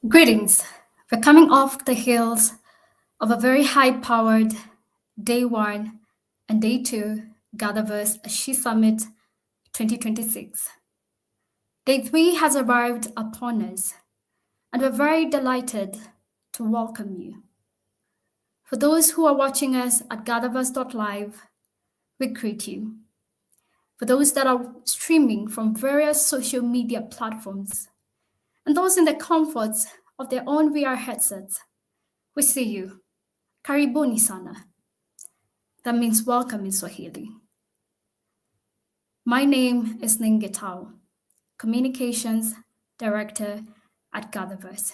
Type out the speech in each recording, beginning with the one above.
Greetings. We're coming off the heels of a very high powered day one and day two GatherVerse She Summit 2026. Day three has arrived upon us, and we're very delighted to welcome you. For those who are watching us at gatherverse.live, we greet you. For those that are streaming from various social media platforms, and those in the comforts of their own VR headsets, we see you. Karibuni sana. That means welcome in Swahili. My name is Ningetao, Communications Director at GatherVerse.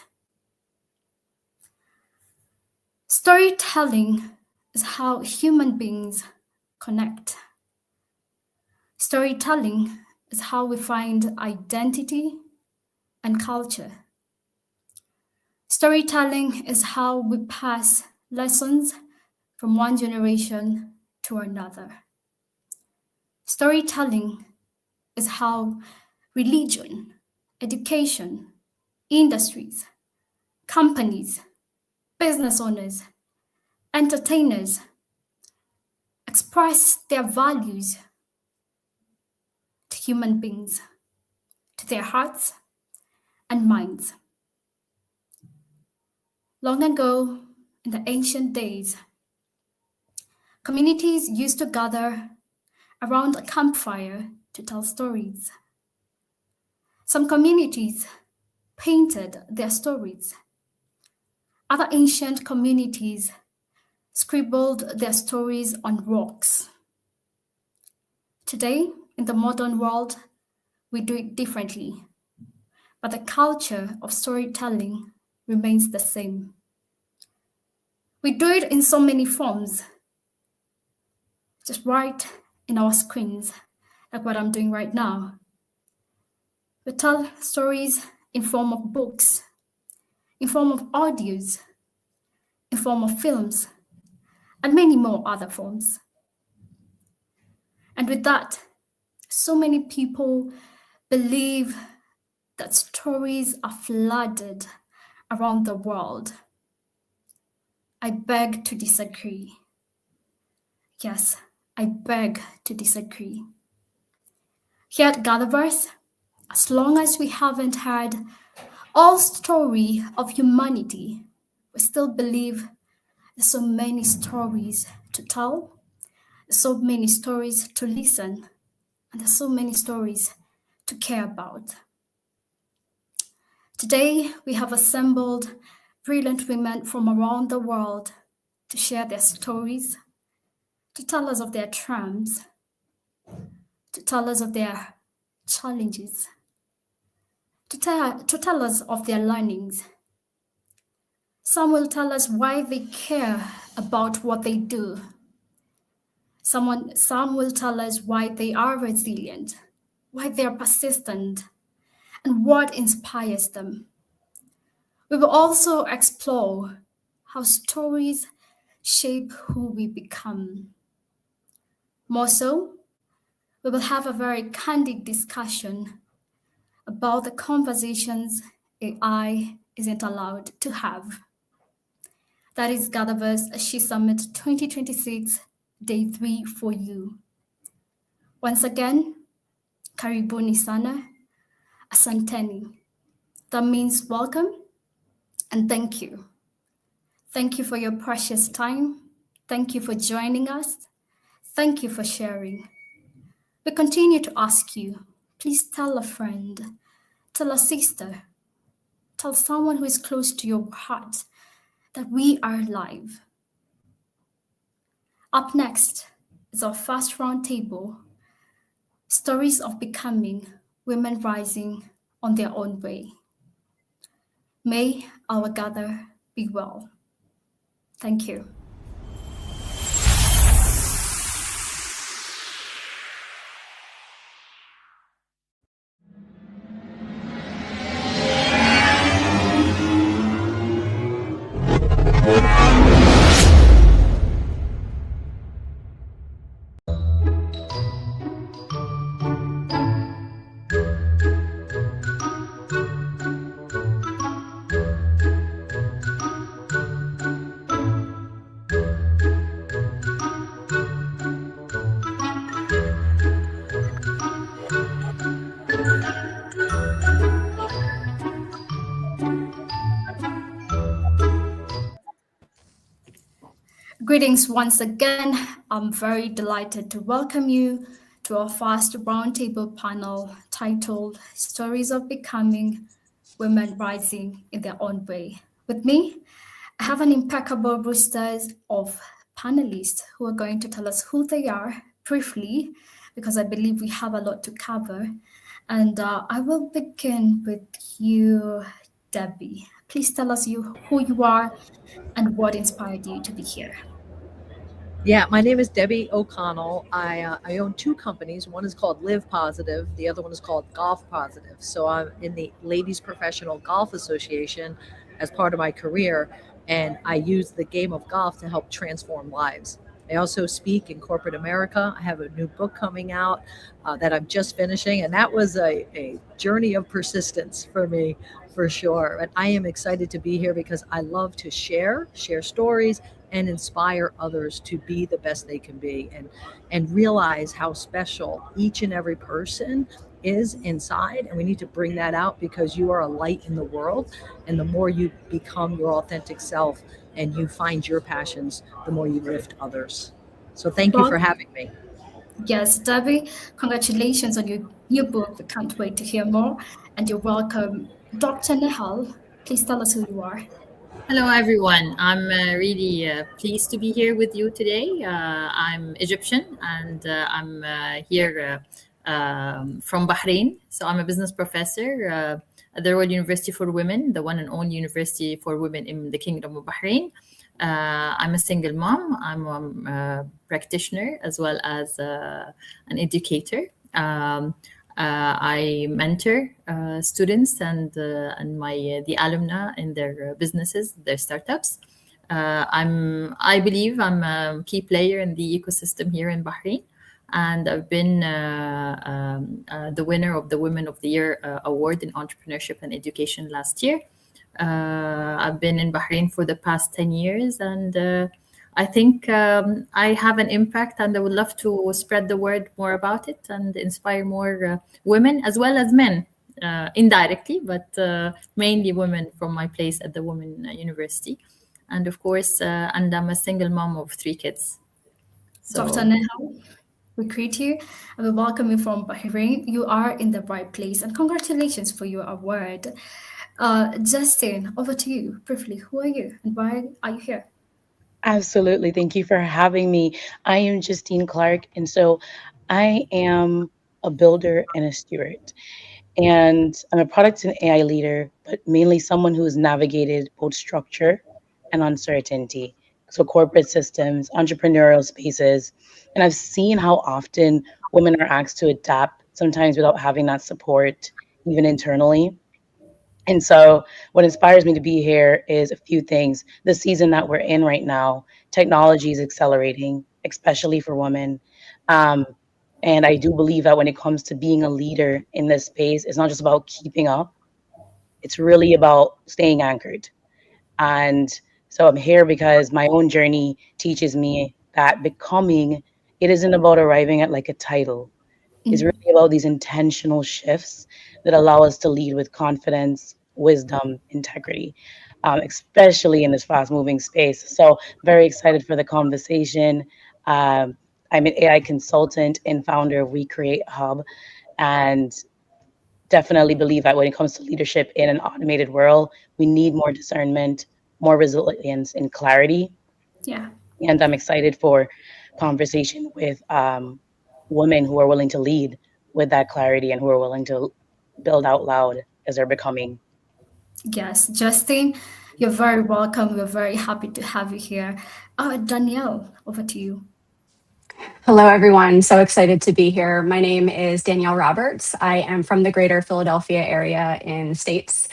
Storytelling is how human beings connect. Storytelling is how we find identity and culture. Storytelling is how we pass lessons from one generation to another. Storytelling is how religion, education, industries, companies, business owners, entertainers express their values to human beings, to their hearts and minds. Long ago, in the ancient days, communities used to gather around a campfire to tell stories. Some communities painted their stories. Other ancient communities scribbled their stories on rocks. Today, in the modern world, we do it differently, but the culture of storytelling remains the same. We do it in so many forms, just right in our screens, like what I'm doing right now. We tell stories in form of books, in form of audios, in form of films, and many more other forms. And with that, so many people believe that stories are flooded around the world. I beg to disagree. Yes, I beg to disagree. Here at GatherVerse, as long as we haven't had all story of humanity, we still believe there's so many stories to tell, there's so many stories to listen, and there's so many stories to care about. Today, we have assembled brilliant women from around the world to share their stories, to tell us of their triumphs, to tell us of their challenges, to tell us of their learnings. Some will tell us why they care about what they do. Some will tell us why they are resilient, why they are persistent, and what inspires them. We will also explore how stories shape who we become. More so, we will have a very candid discussion about the conversations AI isn't allowed to have. That is GatherVerse She Summit 2026, Day 3 for you. Once again, Karibuni sana, asanteni. That means welcome and thank you. Thank you for your precious time. Thank you for joining us. Thank you for sharing. We continue to ask you, please tell a friend, tell a sister, tell someone who is close to your heart that we are live. Up next is our first roundtable, Stories of Becoming, Women Rising on Their Own Way. May our gather be well. Thank you. Greetings once again. I'm very delighted to welcome you to our first roundtable panel titled Stories of Becoming Women Rising in Their Own Way. With me, I have an impeccable roster of panelists who are going to tell us who they are briefly, because I believe we have a lot to cover. And I will begin with you, Debbie. Please tell us who you are and what inspired you to be here. Yeah, my name is Debbie O'Connell. I own two companies. One is called Live Positive. The other one is called Golf Positive. So I'm in the Ladies Professional Golf Association as part of my career, and I use the game of golf to help transform lives. I also speak in corporate America. I have a new book coming out that I'm just finishing, and that was a journey of persistence for me, for sure. And I am excited to be here because I love to share stories, and inspire others to be the best they can be, and realize how special each and every person is inside, and we need to bring that out because you are a light in the world, and the more you become your authentic self and you find your passions, the more you lift others. So thank you for Well, having me. yes, Debbie, congratulations on your new book. We can't wait to hear more. And you're welcome. Dr. Nehal, please tell us who you are. Hello, everyone. I'm really pleased to be here with you today. I'm Egyptian and I'm here from Bahrain. So I'm a business professor at the Royal University for Women, the one and only university for women in the Kingdom of Bahrain. I'm a single mom. I'm a practitioner as well as an educator. I mentor students and the alumni in their businesses, their startups. I believe I'm a key player in the ecosystem here in Bahrain, and I've been the winner of the Women of the Year award in entrepreneurship and education last year. I've been in Bahrain for the past 10 years, and I think I have an impact, and I would love to spread the word more about it and inspire more women as well as men, indirectly, but mainly women from my place at the Women University. And of course, and I'm a single mom of 3 kids. Dr. So Nehal, we greet you and we welcome you from Bahrain. You are in the right place, and congratulations for your award. Justin, over to you. Briefly, who are you and why are you here? Absolutely. Thank you for having me. I am Justine Clark, and so I am a builder and a steward. And I'm a product and AI leader, but mainly someone who has navigated both structure and uncertainty. So, corporate systems, entrepreneurial spaces. And I've seen how often women are asked to adapt, sometimes without having that support, even internally. And so, what inspires me to be here is a few things. The season that we're in right now, technology is accelerating, especially for women. Um, and I do believe that when it comes to being a leader in this space, it's not just about keeping up, it's really about staying anchored. And so, I'm here because my own journey teaches me that becoming, it isn't about arriving at like a title, is really about these intentional shifts that allow us to lead with confidence, wisdom, integrity, especially in this fast moving space. So, very excited for the conversation. Um, I'm an AI consultant and founder of We Create Hub, and definitely believe that when it comes to leadership in an automated world, we need more discernment, more resilience, and clarity. Yeah. And I'm excited for conversation with women who are willing to lead with that clarity and who are willing to build out loud as they're becoming. Yes, Justin, you're very welcome. We're very happy to have you here. Danielle, over to you. Hello, everyone. So excited to be here. My name is Danielle Roberts. I am from the greater Philadelphia area in the States.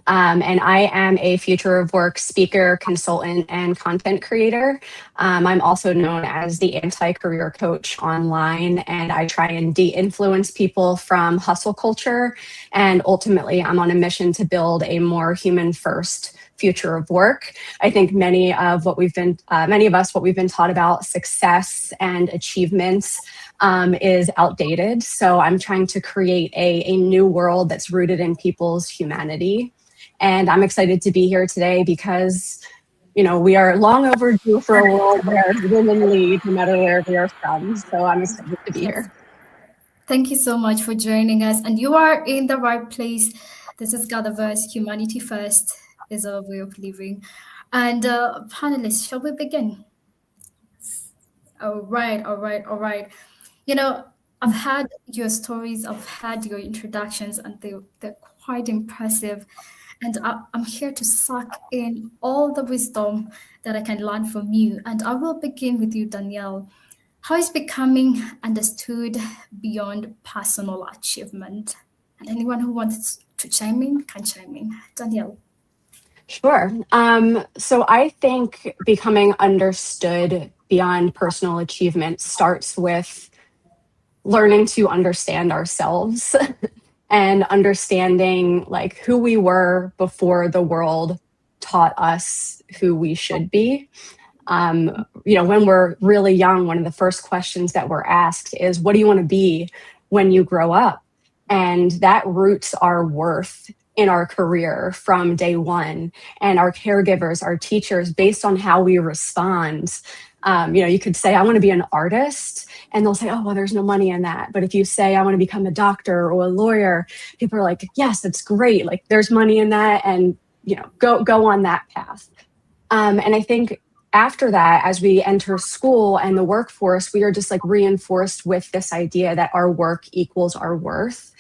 And I am a future of work speaker, consultant, and content creator. I'm also known as the anti career coach online, and I try and de influence people from hustle culture. And ultimately, I'm on a mission to build a more human first future of work. I think many of us, what we've been taught about success and achievements is outdated. So I'm trying to create a new world that's rooted in people's humanity. And I'm excited to be here today because we are long overdue for a world where women lead no matter where we are from. So I'm excited to be here. Thank you so much for joining us. And you are in the right place. This is GatherVerse, Humanity First is our way of living. And panelists, shall we begin? All right. I've had your stories, I've had your introductions, and they're quite impressive. And I'm here to suck in all the wisdom that I can learn from you. And I will begin with you, Danielle. How is becoming understood beyond personal achievement? And anyone who wants to chime in can chime in. Danielle. Sure. So I think becoming understood beyond personal achievement starts with learning to understand ourselves and understanding like who we were before the world taught us who we should be. When we're really young, one of the first questions that we're asked is, what do you want to be when you grow up? And that roots our worth in our career from day one. And our caregivers, our teachers, based on how we respond. You could say, I want to be an artist, and they'll say, oh, well, there's no money in that. But if you say, I want to become a doctor or a lawyer, people are like, yes, that's great. Like there's money in that, and go on that path. And I think after that, as we enter school and the workforce, we are just like reinforced with this idea that our work equals our worth.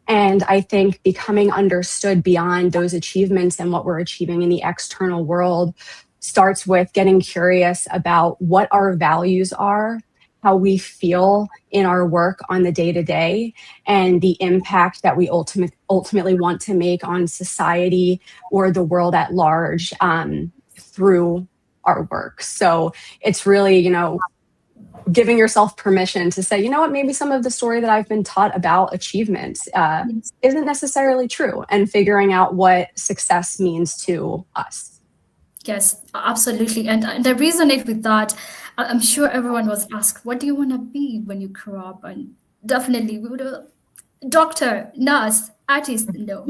And I think becoming understood beyond those achievements and what we're achieving in the external world starts with getting curious about what our values are, how we feel in our work on the day-to-day, and the impact that we ultimately want to make on society or the world at large through our work. So it's really, giving yourself permission to say, you know what, maybe some of the story that I've been taught about achievements isn't necessarily true, and figuring out what success means to us. Yes, absolutely. And I resonate with that. I'm sure everyone was asked, what do you want to be when you grow up? And definitely we would have doctor, nurse, artist, no.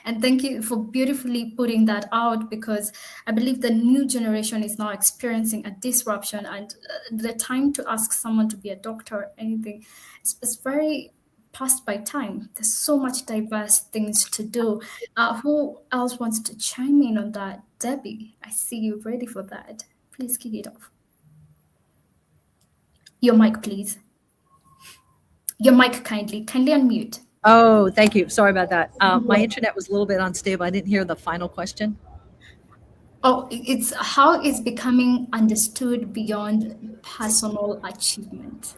And thank you for beautifully putting that out, because I believe the new generation is now experiencing a disruption, and the time to ask someone to be a doctor or anything is very past by time. There's so much diverse things to do. Who else wants to chime in on that? Debbie, I see you ready for that. Please kick it off. Your mic, please. Your mic, kindly unmute. Oh, thank you. Sorry about that. My internet was a little bit unstable. I didn't hear the final question. Oh, it's how is becoming understood beyond personal achievement?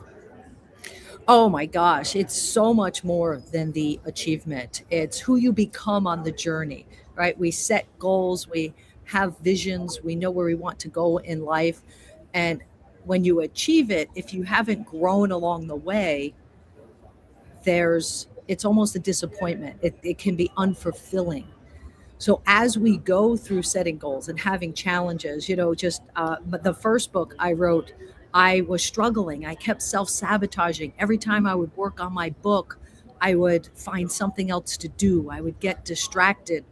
Oh my gosh, it's so much more than the achievement. It's who you become on the journey, right? We set goals, we have visions, we know where we want to go in life. And when you achieve it, if you haven't grown along the way, it's almost a disappointment. It can be unfulfilling. So as we go through setting goals and having challenges, but the first book I wrote, I was struggling. I kept self-sabotaging. Every time I would work on my book, I would find something else to do. I would get distracted.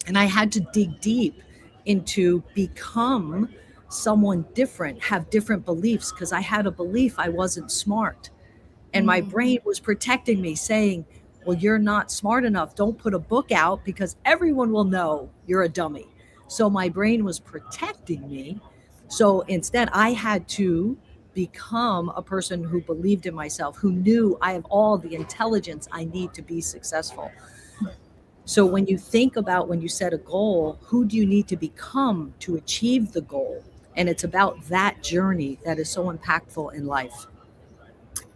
And I had to dig deep into become someone different, have different beliefs, because I had a belief I wasn't smart. And my brain was protecting me, saying, well, you're not smart enough. Don't put a book out because everyone will know you're a dummy. So my brain was protecting me. So instead, I had to become a person who believed in myself, who knew I have all the intelligence I need to be successful. So when you think about when you set a goal, who do you need to become to achieve the goal? And it's about that journey that is so impactful in life.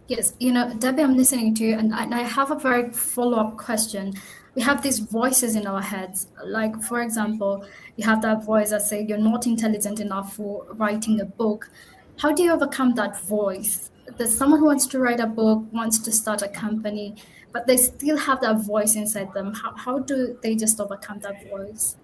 Yes, Debbie, I'm listening to you, and I have a very follow-up question. We have these voices in our heads. Like, for example, you have that voice that says you're not intelligent enough for writing a book. How do you overcome that voice? There's someone who wants to write a book, wants to start a company, but they still have that voice inside them. How do they just overcome that voice?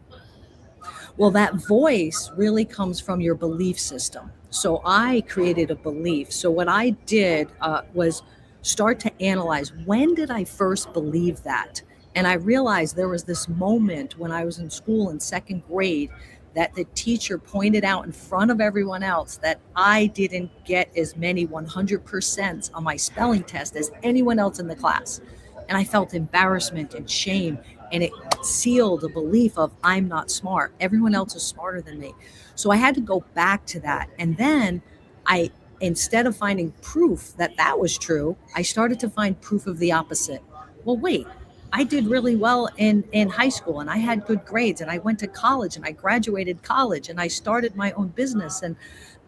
Well, that voice really comes from your belief system. So I created a belief. So what I did was start to analyze, when did I first believe that? And I realized there was this moment when I was in school in second grade that the teacher pointed out in front of everyone else that I didn't get as many 100% on my spelling test as anyone else in the class. And I felt embarrassment and shame. And it sealed a belief of I'm not smart. Everyone else is smarter than me. So I had to go back to that. And then I, instead of finding proof that that was true, I started to find proof of the opposite. Well, wait, I did really well in high school and I had good grades and I went to college and I graduated college and I started my own business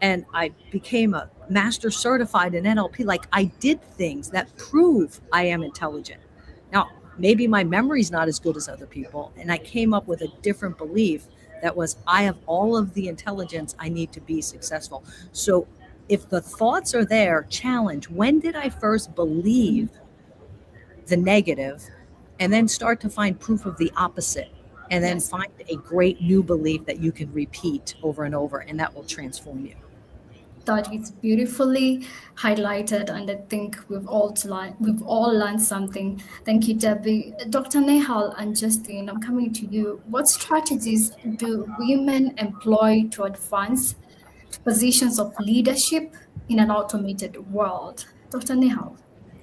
and I became a master certified in NLP. Like I did things that prove I am intelligent. Now, maybe my memory's not as good as other people. And I came up with a different belief that was I have all of the intelligence I need to be successful. So if the thoughts are there, challenge, when did I first believe the negative, and then start to find proof of the opposite, and then Yes. find a great new belief that you can repeat over and over, and that will transform you. That is beautifully highlighted, and I think we've all learned something. Thank you, Debbie. Dr. Nehal and Justine, I'm coming to you. What strategies do women employ to advance to positions of leadership in an automated world? Dr. Nehal.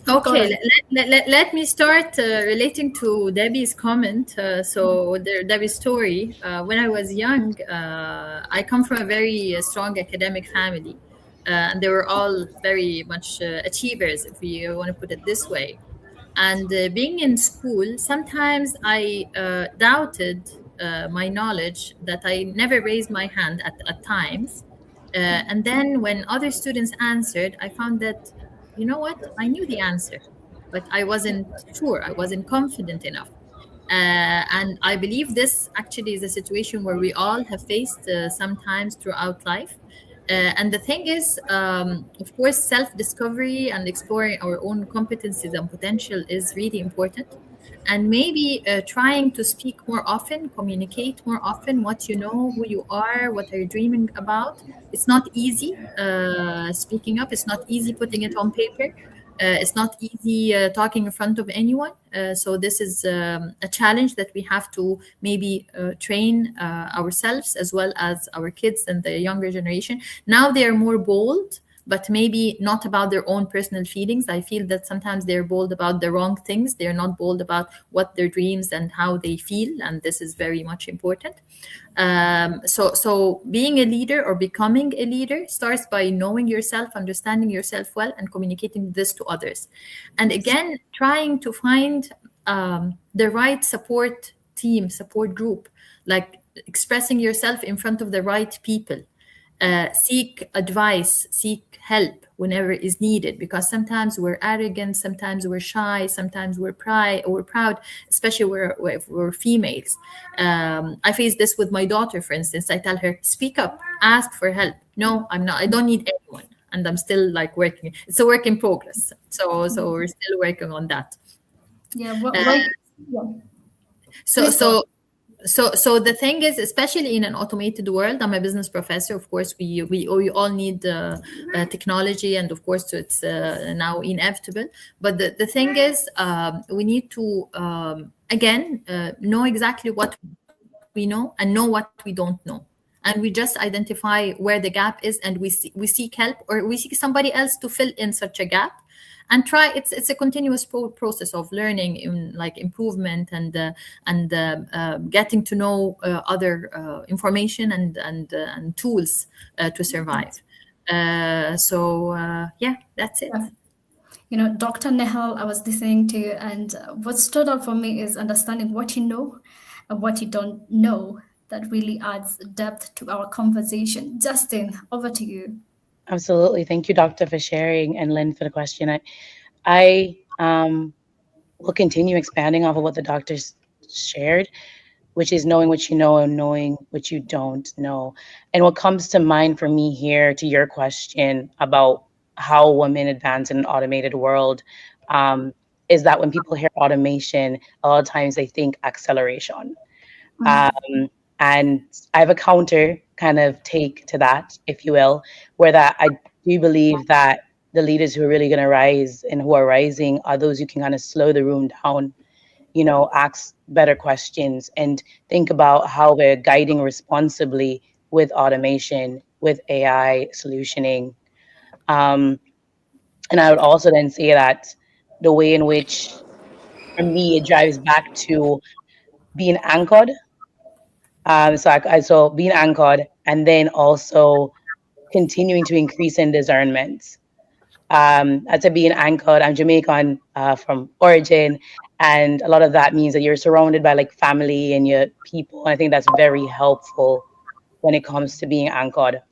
Go Okay, ahead. let me start relating to Debbie's comment. Debbie's story. When I was young, I come from a very strong academic family, and they were all very much achievers, if we want to put it this way. And being in school, sometimes I doubted my knowledge, that I never raised my hand at times. And then when other students answered, I found that, you know what, I knew the answer, but I wasn't sure, I wasn't confident enough. And I believe this actually is a situation where we all have faced sometimes throughout life. And the thing is, of course, self discovery and exploring our own competencies and potential is really important. And maybe trying to speak more often, communicate more often what you know, who you are, what are you dreaming about. It's not easy speaking up, it's not easy putting it on paper. It's not easy talking in front of anyone. So this is a challenge that we have to maybe train ourselves as well as our kids and the younger generation. Now they are more bold, but maybe not about their own personal feelings. I feel that sometimes they're bold about the wrong things. They're not bold about what their dreams and how they feel, and this is very much important. So being a leader or becoming a leader starts by knowing yourself, understanding yourself well, and communicating this to others. And again, trying to find the right support team, support group, like expressing yourself in front of the right people. Seek advice, seek help whenever is needed, because sometimes we're arrogant, sometimes we're shy, sometimes we're proud, especially if we're females. I face this with my daughter, for instance. I tell her, speak up, ask for help. No, I'm not, I don't need anyone. And I'm still like working. It's a work in progress. So we're still working on that. Yeah. Yeah. So Please go. so the thing is, especially in an automated world, I'm a business professor. Of course, we all need technology, and of course it's now inevitable. But the thing is, we need to again know exactly what we know and know what we don't know, and we just identify where the gap is, and we seek help, or we seek somebody else to fill in such a gap, and try. It's a continuous process of learning, in like improvement, and getting to know other information and tools to survive. Yeah, that's it. Yeah. You know, Dr. Nehal, I was listening to you, and what stood out for me is understanding what you know and what you don't know. That really adds depth to our conversation. Justin, over to you. Absolutely. Thank you, Doctor, for sharing, and Lynn for the question. I will continue expanding off of what the doctors shared, which is knowing what you know and knowing what you don't know. And what comes to mind for me here, to your question about how women advance in an automated world, is that when people hear automation, a lot of times they think acceleration. And I have a counter kind of take to that, if you will, where that I do believe that the leaders who are really going to rise and who are rising are those who can kind of slow the room down. ask better questions and think about how we're guiding responsibly with automation, with AI solutioning. Um, and I would also then say that the way in which, for me, it drives back to being anchored. So being anchored, and then also continuing to increase in discernment. As a being anchored, I'm Jamaican from origin, and a lot of that means that you're surrounded by like family and your people. And I think that's very helpful when it comes to being anchored.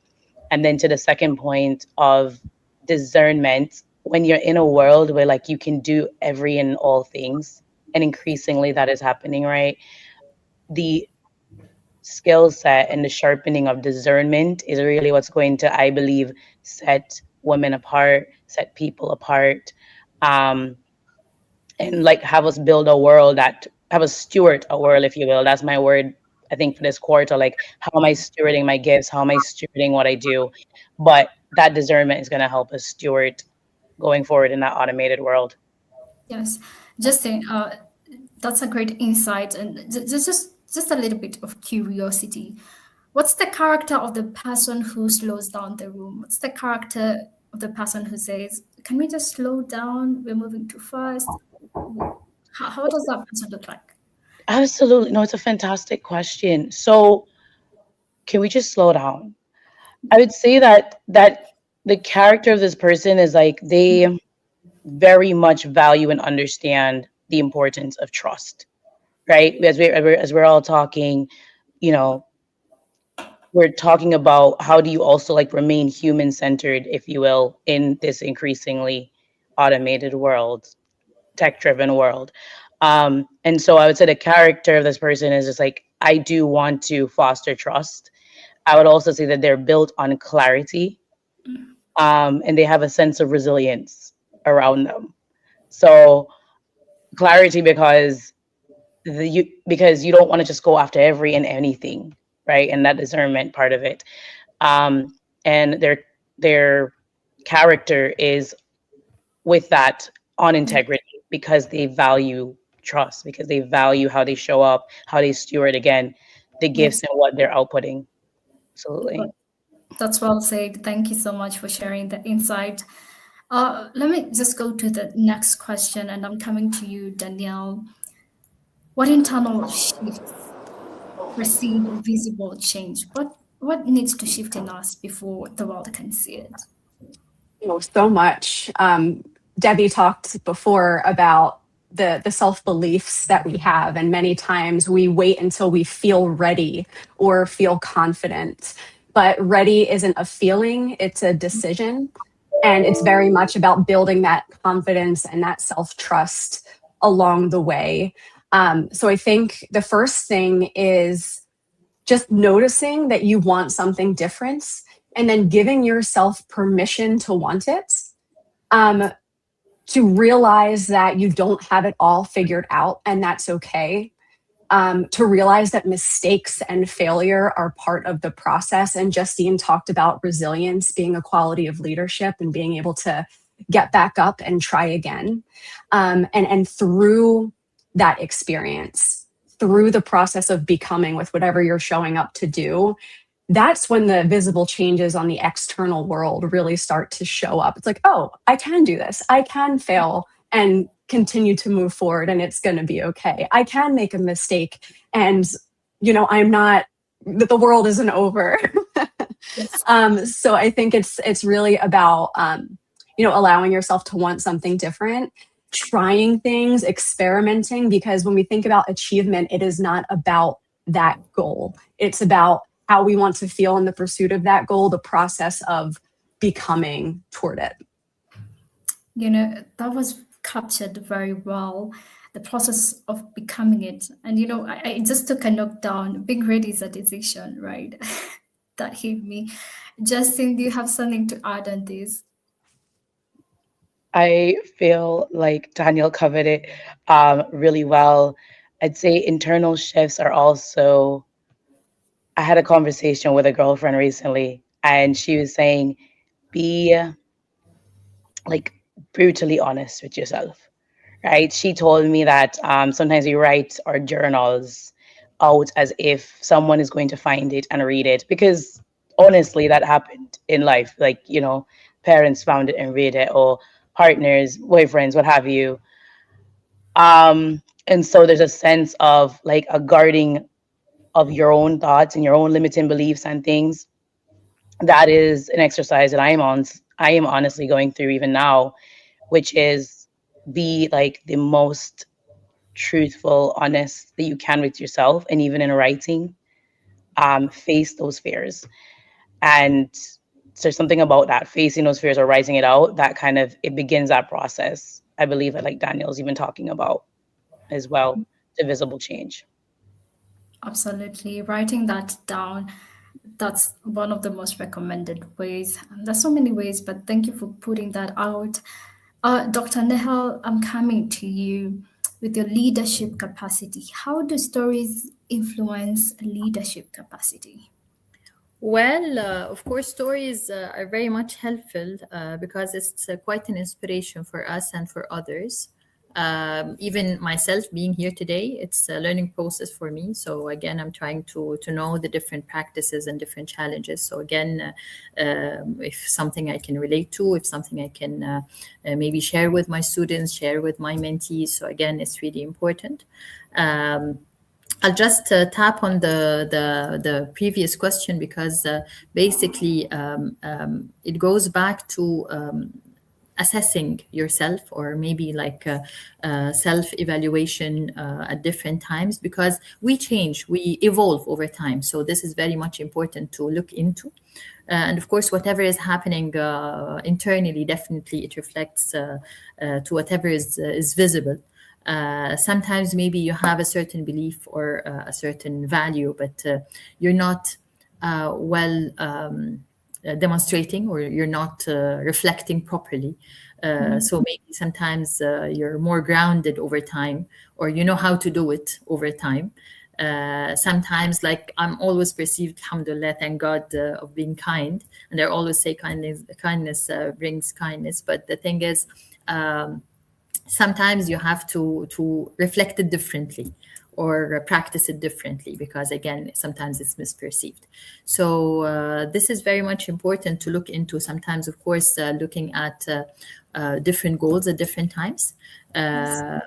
And then to the second point of discernment, when you're in a world where like you can do every and all things, and increasingly that is happening, right? The skill set and the sharpening of discernment is really what's going to, I believe, set women apart, set people apart, um, and like have us build a world that have us steward a world, if you will. That's my word, I think, for this quarter. Like, how am I stewarding my gifts? How am I stewarding what I do? But that discernment is going to help us steward going forward in that automated world. Yes, Justin, that's a great insight, and just a little bit of curiosity. What's the character of the person who slows down the room? What's the character of the person who says, "Can we just slow down? We're moving too fast." How does that person look like? Absolutely. No, it's a fantastic question. So, can we just slow down? I would say that the character of this person is like they very much value and understand the importance of trust, right? As we're all talking, you know, we're talking about how do you also like remain human centered, if you will, in this increasingly automated world, tech driven world. And so I would say the character of this person is just like, I do want to foster trust. I would also say that they're built on clarity, and they have a sense of resilience around them. So clarity because you don't want to just go after every and anything, right? And that discernment part of it. And their character is with that on integrity because they value trust, because they value how they show up, how they steward again the gifts Yes, and what they're outputting. Absolutely. that's well said. Thank you so much for sharing the insight. Let me just go to the next question, and I'm coming to you, Danielle. What internal shifts precede visible change? What needs to shift in us before the world can see it? Oh, so much. Debbie talked before about the self beliefs that we have, and many times we wait until we feel ready or feel confident. But ready isn't a feeling; it's a decision, and it's very much about building that confidence and that self trust along the way. So I think the first thing is just noticing that you want something different and then giving yourself permission to want it, to realize that you don't have it all figured out and that's okay. To realize that mistakes and failure are part of the process. And Justine talked about resilience being a quality of leadership and being able to get back up and try again. And through that experience, through the process of becoming with whatever you're showing up to do, that's when the visible changes on the external world really start to show up. It's like, oh, I can do this. I can fail and continue to move forward, and it's going to be okay. I can make a mistake, and I'm not. The world isn't over. So I think it's really about allowing yourself to want something different, trying things, experimenting. Because when we think about achievement, it is not about that goal. It's about how we want to feel in the pursuit of that goal, the process of becoming toward it. That was captured very well, the process of becoming it. And, I just took a note down. Being ready is a decision, right? That hit me. Justin, do you have something to add on this? I feel like Daniel covered it really well. I'd say internal shifts are also, I had a conversation with a girlfriend recently, and she was saying, be like brutally honest with yourself, right? She told me that sometimes we write our journals out as if someone is going to find it and read it, because honestly, that happened in life. Like, parents found it and read it, or partners, boyfriends, what have you. And so there's a sense of like a guarding of your own thoughts and your own limiting beliefs and things. That is an exercise that I am honestly going through even now, which is be like the most truthful, honest that you can with yourself, and even in writing, face those fears. And so there's something about that, facing those fears or writing it out, that kind of, it begins that process, I believe, that like Daniel's even talking about as well, the visible change. Absolutely. Writing that down, that's one of the most recommended ways. And there's so many ways, but thank you for putting that out. Dr. Nehal, I'm coming to you with your leadership capacity. How do stories influence leadership capacity? Well, of course, stories are very much helpful because it's quite an inspiration for us and for others. Even myself being here today, it's a learning process for me. So again, I'm trying to know the different practices and different challenges. So again, if something I can relate to, if something I can maybe share with my students, share with my mentees. So again, it's really important. I'll just tap on the previous question because basically it goes back to assessing yourself, or maybe like self-evaluation at different times, because we change, we evolve over time. So this is very much important to look into. And of course, whatever is happening internally, definitely it reflects to whatever is visible. Sometimes maybe you have a certain belief or a certain value, but you're not well demonstrating, or you're not reflecting properly. So maybe sometimes you're more grounded over time, or you know how to do it over time. Sometimes, like, I'm always perceived, alhamdulillah, thank God, of being kind, and I always say kindness brings kindness. But the thing is, sometimes you have to reflect it differently, or practice it differently, because again, sometimes it's misperceived. So this is very much important to look into. Sometimes, of course, looking at different goals at different times. The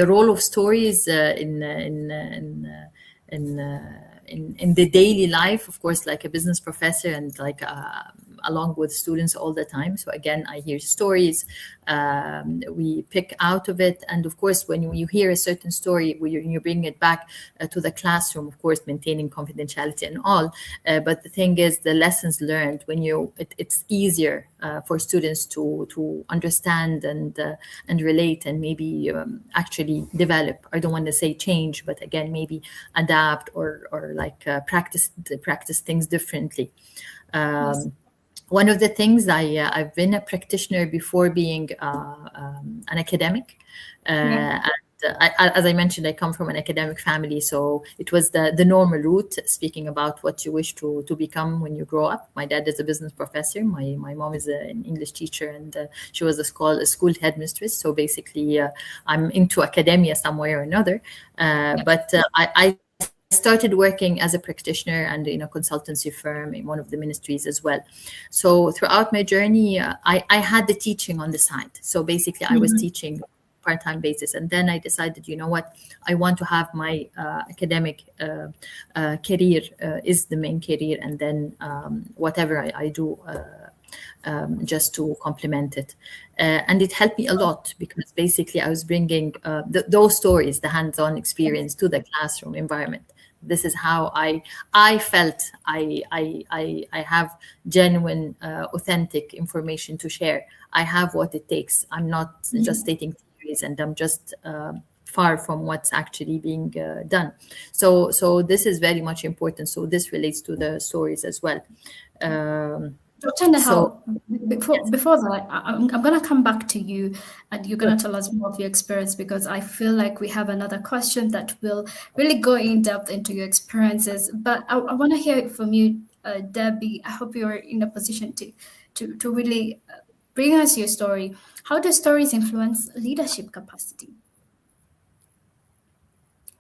role of stories in the daily life, of course, like a business professor, and like along with students all the time. So again, I hear stories, we pick out of it. And of course, when you hear a certain story, when you bring it back to the classroom, of course, maintaining confidentiality and all. But the thing is, the lessons learned, when it's easier for students to understand and relate, and maybe actually develop. I don't want to say change, but again, maybe adapt, or like practice things differently. One of the things I've been a practitioner before being an academic. And as I mentioned, I come from an academic family, so it was the normal route, speaking about what you wish to become when you grow up. My dad is a business professor. My mom is an English teacher, and she was a school headmistress. So basically, I'm into academia some way or another. But I started working as a practitioner and in a consultancy firm in one of the ministries as well. So throughout my journey, I had the teaching on the side. So basically, I was teaching part-time basis, and then I decided, you know what, I want to have my academic career is the main career, and then whatever I do just to complement it. And it helped me a lot, because basically I was bringing those stories, the hands-on experience, to the classroom environment. This is how I felt I have genuine, authentic information to share. I have what it takes. I'm not just stating theories, and I'm just far from what's actually being done. So this is very much important. So this relates to the stories as well. Dr. Nehal, before that, I'm going to come back to you, and you're going to tell us more of your experience, because I feel like we have another question that will really go in depth into your experiences. But I want to hear it from you, Debbie. I hope you're in a position to really bring us your story. How do stories influence leadership capacity?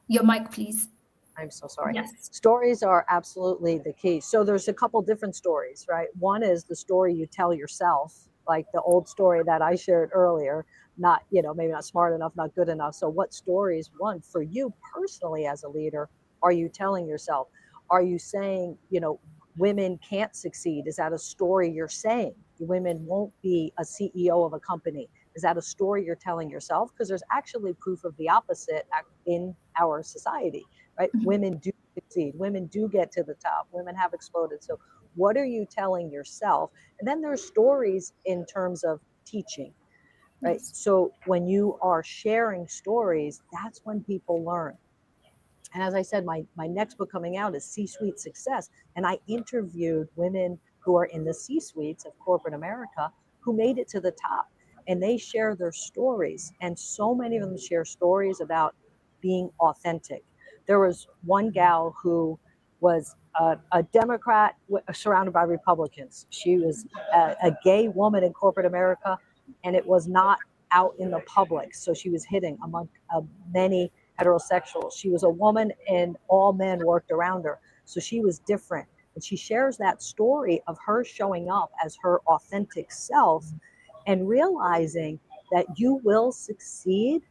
Your mic, please. I'm so sorry. Yes. Stories are absolutely the key. So there's a couple different stories, right? One is the story you tell yourself, like the old story that I shared earlier, not, maybe not smart enough, not good enough. So what stories, one, for you personally as a leader, are you telling yourself? Are you saying, women can't succeed? Is that a story you're saying? Women won't be a CEO of a company. Is that a story you're telling yourself? Because there's actually proof of the opposite in our society, right? Mhm. Women do succeed. Women do get to the top. Women have exploded. So what are you telling yourself? And then there's stories in terms of teaching, right? Yes. So when you are sharing stories, that's when people learn. And as I said, my next book coming out is C-Suite Success. And I interviewed women who are in the C-suites of corporate America who made it to the top. And they share their stories. And so many of them share stories about being authentic. There was one gal who was a Democrat surrounded by Republicans. She was a gay woman in corporate America, and it was not out in the public. So she was hidden among many heterosexual. She was a woman and all men worked around her. So she was different. And she shares that story of her showing up as her authentic self and realizing that you will succeed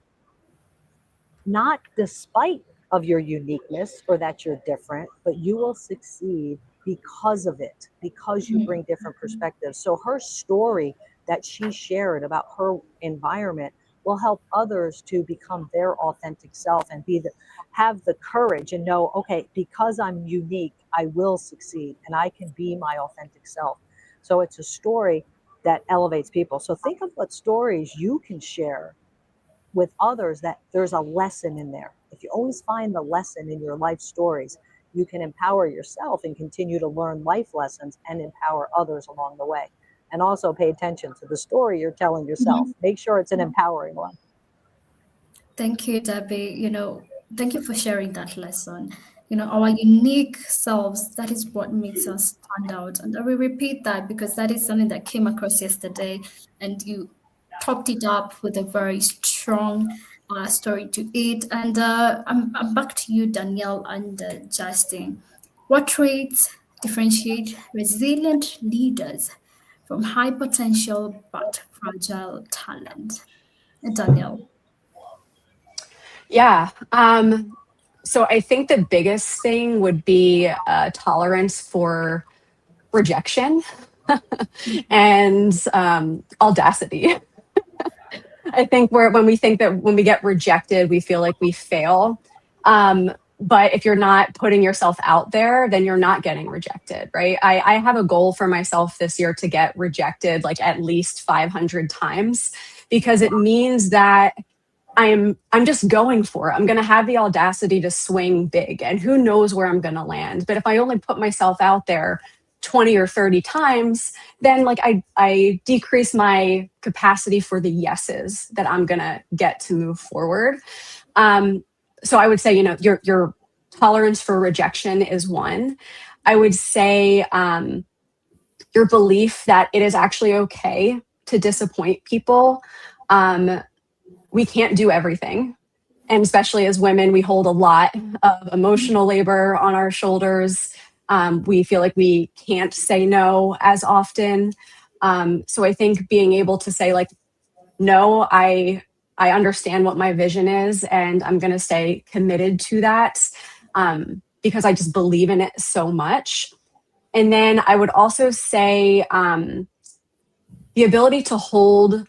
not despite of your uniqueness or that you're different, but you will succeed because of it, because you bring different perspectives. So her story that she shared about her environment will help others to become their authentic self and have the courage and know, okay, because I'm unique, I will succeed and I can be my authentic self. So it's a story that elevates people. So think of what stories you can share with others, that there's a lesson in there. If you always find the lesson in your life stories, you can empower yourself and continue to learn life lessons and empower others along the way. And also pay attention to the story you're telling yourself. Make sure it's an empowering one. Thank you, Debbie. Thank you for sharing that lesson. Our unique selves, that is what makes us stand out. And I will repeat that because that is something that came across yesterday, and you topped it up with a very strong story to it. And I'm back to you, Danielle and Justin. What traits differentiate resilient leaders from high potential but fragile talent? Danielle. Yeah. So I think the biggest thing would be tolerance for rejection and audacity. I think when we think that when we get rejected, we feel like we fail. But if you're not putting yourself out there, then you're not getting rejected, right? I have a goal for myself this year to get rejected like at least 500 times, because it means that I'm just going for it. I'm going to have the audacity to swing big, and who knows where I'm going to land. But if I only put myself out there 20 or 30 times, then like I decrease my capacity for the yeses that I'm going to get to move forward. So I would say, your tolerance for rejection is one. I would say your belief that it is actually okay to disappoint people. We can't do everything. And especially as women, we hold a lot of emotional labor on our shoulders. We feel like we can't say no as often. So I think being able to say like, no, I understand what my vision is, and I'm going to stay committed to that because I just believe in it so much. And then I would also say the ability to hold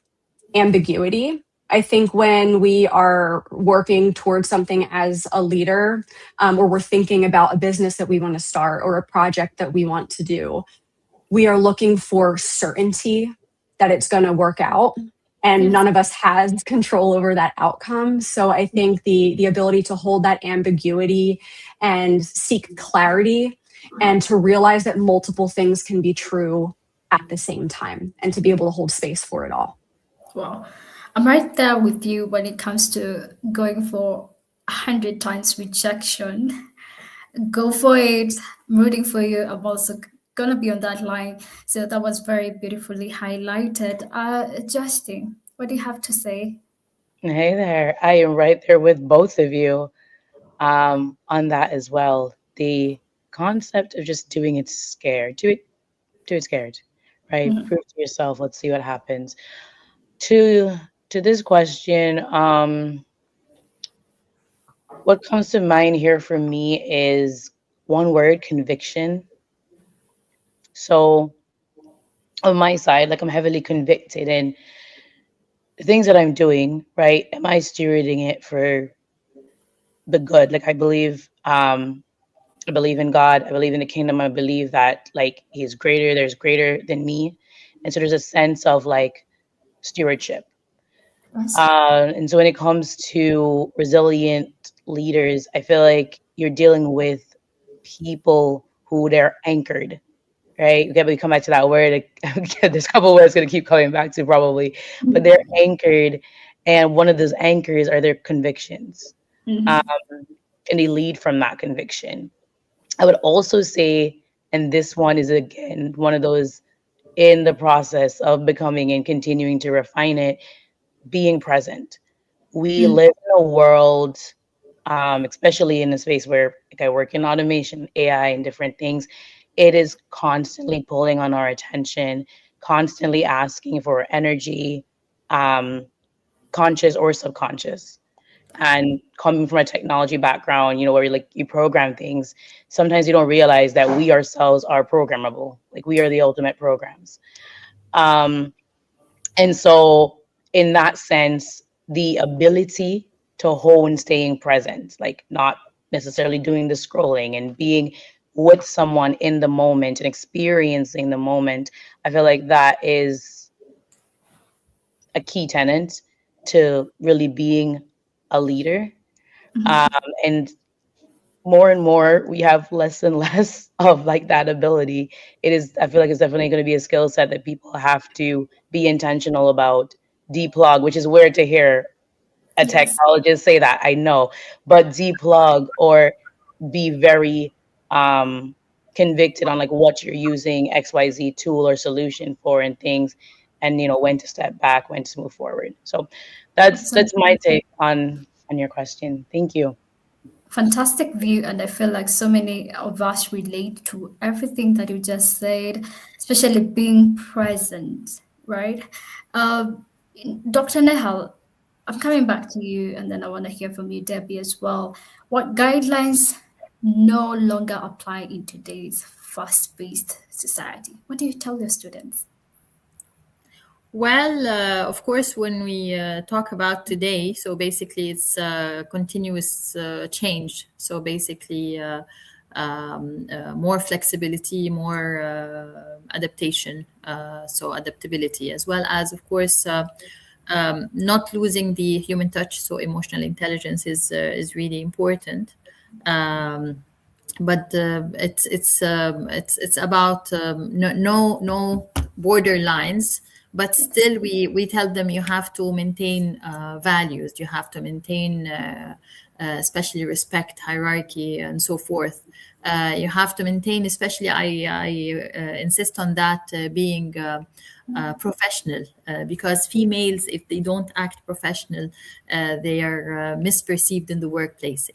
ambiguity. I think when we are working towards something as a leader, or we're thinking about a business that we want to start or a project that we want to do, we are looking for certainty that it's going to work out. And Yes. none of us has control over that outcome. So I think the ability to hold that ambiguity and seek clarity and to realize that multiple things can be true at the same time and to be able to hold space for it all. Wow. I'm right there with you when it comes to going for 100 times rejection. Go for it. I'm rooting for you. I'm also gonna be on that line. So that was very beautifully highlighted. Justin, what do you have to say? Hey there. I am right there with both of you on that as well. The concept of just doing it scared. Do it scared, right? Mhm. Prove to yourself. Let's see what happens. To to this question, what comes to mind here for me is one word, conviction. So on my side, like I'm heavily convicted in the things that I'm doing, right? Am I stewarding it for the good? Like I believe in God, I believe in the kingdom, I believe that like he's greater, there's greater than me. And so there's a sense of like stewardship. Yes. And so when it comes to resilient leaders, I feel like you're dealing with people who they're anchored, right? We come back to that word. There's a couple words going to keep coming back to probably, but they're anchored. And one of those anchors are their convictions. Um, Mhm. and they lead from that conviction. I would also say, and this one is again one of those in the process of becoming and continuing to refine it, being present. We Mm. live in a world, especially in a space where like I work in automation, AI, and different things. It is constantly pulling on our attention, constantly asking for energy, um, conscious or subconscious. And coming from a technology background, where you program things, sometimes you don't realize that we ourselves are programmable. Like we are the ultimate programs. Um, and so, in that sense, the ability to hone staying present, like not necessarily doing the scrolling and being with someone in the moment and experiencing the moment, I feel like that is a key tenet to really being a leader. Um, and and more, we have less and less of like that ability. I feel like it's definitely going to be a skill set that people have to be intentional about. Deplug, which is weird to hear a Yes. technologist say that, I know, but deplug or be very convicted on like what you're using XYZ tool or solution for and things, and when to step back, when to move forward. So that's my Absolutely. take on your question. Thank you. Fantastic view, and I feel like so many of us relate to everything that you just said, especially being present, right? Uh, Dr. Nehal, I'm coming back to you, and then I want to hear from you, Debbie, as well. What guidelines no longer apply in today's fast-paced society? What do you tell your students? Well, of course, when we talk about today, so basically it's continuous change. So basically, more flexibility, more adaptation, so adaptability, as well as, of course, not losing the human touch. So emotional intelligence is really important. Um, but it's about no border lines, but still we tell them you have to maintain values, you have to maintain especially respect, hierarchy, and so forth. You have to maintain, especially I insist on that, being professional, because females, if they don't act professional, they are misperceived in the workplace.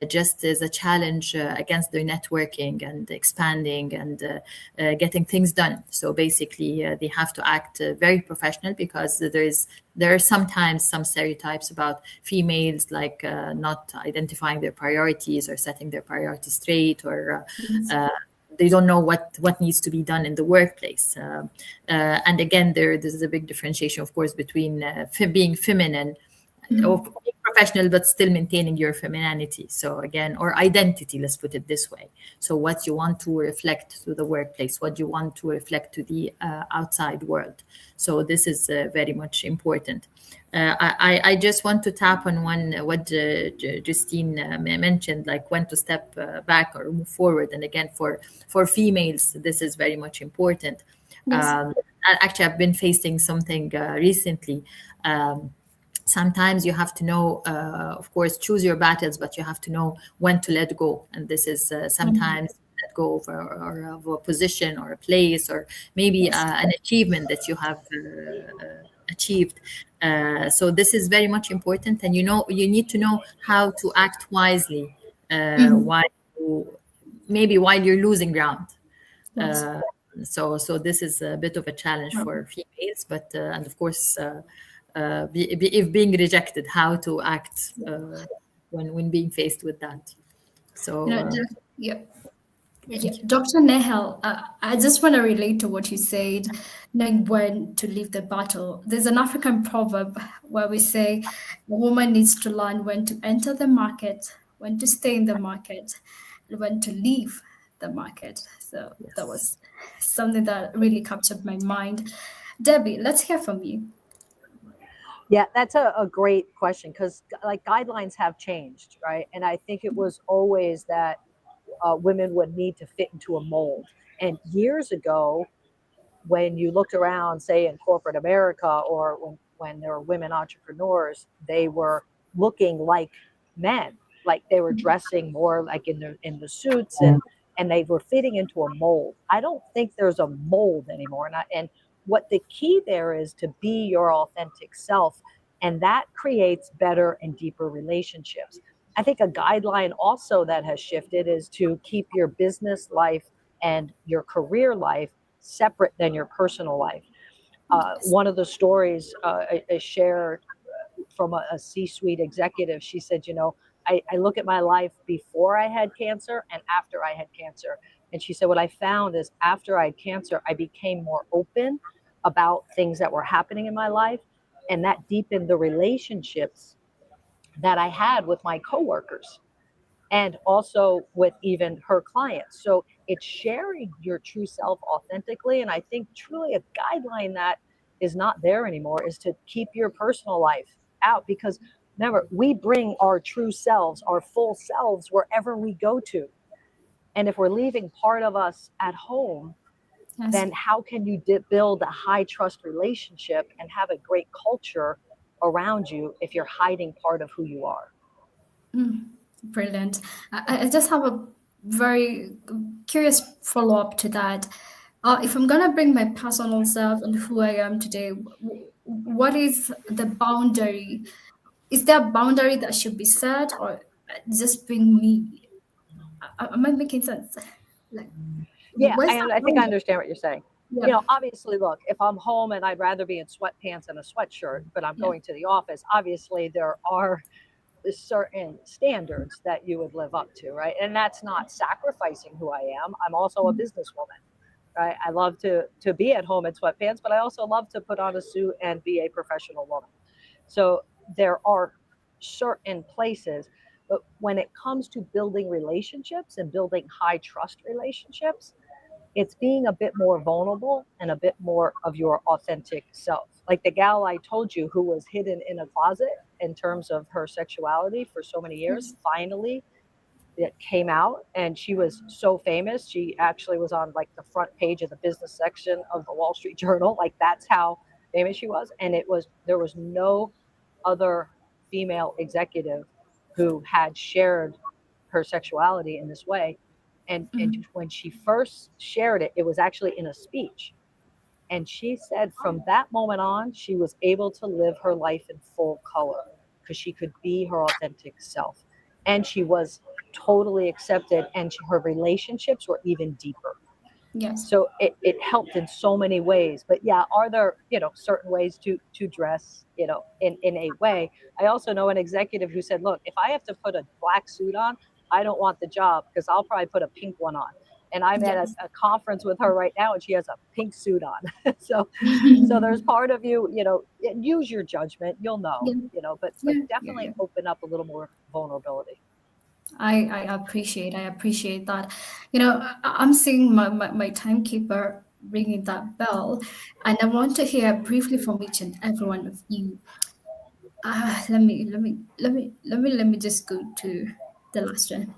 Just as a challenge against their networking and expanding and getting things done. So basically, they have to act very professional, because there are sometimes some stereotypes about females, like not identifying their priorities or setting their priorities straight, or they don't know what needs to be done in the workplace. And again, there's a big differentiation, of course, between being feminine or being professional but still maintaining your femininity, so again, or identity, let's put it this way. So what you want to reflect to the workplace, what you want to reflect to the outside world. So this is very much important. I just want to tap on what Justine mentioned, like when to step back or move forward. And again, for females, this is very much important. Yes. Actually, I've been facing something recently. Sometimes you have to know, of course, choose your battles, but you have to know when to let go. And this is sometimes let go of a position or a place, or maybe an achievement that you have achieved. So this is very much important, and you need to know how to act wisely while while you're losing ground. Yes. So this is a bit of a challenge for females, but and of course, if being rejected, how to act when being faced with that. So Yeah. Dr. Nehel, I just want to relate to what you said, knowing when to leave the battle. There's an African proverb where we say a woman needs to learn when to enter the market, when to stay in the market, and when to leave the market. So that was something that really captured my mind. Debbie, let's hear from you. Yeah, that's a great question, because like guidelines have changed, right? And I think it was always that women would need to fit into a mold. And years ago, when you looked around, say in corporate America, or when there were women entrepreneurs, they were looking like men, like they were dressing more like in the suits, and they were fitting into a mold. I don't think there's a mold anymore. And what the key there is to be your authentic self, and that creates better and deeper relationships. I think a guideline also that has shifted is to keep your business life and your career life separate than your personal life. One of the stories I shared from a C-suite executive, she said, I look at my life before I had cancer and after I had cancer. And she said, what I found is after I had cancer, I became more open about things that were happening in my life. And that deepened the relationships that I had with my coworkers and also with even her clients. So it's sharing your true self authentically. And I think truly a guideline that is not there anymore is to keep your personal life out, because remember, we bring our true selves, our full selves, wherever we go to. And if we're leaving part of us at home, then how can you build a high trust relationship and have a great culture around you if you're hiding part of who you are? Brilliant. I just have a very curious follow-up to that. If I'm going to bring my personal self and who I am today, what is the boundary? Is there a boundary that should be set, or just being me? Am I making sense? Like, yeah, where's I think I understand what you're saying. Yeah. Obviously, look, if I'm home and I'd rather be in sweatpants and a sweatshirt, but I'm going to the office, obviously there are certain standards that you would live up to, right? And that's not sacrificing who I am. I'm also a businesswoman, right? I love to be at home in sweatpants, but I also love to put on a suit and be a professional woman. So there are certain places, but when it comes to building relationships and building high trust relationships, it's being a bit more vulnerable and a bit more of your authentic self. Like the gal I told you who was hidden in a closet in terms of her sexuality for so many years, finally it came out, and she was so famous. She actually was on like the front page of the business section of the Wall Street Journal. Like that's how famous she was. And there was no other female executive who had shared her sexuality in this way. And when she first shared it, it was actually in a speech. And she said from that moment on, she was able to live her life in full color because she could be her authentic self. And she was totally accepted, and her relationships were even deeper. Yes. So it helped in so many ways. But yeah, are there, certain ways to dress, in a way? I also know an executive who said, look, if I have to put a black suit on, I don't want the job because I'll probably put a pink one on. And I'm at a conference with her right now, and she has a pink suit on. So there's part of you, use your judgment, you'll know, but definitely open up a little more vulnerability. I appreciate that. I'm seeing my timekeeper ringing that bell, and I want to hear briefly from each and every one of you. Let me just go to the last one.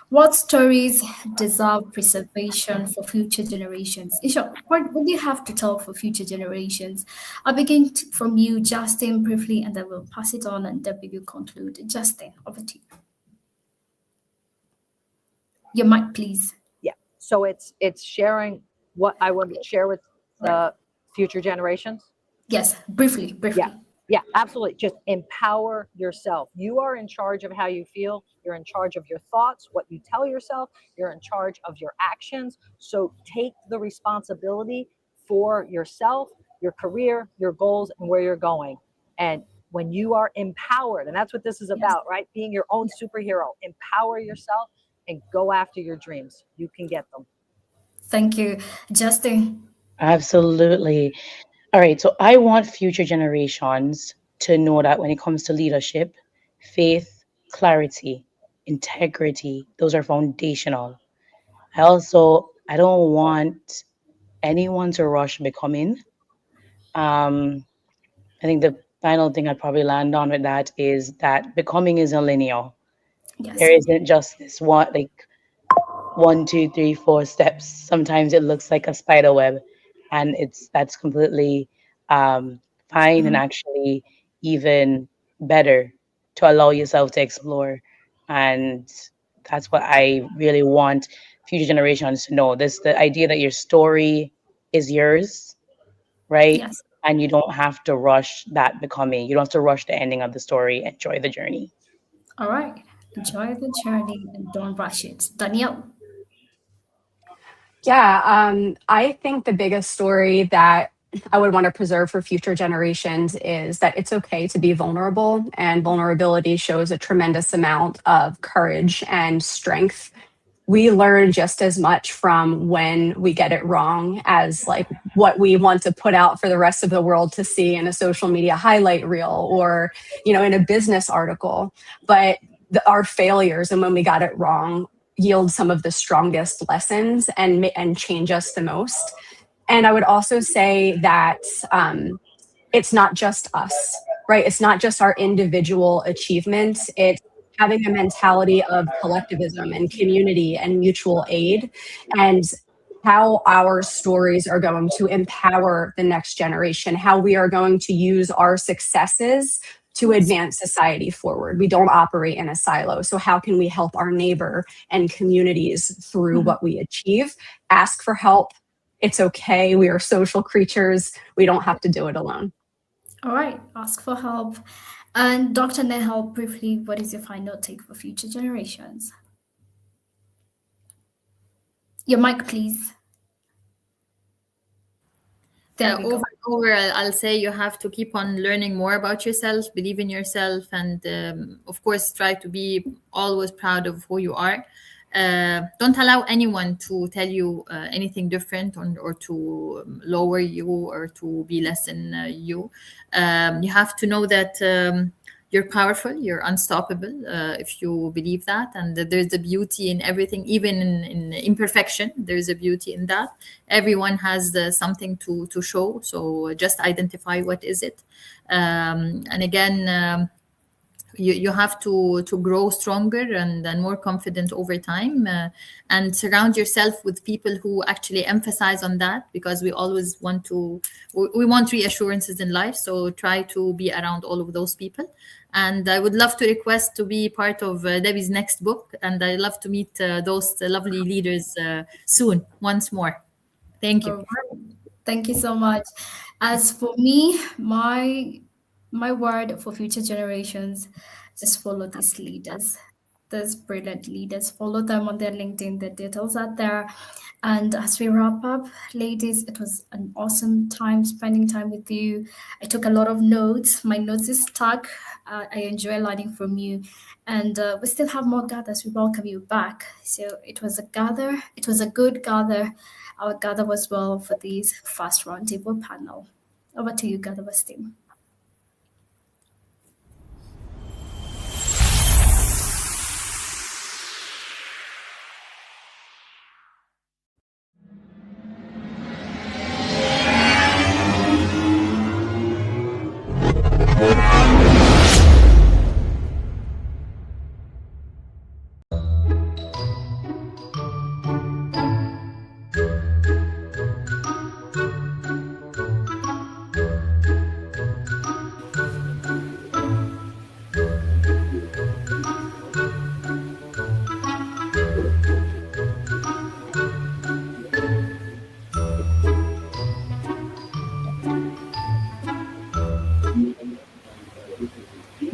What stories deserve preservation for future generations? Isha, what do you have to tell for future generations? I'll begin from you, Justin, briefly, and then we'll pass it on, and Debbie will conclude. Justin, over to you. Your mic, please. Yeah. So it's sharing what I would share with the future generations. Yes, briefly. Yeah, absolutely. Just empower yourself. You are in charge of how you feel. You're in charge of your thoughts, what you tell yourself. You're in charge of your actions. So take the responsibility for yourself, your career, your goals, and where you're going. And when you are empowered, and that's what this is about, right? Being your own superhero, empower yourself and go after your dreams. You can get them. Thank you. Justin. Absolutely. All right. So I want future generations to know that when it comes to leadership, faith, clarity, integrity, those are foundational. I don't want anyone to rush becoming. Um, I think the final thing I'd probably land on with that is that becoming isn't linear. Yes. There isn't just this one, like 1, 2, 3, 4 steps. Sometimes it looks like a spider web, and that's completely fine and actually even better to allow yourself to explore. And that's what I really want future generations to know. This the idea that your story is yours, right? Yes. And you don't have to rush that becoming. You don't have to rush the ending of the story. Enjoy the journey. All right. Enjoy the journey and don't rush it. Danielle. Yeah, I think the biggest story that I would want to preserve for future generations is that it's okay to be vulnerable, and vulnerability shows a tremendous amount of courage and strength. We learn just as much from when we get it wrong as like what we want to put out for the rest of the world to see in a social media highlight reel or, in a business article. But our failures and when we got it wrong yield some of the strongest lessons and change us the most. And I would also say that it's not just us, right? It's not just our individual achievements. It's having a mentality of collectivism and community and mutual aid, and how our stories are going to empower the next generation, how we are going to use our successes to advance society forward. We don't operate in a silo. So how can we help our neighbor and communities through what we achieve? Ask for help. It's okay. We are social creatures. We don't have to do it alone. All right. Ask for help. And Dr. Nehal, briefly, what is your final take for future generations? Your mic, please. There we go. Overall, I'll say you have to keep on learning more about yourself, believe in yourself, and of course, try to be always proud of who you are. Don't allow anyone to tell you anything different or to lower you or to be less than you. You have to know that you're powerful, you're unstoppable if you believe that. And that there's a beauty in everything, even in imperfection, there's a beauty in that. Everyone has something to show. So just identify what is it. And again, you have to grow stronger and more confident over time, and surround yourself with people who actually emphasize on that, because we always want reassurances in life. So try to be around all of those people. And I would love to request to be part of Debbie's next book, and I love to meet those lovely leaders soon once more. Thank you. All right. Thank you so much. As for me, my word for future generations, just follow these leaders, these brilliant leaders. Follow them on their LinkedIn. The details are there. And as we wrap up, ladies, it was an awesome time spending time with you. I took a lot of notes. My notes is stuck. I enjoy learning from you. And we still have more gathers. We welcome you back. So it was a gather. It was a good gather. Our gather was well for this first roundtable panel. Over to you, GatherVerse team.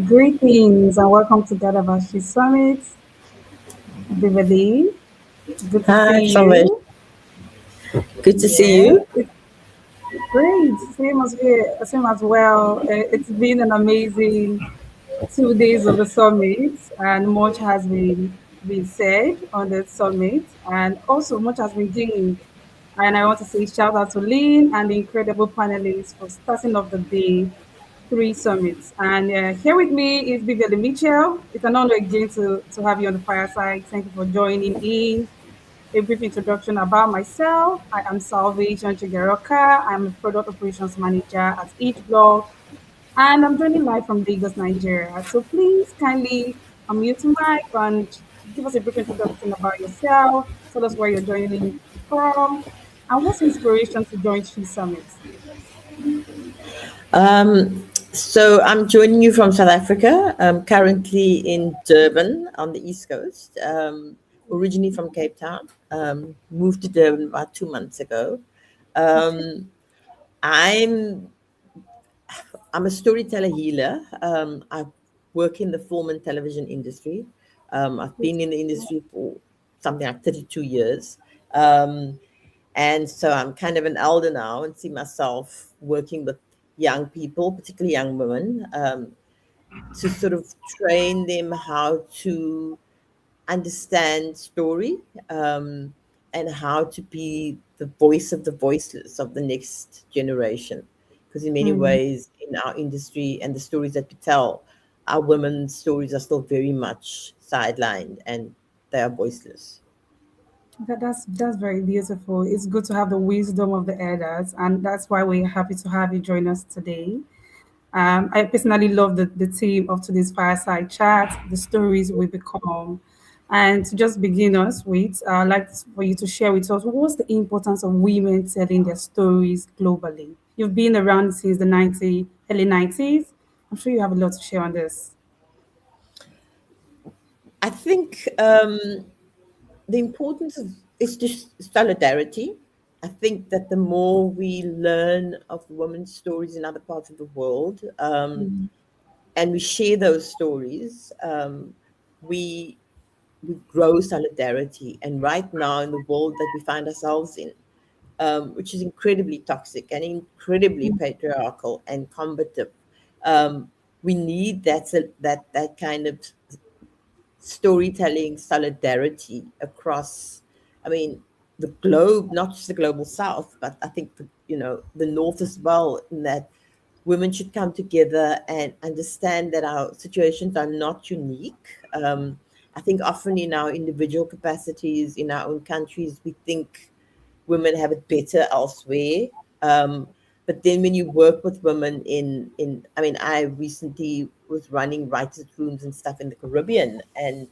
Greetings and welcome to GatherVerse Summit. Beverly, good to Hi, see Thomas. you. Good to see Yes, you. it's great. Same as here, same as well. It's been an amazing 2 days of the summit, and much has been said on the summit, and also much has been gained. And I want to say shout out to Lynn and the incredible panelists for starting off the day 3 summits. And here with me is Vivian Mitchell. It's an honor again to have you on the fireside. Thank you for joining in. A brief introduction about myself. I am Salvation Chigaroka. I'm a product operations manager at each blog, and I'm joining live from Lagos, Nigeria. So please kindly unmute your mic and give us a brief introduction about yourself. Tell us where you're joining in from, and what's inspiration to join She Summit. So I'm joining you from South Africa. I'm currently in Durban on the East Coast. Originally from Cape Town. Moved to Durban about 2 months ago. Um, I'm I'm a storyteller healer. I work in the film and television industry. I've been in the industry for something like 32 years. Um, And so I'm kind of an elder now and see myself working with young people, particularly young women, to sort of train them how to understand story, and how to be the voice of the voiceless of the next generation. Because in many Mm. ways, in our industry and the stories that we tell, our women's stories are still very much sidelined and they are voiceless. That's very beautiful. It's good to have the wisdom of the elders, and that's why we're happy to have you join us today. I personally love the theme of today's fireside chat, the stories we become. And to just begin us with, I'd like for you to share with us what's the importance of women telling their stories globally. You've been around since the early 90s. I'm sure you have a lot to share on this. I think the importance of is just solidarity. I think that the more we learn of women's stories in other parts of the world, and we share those stories, we we grow solidarity. And right now, in the world that we find ourselves in, which is incredibly toxic and incredibly patriarchal and combative, we need that kind of storytelling solidarity across, I mean, the globe, not just the global south, but I think the north as well, in that women should come together and understand that our situations are not unique. I think often in our individual capacities in our own countries, we think women have it better elsewhere. Um, but then when you work with women I mean, I recently was running writers' rooms and stuff in the Caribbean, and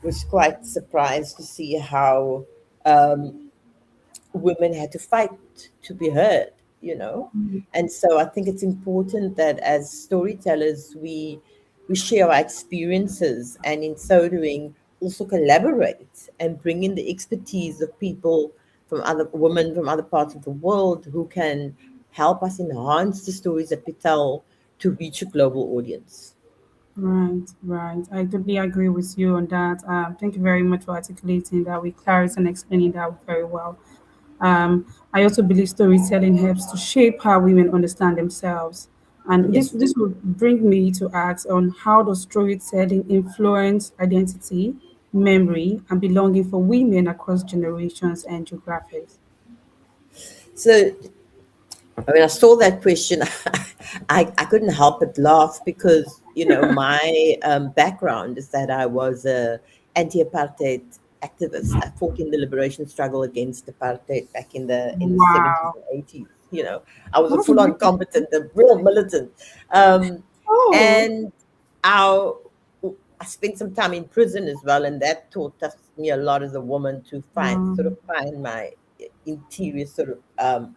was quite surprised to see how um, women had to fight to be heard, you know. And so I think it's important that as storytellers we share our experiences, and in so doing also collaborate and bring in the expertise of people from other women from other parts of the world who can help us enhance the stories that we tell to reach a global audience. Right, right. I totally agree with you on that. Thank you very much for articulating that with clarity and explaining that very well. I also believe storytelling helps to shape how women understand themselves. And this Yes. this will bring me to ask on how does storytelling influence identity, memory, and belonging for women across generations and geographies. So when I saw that question, I couldn't help but laugh because, my background is that I was a anti-apartheid activist. I fought in the liberation struggle against apartheid back in the 70s Wow, and 80s. I was a that's a full-on beautiful. combatant, a real militant. Um, Oh, and our, I spent some time in prison as well, and that taught me a lot as a woman to um, find my interior sort of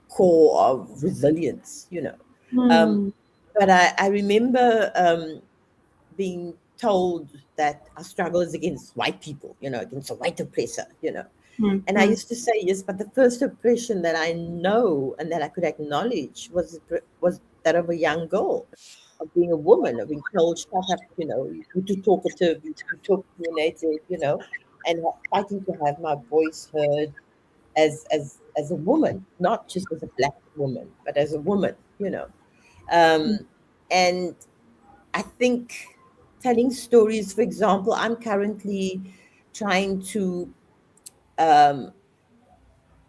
core of resilience. Um, hmm, but I remember being told that our struggle is against white people, against a white oppressor. hmm, And I hmm, used to say, yes, but the first oppression that I know and that I could acknowledge was that of a young girl. of being a woman, of being told, shut up, you're too talkative, you're too opinionated, and fighting to have my voice heard as a woman, not just as a black woman, but as a woman. And I think telling stories, for example, I'm currently trying to um,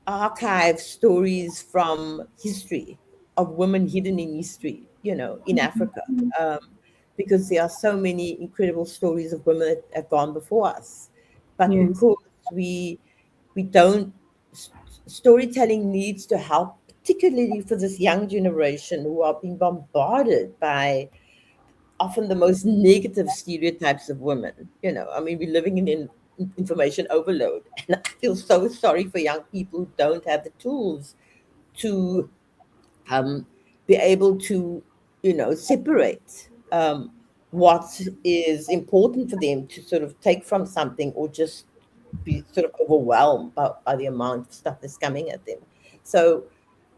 archive stories from history of women hidden in history, in Africa, um, because there are so many incredible stories of women that have gone before us. But Yes. because we don't, storytelling needs to help, particularly for this young generation who are being bombarded by often the most negative stereotypes of women. I mean, we're living in information overload, and I feel so sorry for young people who don't have the tools to be able to, separate what is important for them to sort of take from something, or just be sort of overwhelmed by the amount of stuff that's coming at them. So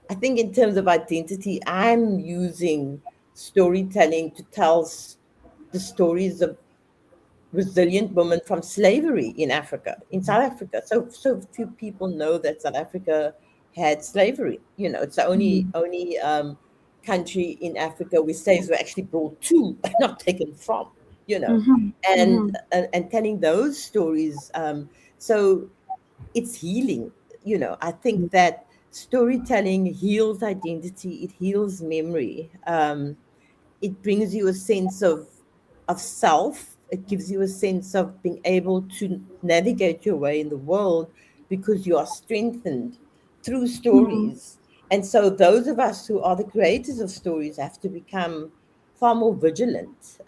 I think in terms of identity, I'm using storytelling to tell the stories of resilient women from slavery in Africa, in South Africa. So few people know that South Africa had slavery. It's the only country in Africa where slaves were actually brought to, not taken from. You know, Mm-hmm. and Mm-hmm. and telling those stories. So it's healing. I think that storytelling heals identity. It heals memory. It brings you a sense of self. It gives you a sense of being able to navigate your way in the world because you are strengthened through stories. And so those of us who are the creators of stories have to become far more vigilant,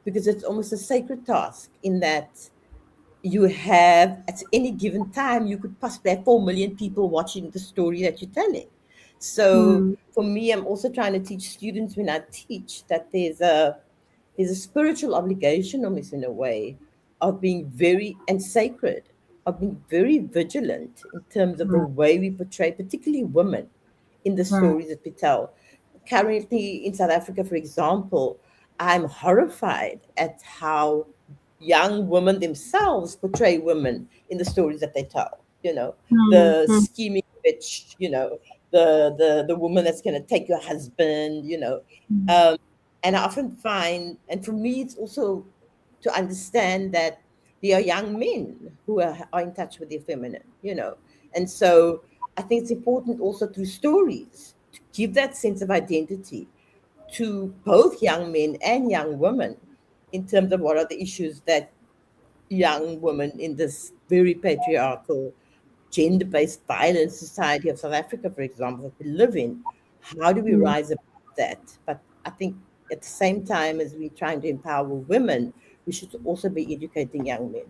because it's almost a sacred task in that you have, at any given time, you could possibly have 4 million people watching the story that you're telling. So Mm-hmm. for me, I'm also trying to teach students when I teach that there's a spiritual obligation, almost in a way, of being very, and sacred, of being very vigilant in terms of the Right. way we portray, particularly women, in the Right. stories that we tell. Currently in South Africa, for example, I'm horrified at how young women themselves portray women in the stories that they tell. The Mm-hmm. scheming bitch, the woman that's going to take your husband. Um, and I often find, and for me, it's also to understand that there are young men who are in touch with their feminine. And so I think it's important also through stories to give that sense of identity to both young men and young women in terms of what are the issues that young women in this very patriarchal, gender-based violence society of South Africa, for example, that we live in, how do we rise above that? But I think at the same time as we're trying to empower women, we should also be educating young men.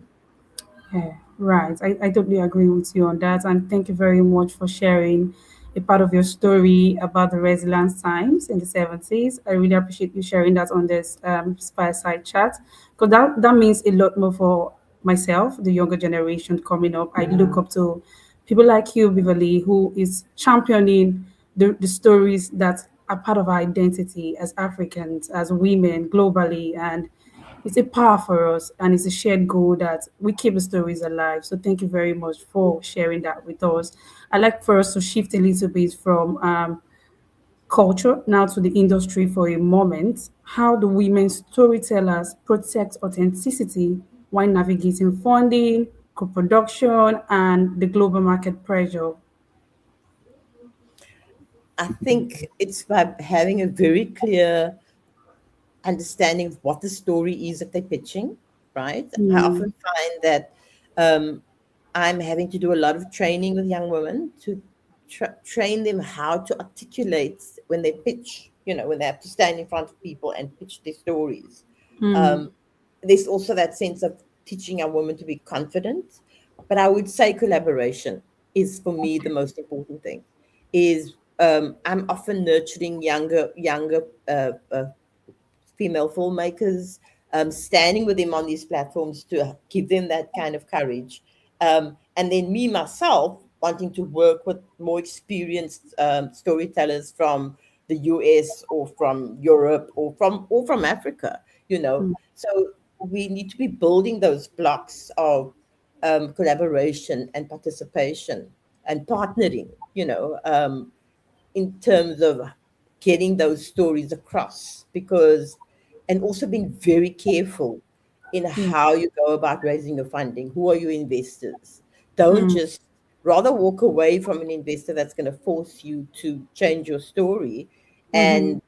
Yeah, right. I totally agree with you on that. And thank you very much for sharing a part of your story about the resilience times in the 70s. I really appreciate you sharing that on this fireside chat, because that means a lot more for myself, the younger generation coming up. I look up to people like you, Beverly, who is championing the stories that are part of our identity as Africans, as women globally. And it's a power for us, and it's a shared goal that we keep the stories alive. So thank you very much for sharing that with us. I'd like for us to shift a little bit from culture now to the industry for a moment. How do women storytellers protect authenticity while navigating funding, co-production, and the global market pressure? I think it's by having a very clear understanding of what the story is that they're pitching, right? I Mm, often find that um, I'm having to do a lot of training with young women to train them how to articulate when they pitch, when they have to stand in front of people and pitch their stories. mm, Um, there's also that sense of teaching young women to be confident. But I would say collaboration is, for me, the most important thing. Is I'm often nurturing younger female filmmakers, standing with them on these platforms to give them that kind of courage. And then me, myself, wanting to work with more experienced storytellers from the US or from Europe or from Africa, you know. Mm. So we need to be building those blocks of collaboration and participation and partnering, you know, in terms of getting those stories across, because and also being very careful in Yeah. how you go about raising your funding. Who are your investors? Don't Mm. just rather walk away from an investor that's going to force you to change your story Mm-hmm. and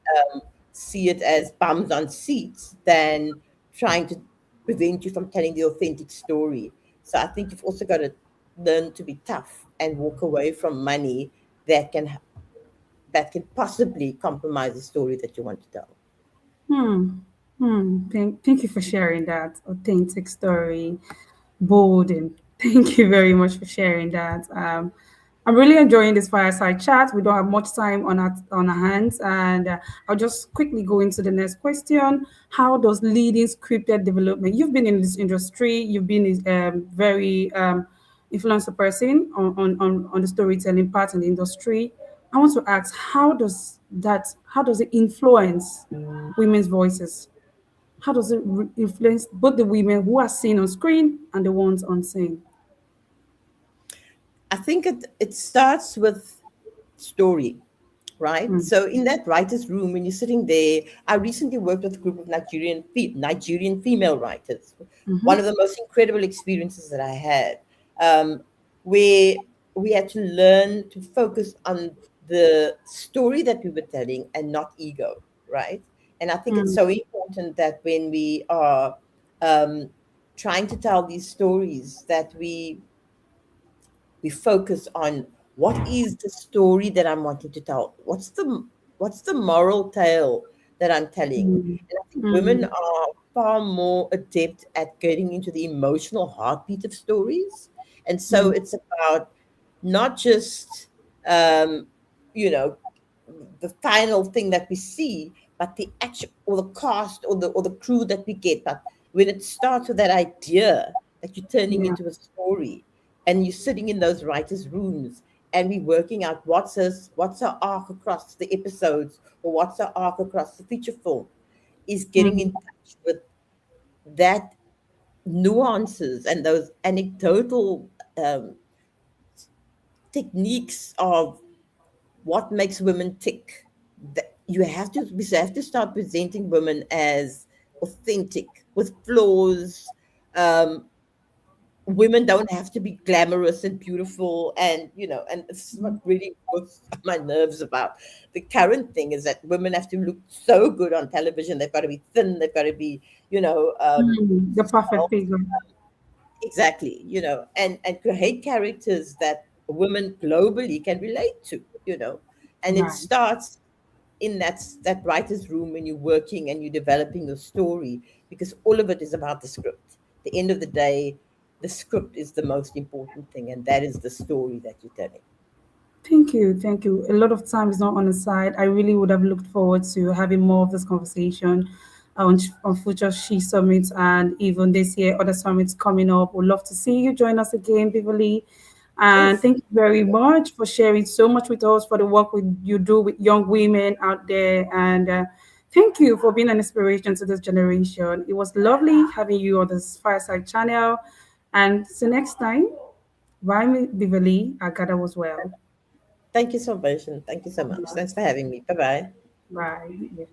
see it as bums on seats than trying to prevent you from telling the authentic story. So I think you've also got to learn to be tough and walk away from money that can possibly compromise the story that you want to tell. Hmm. Hmm. Thank you for sharing that authentic story, bold, and thank you very much for sharing that. I'm really enjoying this fireside chat. We don't have much time on our hands, and I'll just quickly go into the next question. How does leading scripted development? You've been in this industry. You've been a very influential person on the storytelling part in the industry. I want to ask, how does it influence women's voices? How does it influence both the women who are seen on screen and the ones unseen? I think it starts with story, right? Mm, So in that writers' room, when you're sitting there, I recently worked with a group of Nigerian female writers. One mhm, of the most incredible experiences that I had, where we had to learn to focus on the story that we were telling and not ego, right? And I think it's mm, so important that when we are um, trying to tell these stories, that we focus on what is the story that I'm wanting to tell. What's the moral tale that I'm telling? mm, And I think women mm, are far more adept at getting into the emotional heartbeat of stories. And so mm, it's about not just um, you know the final thing that we see, but the actual or the cast or the crew that we get. But when it starts with that idea that you're turning yeah. into a story, and you're sitting in those writers' rooms, and we're working out what's our arc across the episodes, or what's our arc across the feature film, is getting Mm, in touch with that nuances and those anecdotal techniques of what makes women tick. We have to start presenting women as authentic with flaws. Um, Women don't have to be glamorous and beautiful, and and this is what really works on my nerves about the current thing, is that women have to look so good on television. They've got to be thin, they've got to be the perfect svelte. figure. Exactly, and create characters that women globally can relate to, and it Right. starts in that writer's room when you're working and you're developing your story, because all of it is about the script. At the end of the day, the script is the most important thing, and that is the story that you're telling. Thank you. Thank you. A lot of time is not on the side. I really would have looked forward to having more of this conversation on future She Summits and even this year, other summits coming up. Would love to see you join us again, Beverly. And Yes, thank you very much for sharing so much with us for the work you do with young women out there. And thank you for being an inspiration to this generation. It was lovely having you on this fireside channel. And see next time. Bye, Beverly. I gather was well. thank you so much, and thank you so much. Thanks for having me. Bye bye. Right. Yeah.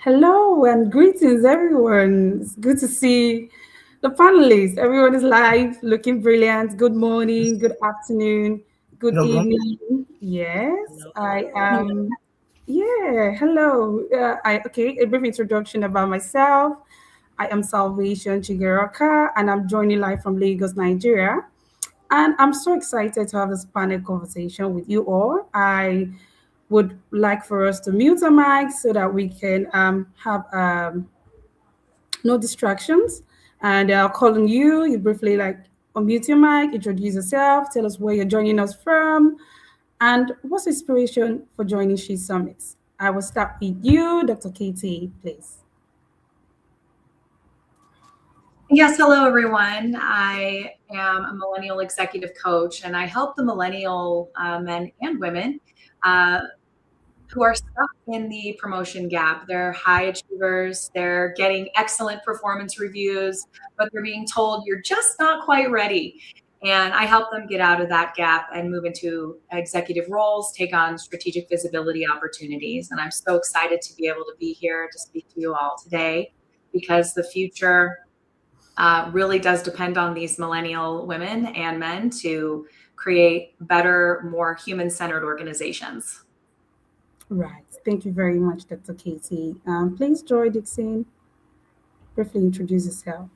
Hello and greetings, everyone. It's good to see the panelists. Everyone is live, looking brilliant. Good morning, good afternoon, good Hello, bro. evening. Yes, I Hello. am. Yeah, hello. A brief introduction about myself. I am Salvation Chigeraka, and I'm joining live from Lagos, Nigeria. And I'm so excited to have this panel conversation with you all. I would like for us to mute our mics so that we can have no distractions. And I'll call on you. You briefly unmute your mic, introduce yourself, tell us where you're joining us from, and what's inspiration for joining She Summits. I will start with you, Dr. Katie, please. Yes, hello everyone. I am a millennial executive coach, and I help the millennial men and women uh, who are stuck in the promotion gap. They're high achievers, they're getting excellent performance reviews, but they're being told you're just not quite ready. And I help them get out of that gap and move into executive roles, take on strategic visibility opportunities. And I'm so excited to be able to be here to speak to you all today because the future really does depend on these millennial women and men to create better, more human-centered organizations. Right. Thank you very much, Dr. Katie. Please, Joy Dixon, briefly introduce yourself.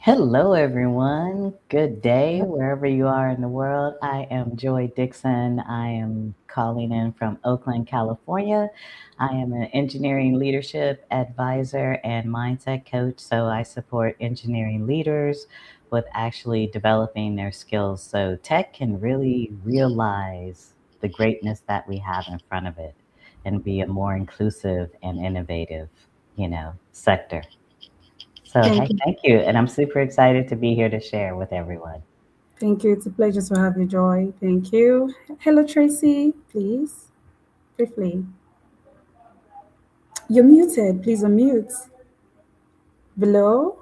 Hello, everyone. Good day, wherever you are in the world. I am Joy Dixon. I am calling in from Oakland, California. I am an engineering leadership advisor and mindset coach. So I support engineering leaders with actually developing their skills so tech can really realize the greatness that we have in front of it and be a more inclusive and innovative, sector. So, Thank hey, you. thank you. And I'm super excited to be here to share with everyone. Thank you. It's a pleasure to have you, Joy. Thank you. Hello, Tracy, please, briefly. You're muted. Please unmute. Below.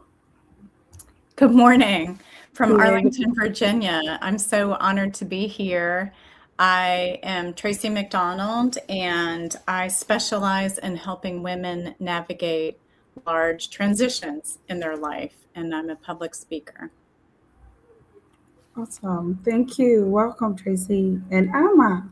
Good morning from Yeah. Arlington, Virginia. I'm so honored to be here. I am Tracy McDonald, and I specialize in helping women navigate large transitions in their life, and I'm a public speaker. Awesome. Thank you. Welcome, Tracy. And Amma.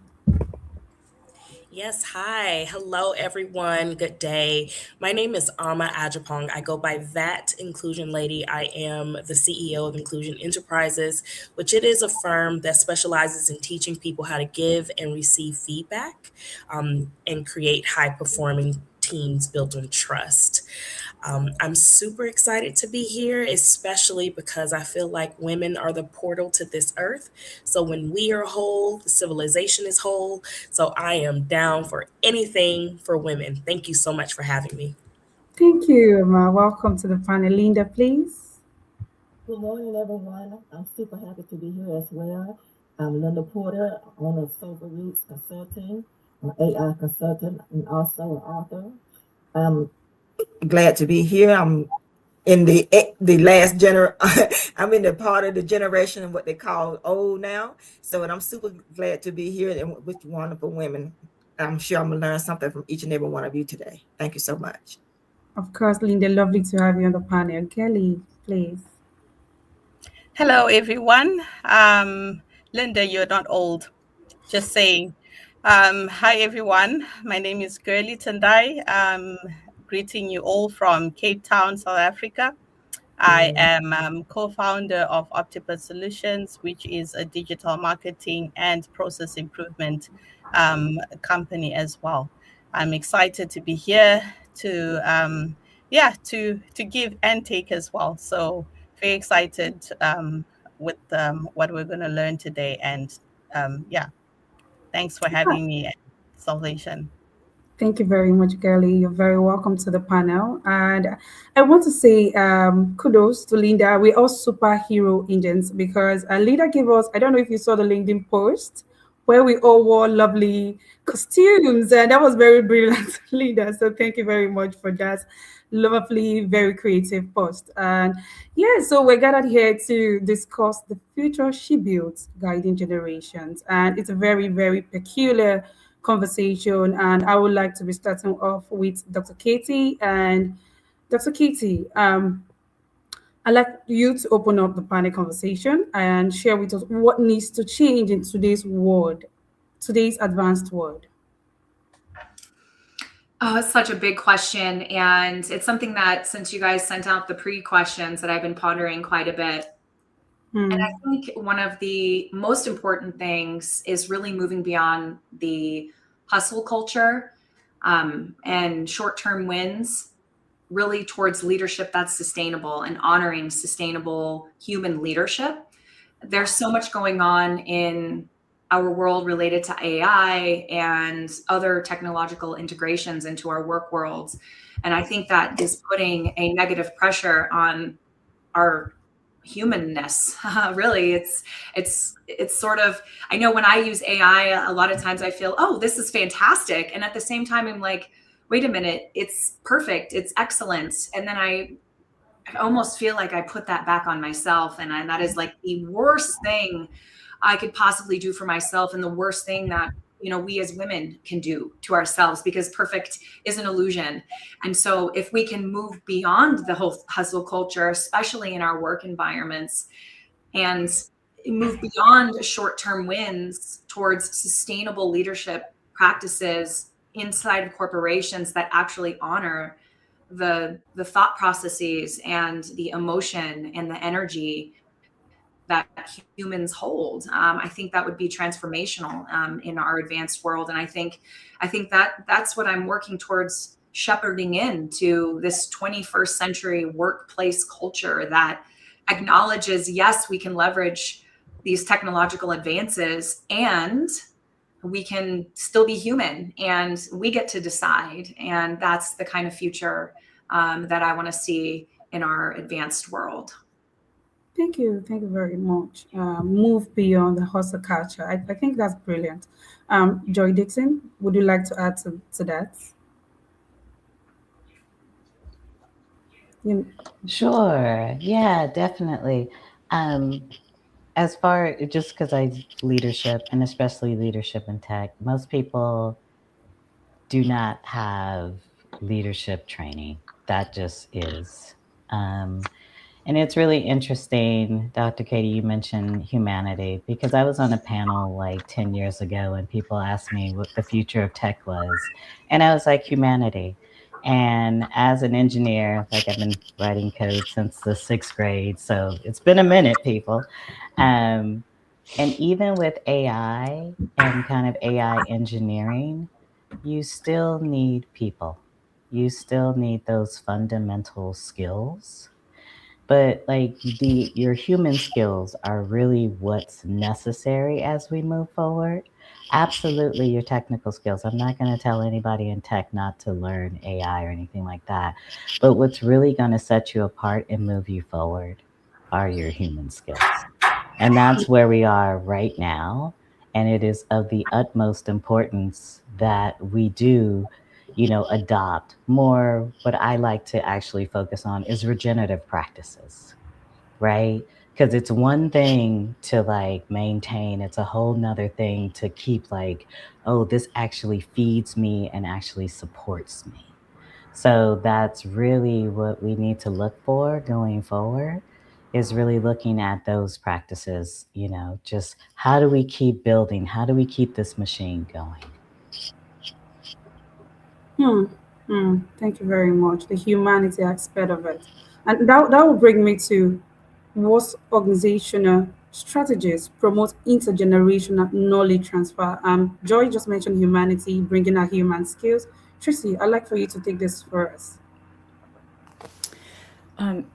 Yes, hi. Hello, everyone. Good day. My name is Ama Ajapong. I go by that Inclusion Lady. I am the CEO of Inclusion Enterprises, which it is a firm that specializes in teaching people how to give and receive feedback and create high-performing teams built on trust. I'm super excited to be here, especially because I feel like women are the portal to this earth. So when we are whole, the civilization is whole. So I am down for anything for women. Thank you so much for having me. Thank you, Amma. Welcome to the panel. Linda, please. Good morning, everyone. I'm super happy to be here as well. I'm Linda Porter, owner of Silver Roots Consulting, an AI consultant, and also an author. I'm glad to be here. I'm in the last I'm in the part of the generation of what they call old now. So, and I'm super glad to be here and with wonderful women. I'm sure I'm gonna learn something from each and every one of you today. Thank you so much. Of course, Linda, lovely to have you on the panel. Kelly, please. Hello, everyone. Linda, you're not old. Just saying. Hi, everyone. My name is Girly Tendai. Greeting you all from Cape Town, South Africa. I am co-founder of Optipus Solutions, which is a digital marketing and process improvement company as well. I'm excited to be here to to give and take as well. So very excited with what we're going to learn today. And thanks for having me, Salvation. Thank you very much, Kelly. You're very welcome to the panel. And I want to say kudos to Linda. We're all superhero agents because Linda gave us, I don't know if you saw the LinkedIn post, where we all wore lovely costumes. And that was very brilliant, Linda. So thank you very much for that lovely, very creative post. And yeah, so we're gathered here to discuss the future she builds, guiding generations. And it's a very, very peculiar conversation. And I would like to be starting off with Dr. Katie. And Dr. Katie, I'd like you to open up the panel conversation and share with us what needs to change in today's world, today's advanced world. Oh, it's such a big question. And it's something that, since you guys sent out the pre-questions, that I've been pondering quite a bit. And I think one of the most important things is really moving beyond the hustle culture and short-term wins, really towards leadership that's sustainable and honoring sustainable human leadership. There's so much going on in our world related to AI and other technological integrations into our work worlds. And I think that is putting a negative pressure on our humanness. Really, it's sort of, I know when I use AI, a lot of times I feel, oh, this is fantastic. And at the same time, I'm like, wait a minute, it's perfect, it's excellent. And then I almost feel like I put that back on myself. And that is like the worst thing I could possibly do for myself, and the worst thing that, you know, we as women can do to ourselves, because perfect is an illusion. And so if we can move beyond the whole hustle culture, especially in our work environments, and move beyond short-term wins towards sustainable leadership practices inside of corporations that actually honor the thought processes and the emotion and the energy that humans hold, I think that would be transformational in our advanced world. And I think that that's what I'm working towards, shepherding into this 21st century workplace culture that acknowledges, yes, we can leverage these technological advances, and we can still be human, and we get to decide. And that's the kind of future that I want to see in our advanced world. Thank you. Thank you very much. Move beyond the hustle culture. I think that's brilliant. Joy Dixon, would you like to add to that? You, Sure. Yeah, definitely. Um, as far just because I leadership and especially leadership in tech, most people do not have leadership training. That just is. Um, and it's really interesting, Dr. Katie, you mentioned humanity, because I was on a panel like 10 years ago and people asked me what the future of tech was. And I was like, humanity. And as an engineer, like I've been writing code since the 6th grade, so it's been a minute, people. Um, and even with AI and kind of AI engineering, you still need people. You still need those fundamental skills. But like your human skills are really what's necessary as we move forward. Absolutely, your technical skills. I'm not going to tell anybody in tech not to learn AI or anything like that. But what's really going to set you apart and move you forward are your human skills. And that's where we are right now. And it is of the utmost importance that we do, adopt more. What I like to actually focus on is regenerative practices, right? Because it's one thing to like maintain, it's a whole nother thing to keep like, oh, this actually feeds me and actually supports me. So that's really what we need to look for going forward, is really looking at those practices, just how do we keep building? How do we keep this machine going? Thank you very much. The humanity aspect of it. And that will bring me to what organizational strategies promote intergenerational knowledge transfer. Joy just mentioned humanity, bringing our human skills. Tracy, I'd like for you to take this for us.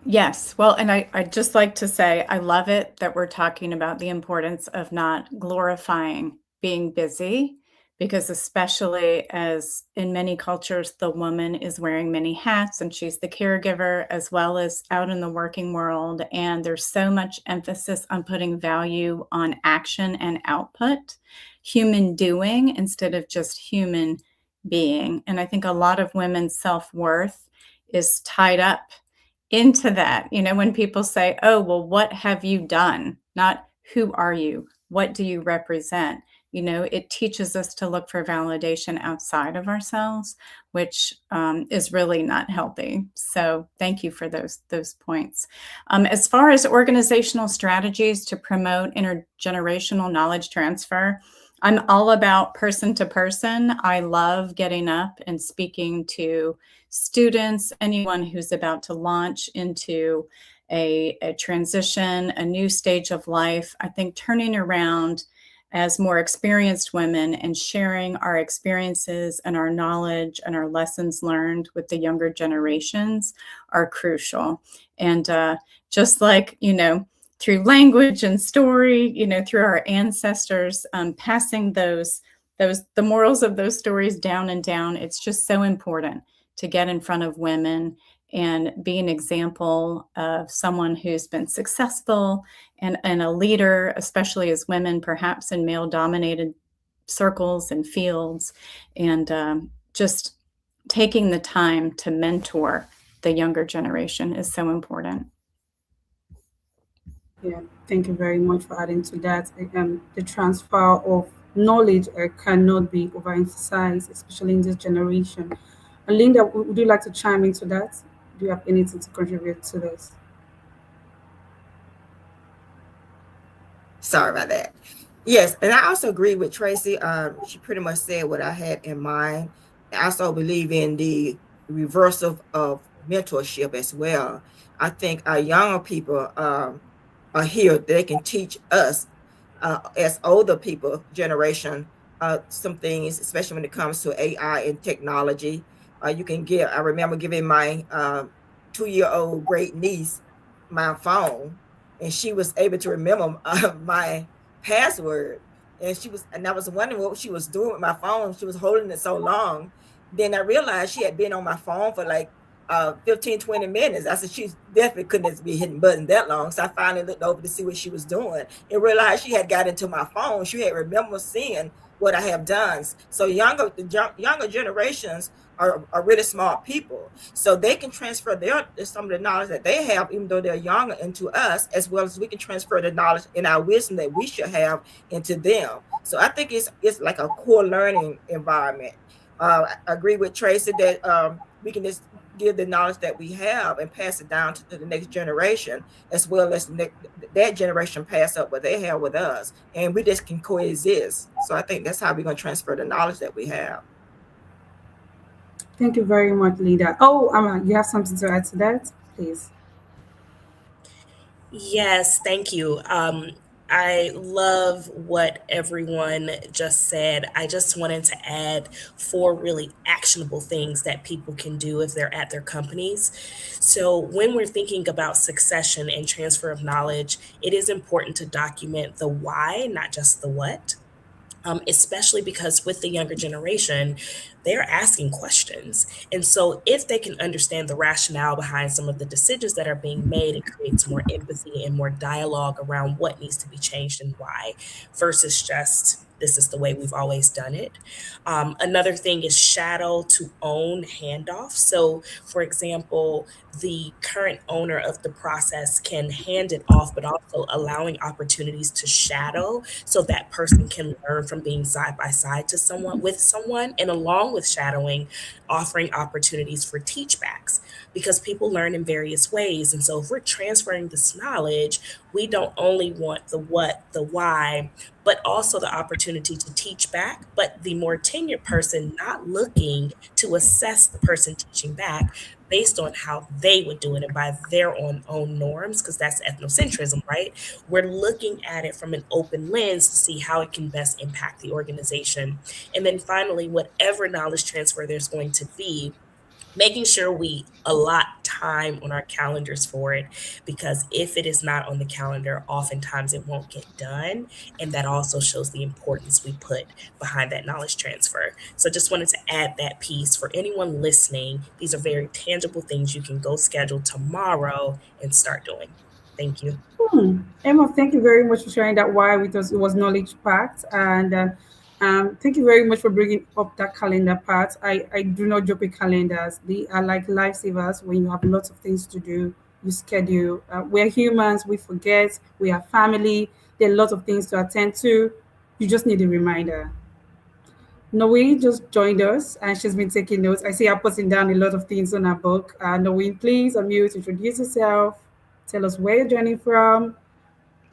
Yes. Well, and I'd just like to say, I love it that we're talking about the importance of not glorifying being busy, because especially as in many cultures, the woman is wearing many hats and she's the caregiver as well as out in the working world. And there's so much emphasis on putting value on action and output, human doing instead of just human being. And I think a lot of women's self-worth is tied up into that. When people say, oh, well, what have you done? Not who are you? What do you represent? It teaches us to look for validation outside of ourselves, which is really not healthy. So thank you for those points. As far as organizational strategies to promote intergenerational knowledge transfer, I'm all about person to person. I love getting up and speaking to students, anyone who's about to launch into a transition, a new stage of life. I think turning around as more experienced women and sharing our experiences and our knowledge and our lessons learned with the younger generations are crucial. And just like, through language and story, through our ancestors, passing the morals of those stories down and down. It's just so important to get in front of women and be an example of someone who's been successful and a leader, especially as women, perhaps in male-dominated circles and fields, and just taking the time to mentor the younger generation is so important. Yeah, thank you very much for adding to that. The transfer of knowledge cannot be overemphasized, especially in this generation. And Linda, would you like to chime into that? Do you have anything to contribute to this? Sorry about that. Yes, and I also agree with Tracy. She pretty much said what I had in mind. I also believe in the reverse of mentorship as well. I think our younger people are here. They can teach us as older people generation some things, especially when it comes to AI and technology. You can give. I remember giving my 2-year-old great niece my phone, and she was able to remember my password. And I was wondering what she was doing with my phone. She was holding it so long. Then I realized she had been on my phone for like 15, 20 minutes. I said, she definitely couldn't be hitting buttons that long. So I finally looked over to see what she was doing and realized she had got into my phone. She had remembered seeing what I have done. So younger generations are really smart people. So they can transfer some of the knowledge that they have, even though they're younger, into us, as well as we can transfer the knowledge and our wisdom that we should have into them. So I think it's like a core learning environment. I agree with Tracy that we can just give the knowledge that we have and pass it down to the next generation, as well as that generation pass up what they have with us, and we just can coexist. So I think that's how we're going to transfer the knowledge that we have. Thank you very much, Linda. Oh, Amma, you have something to add to that, please? Yes, thank you. I love what everyone just said. I just wanted to add 4 really actionable things that people can do if they're at their companies. So, when we're thinking about succession and transfer of knowledge, it is important to document the why, not just the what. Especially because with the younger generation, they're asking questions. And so, if they can understand the rationale behind some of the decisions that are being made, it creates more empathy and more dialogue around what needs to be changed and why, versus just this is the way we've always done it. Another thing is shadow to own handoff. So, for example, the current owner of the process can hand it off, but also allowing opportunities to shadow so that person can learn from being side by side to someone with someone, and along with shadowing, offering opportunities for teachbacks because people learn in various ways. And so if we're transferring this knowledge, we don't only want the what, the why, but also the opportunity to teach back, but the more tenured person not looking to assess the person teaching back based on how they would do it and by their own norms, because that's ethnocentrism, right? We're looking at it from an open lens to see how it can best impact the organization. And then finally, whatever knowledge transfer there's going to be, making sure we allot time on our calendars for it, because if it is not on the calendar, oftentimes it won't get done. And that also shows the importance we put behind that knowledge transfer. So just wanted to add that piece for anyone listening. These are very tangible things you can go schedule tomorrow and start doing. Thank you. Emma, thank you very much for sharing that why with us. It was knowledge packed, and thank you very much for bringing up that calendar part. I do not joke with calendars. They are like lifesavers when you have lots of things to do. You schedule. We're humans. We forget. We are family. There are lots of things to attend to. You just need a reminder. Noe just joined us and she's been taking notes. I see her putting down a lot of things on her book. Noe, please unmute, introduce yourself, tell us where you're joining from,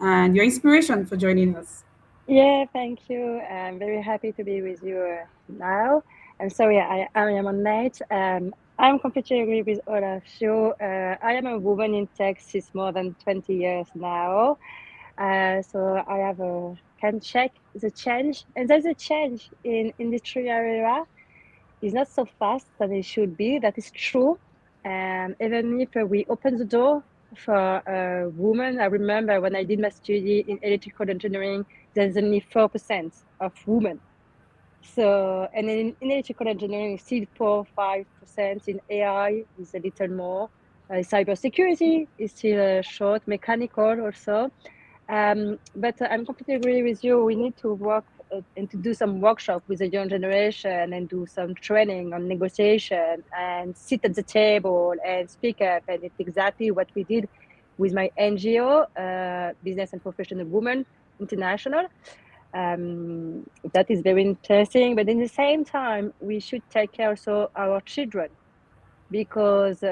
and your inspiration for joining us. Yeah, thank you. I'm very happy to be with you now. And so, yeah, I am on Nate. I'm completely agree with all of you. I am a woman in tech since more than 20 years now. So I have can check the change, and there's a change in industry area. It's not so fast than it should be. That is true. And even if we open the door for women, I remember when I did my study in electrical engineering, there's only 4% of women. So, and in electrical engineering, it's still 4-5%. In AI, is a little more. Cybersecurity is still short. Mechanical also. But I'm completely agree with you. We need to work and to do some workshop with the young generation and do some training on negotiation and sit at the table and speak up. And it's exactly what we did with my NGO, Business and Professional Women International. That is very interesting. But in the same time, we should take care also our children, because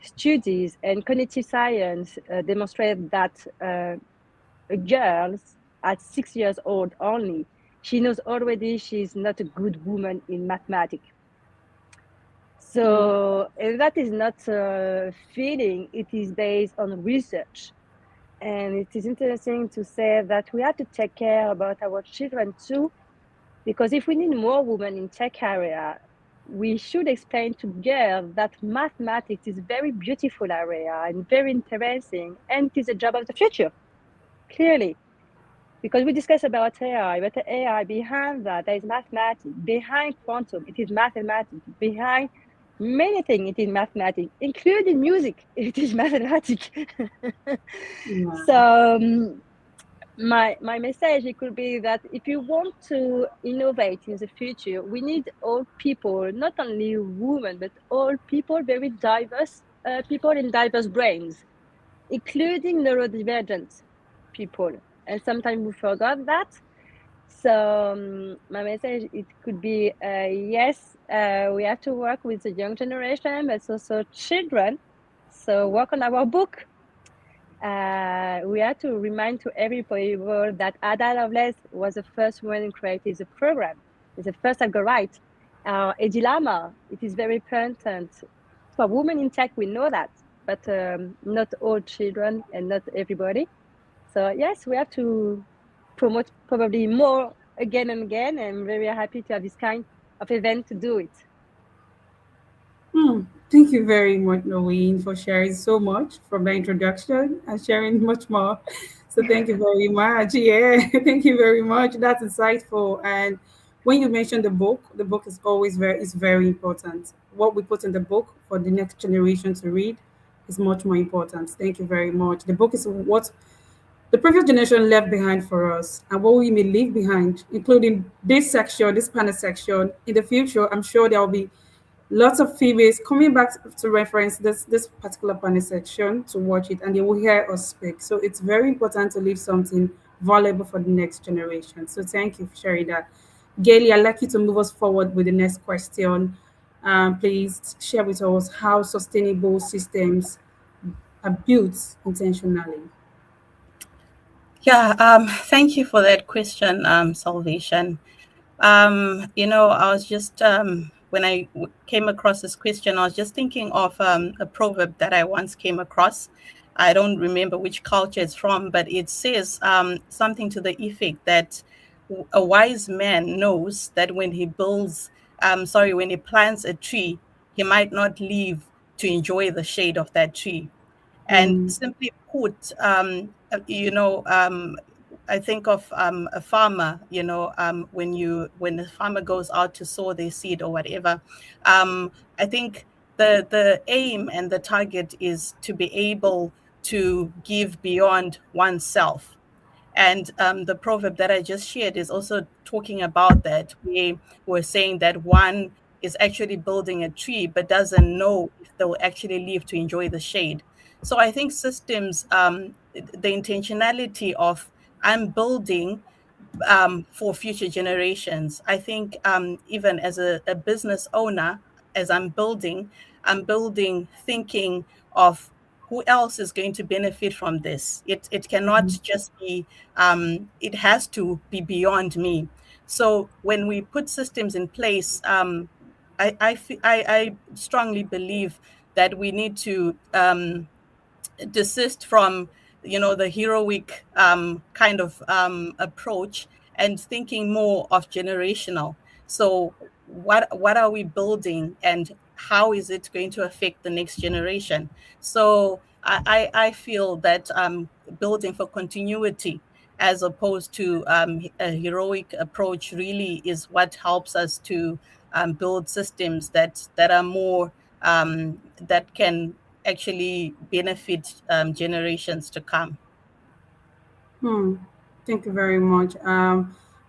studies and cognitive science demonstrate that girls at 6 years old only, she knows already she's not a good woman in mathematics. So that is not a feeling, it is based on research. And it is interesting to say that we have to take care about our children too, because if we need more women in tech area, we should explain to girls that mathematics is a very beautiful area and very interesting, and it is a job of the future, clearly. Because we discuss about AI, but the AI behind that, there is mathematics. Behind quantum, it is mathematics. Behind many things, it is mathematics, including music, it is mathematics. So my message, it could be that if you want to innovate in the future, we need all people, not only women, but all people, very diverse people in diverse brains, including neurodivergent people. And sometimes we forgot that. So my message, it could be, yes, we have to work with the young generation, but also children. So work on our book. We have to remind to everybody that Ada Lovelace was the first woman who created the program. It's the first algorithm. Eddie Lama, it is very important. For women in tech, we know that, but not all children and not everybody. So yes, we have to promote probably more again and again. I'm very happy to have this kind of event to do it. Thank you very much, Noreen, for sharing so much from the introduction and sharing much more. So thank you very much. Yeah, thank you very much. That's insightful. And when you mentioned the book is always very important. What we put in the book for the next generation to read is much more important. Thank you very much. The book is what the previous generation left behind for us and what we may leave behind, including this section, this panel section. In the future, I'm sure there will be lots of females coming back to reference this particular panel section to watch it, and they will hear us speak. So it's very important to leave something valuable for the next generation. So thank you for sharing that. Gailey, I'd like you to move us forward with the next question. Please share with us how sustainable systems are built intentionally. Yeah, thank you for that question, Salvation. I was just, when I came across this question, I was just thinking of a proverb that I once came across. I don't remember which culture it's from, but it says something to the effect that a wise man knows that when he when he plants a tree, he might not live to enjoy the shade of that tree. And simply put, I think of a farmer, when the farmer goes out to sow their seed or whatever, I think the aim and the target is to be able to give beyond oneself. And the proverb that I just shared is also talking about that. We were saying that one is actually building a tree, but doesn't know if they'll actually live to enjoy the shade. So I think systems, the intentionality of I'm building for future generations. I think even as a business owner, as I'm building thinking of who else is going to benefit from this? It cannot just be, it has to be beyond me. So when we put systems in place, I strongly believe that we need to desist from, the heroic kind of approach and thinking more of generational. So what are we building, and how is it going to affect the next generation? So I feel that building for continuity as opposed to a heroic approach really is what helps us to build systems that are more that can actually benefit generations to come. Thank you very much.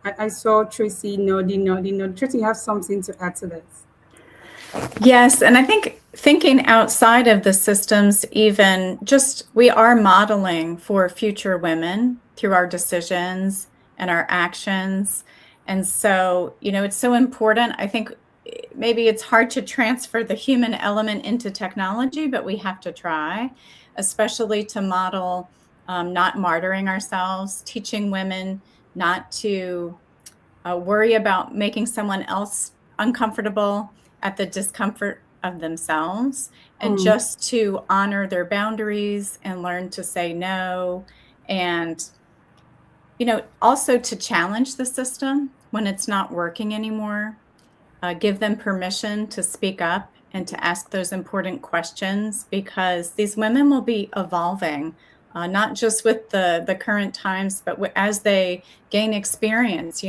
I saw Tracy nodding. Tracy, you have something to add to this? Yes, and I think thinking outside of the systems, even just we are modeling for future women through our decisions and our actions. And so, it's so important. I think maybe it's hard to transfer the human element into technology, but we have to try, especially to model not martyring ourselves, teaching women not to worry about making someone else uncomfortable at the discomfort of themselves, and just to honor their boundaries and learn to say no. And, also to challenge the system when it's not working anymore. Give them permission to speak up and to ask those important questions, because these women will be evolving, not just with the current times, but as they gain experience.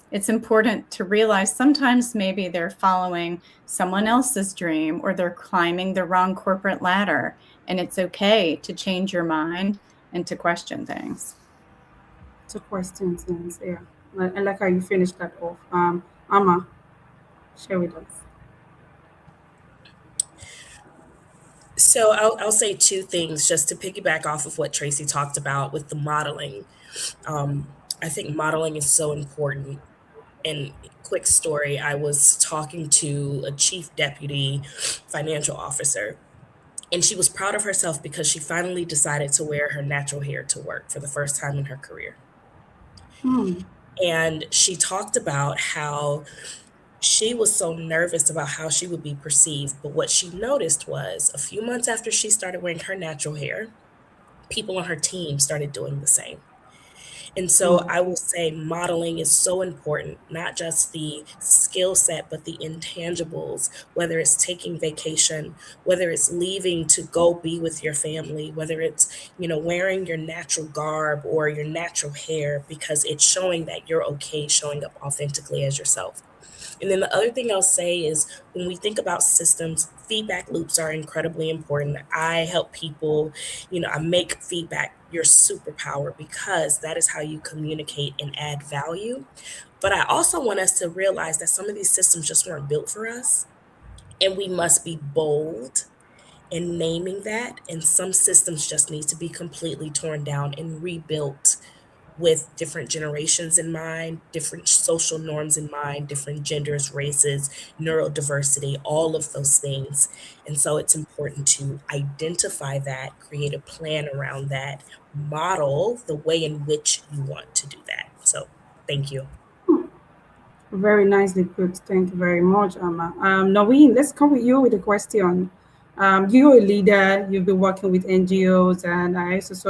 It's important to realize sometimes maybe they're following someone else's dream, or they're climbing the wrong corporate ladder, and it's okay to change your mind and to question things. To question things, yeah. I like how you finished that off. Amma, share with us. So I'll say two things just to piggyback off of what Tracy talked about with the modeling. I think modeling is so important. And quick story, I was talking to a chief deputy financial officer, and she was proud of herself because she finally decided to wear her natural hair to work for the first time in her career. And she talked about how she was so nervous about how she would be perceived. But what she noticed was a few months after she started wearing her natural hair, people on her team started doing the same. And so I will say modeling is so important, not just the skill set, but the intangibles, whether it's taking vacation, whether it's leaving to go be with your family, whether it's, wearing your natural garb or your natural hair, because it's showing that you're okay showing up authentically as yourself. And then the other thing I'll say is when we think about systems, feedback loops are incredibly important. I help people, I make feedback your superpower because that is how you communicate and add value. But I also want us to realize that some of these systems just weren't built for us, and we must be bold in naming that. And some systems just need to be completely torn down and rebuilt with different generations in mind, different social norms in mind, different genders, races, neurodiversity, all of those things. And so it's important to identify that, create a plan around that, model the way in which you want to do that. So thank you. Very nicely put. Thank you very much, Amma. Noreen, let's come with you with a question. You're a leader. You've been working with NGOs, and I also saw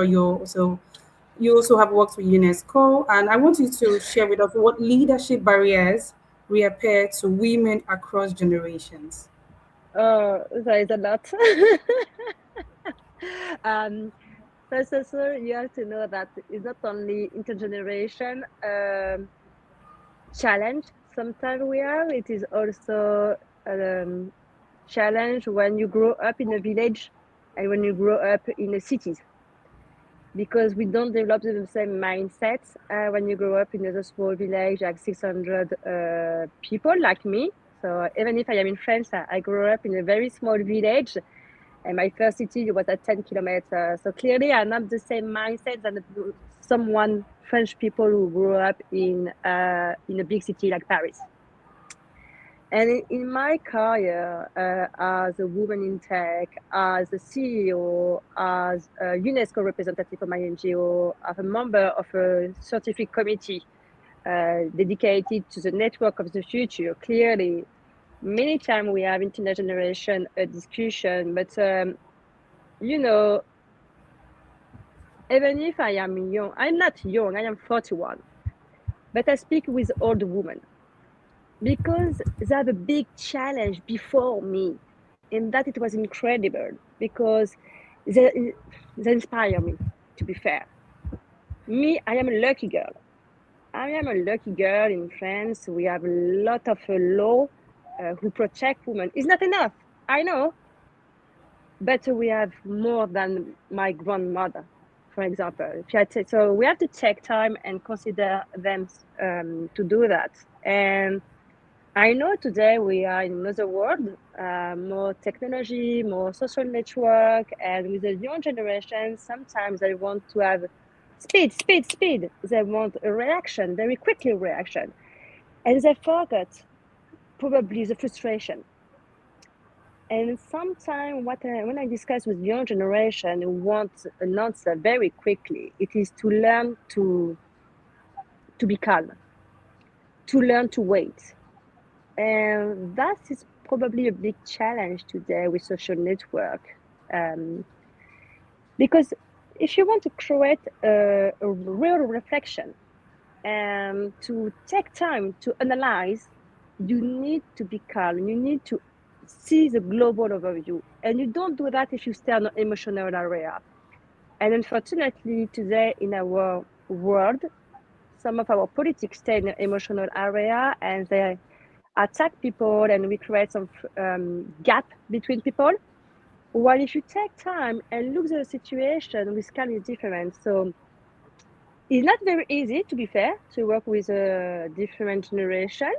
you also have worked with UNESCO, and I want you to share with us what leadership barriers reappear to women across generations. There is a lot. First of all, you have to know that it's not only intergeneration challenge sometimes we have, it is also challenge when you grow up in a village and when you grow up in the cities, because we don't develop the same mindsets when you grow up in a small village like 600 people like me. So even if I am in France, I grew up in a very small village, and my first city was at 10 kilometers. So clearly I'm not the same mindset than someone French people who grew up in a big city like Paris. And in my career as a woman in tech, as a CEO, as a UNESCO representative for my NGO, as a member of a scientific committee dedicated to the network of the future, clearly, many times we have intergeneration discussion, but even if I am young, I'm not young, I am 41, but I speak with old women because they have a big challenge before me, and that it was incredible because they inspire me, to be fair. Me, I am a lucky girl. I am a lucky girl in France. We have a lot of law who protect women. It's not enough, I know, but we have more than my grandmother, for example. So we have to take time and consider them to do that. And I know today we are in another world, more technology, more social network, and with the young generation, sometimes they want to have speed. They want a reaction, very quickly reaction. And they forget probably the frustration. And sometimes when I discuss with young generation who want an answer very quickly, it is to learn to be calm, to learn to wait. And that is probably a big challenge today with social network. Because if you want to create a real reflection and to take time to analyze, you need to be calm. You need to see the global overview. And you don't do that if you stay on the emotional area. And unfortunately, today in our world, some of our politics stay in the emotional area and they attack people and we create some gap between people. While if you take time and look at the situation, we can is different. So it's not very easy, to be fair, to work with a different generation.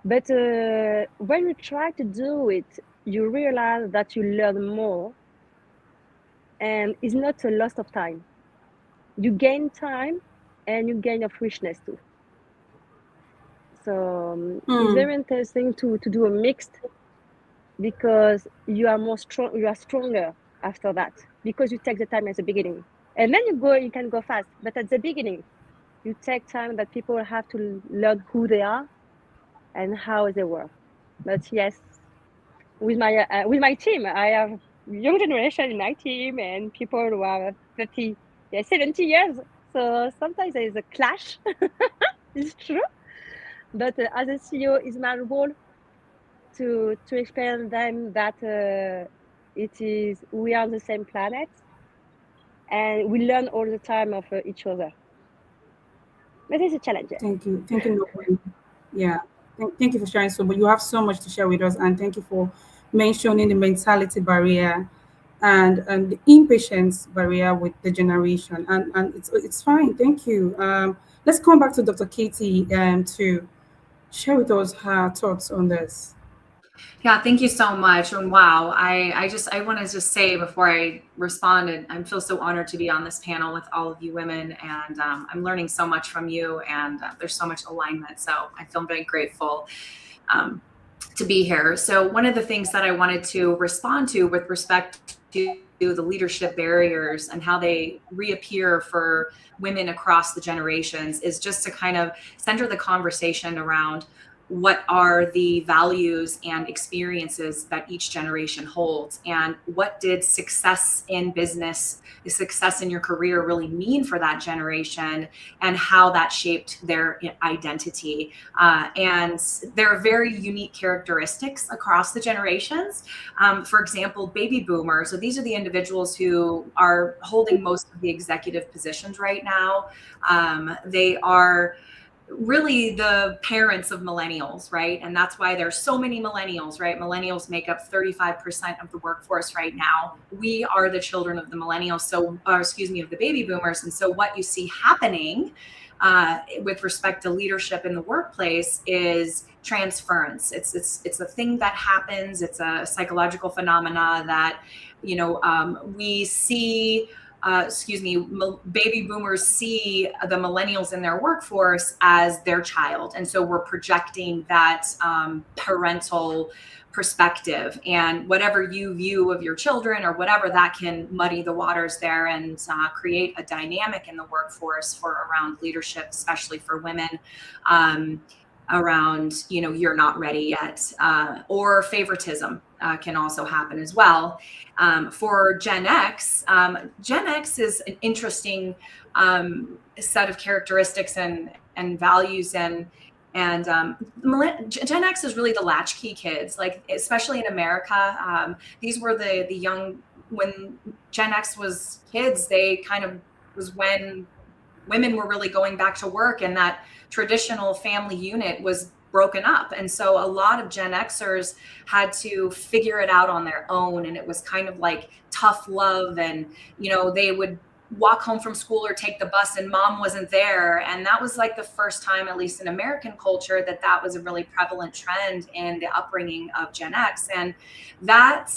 But when you try to do it, you realize that you learn more and it's not a loss of time. You gain time and you gain your freshness too. So it's very interesting to do a mixed because you are stronger after that because you take the time at the beginning. And then you can go fast. But at the beginning, you take time that people have to learn who they are and how they work. But yes, with my team, I have young generation in my team and people who are 30, 70 years. So sometimes there is a clash. It's true. But as a CEO, it's my role to explain them that we are on the same planet and we learn all the time of each other. But it's a challenge. Thank you. Nobody. Yeah. Thank you for sharing so much. You have so much to share with us, and thank you for mentioning the mentality barrier and the impatience barrier with the generation. And it's fine. Thank you. Let's come back to Dr. Katie to share with us her thoughts on this. Yeah, thank you so much. And wow, I want to just say before I respond, I feel so honored to be on this panel with all of you women, and I'm learning so much from you, and there's so much alignment. So I feel very grateful to be here. So one of the things that I wanted to respond to with respect to the leadership barriers and how they reappear for women across the generations is just to kind of center the conversation around what are the values and experiences that each generation holds, and what did success in business, the success in your career really mean for that generation, and how that shaped their identity. And there are very unique characteristics across the generations. For example, baby boomers. So these are the individuals who are holding most of the executive positions right now. They are really the parents of millennials, right? And that's why there's so many millennials, right? Millennials make up 35% of the workforce right now. We are the children of the millennials, of the baby boomers. And so what you see happening with respect to leadership in the workplace is transference. It's a thing that happens. It's a psychological phenomena that, we see baby boomers see the millennials in their workforce as their child. And so we're projecting that parental perspective, and whatever you view of your children or whatever, that can muddy the waters there and create a dynamic in the workforce for around leadership, especially for women. Around, you're not ready yet, or favoritism can also happen as well. For Gen X is an interesting set of characteristics and values, and Gen X is really the latchkey kids, like especially in America. These were the young, when Gen X was kids, they kind of was when women were really going back to work, and that traditional family unit was broken up. And so a lot of Gen Xers had to figure it out on their own. And it was kind of like tough love. And, they would walk home from school or take the bus and mom wasn't there. And that was like the first time, at least in American culture, that was a really prevalent trend in the upbringing of Gen X. And that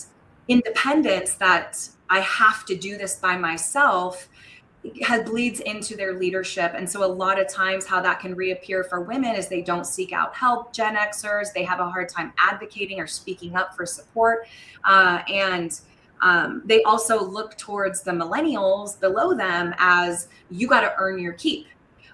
independence, that I have to do this by myself, bleeds into their leadership. And so a lot of times how that can reappear for women is they don't seek out help. Gen Xers, they have a hard time advocating or speaking up for support. And they also look towards the millennials below them as, you got to earn your keep.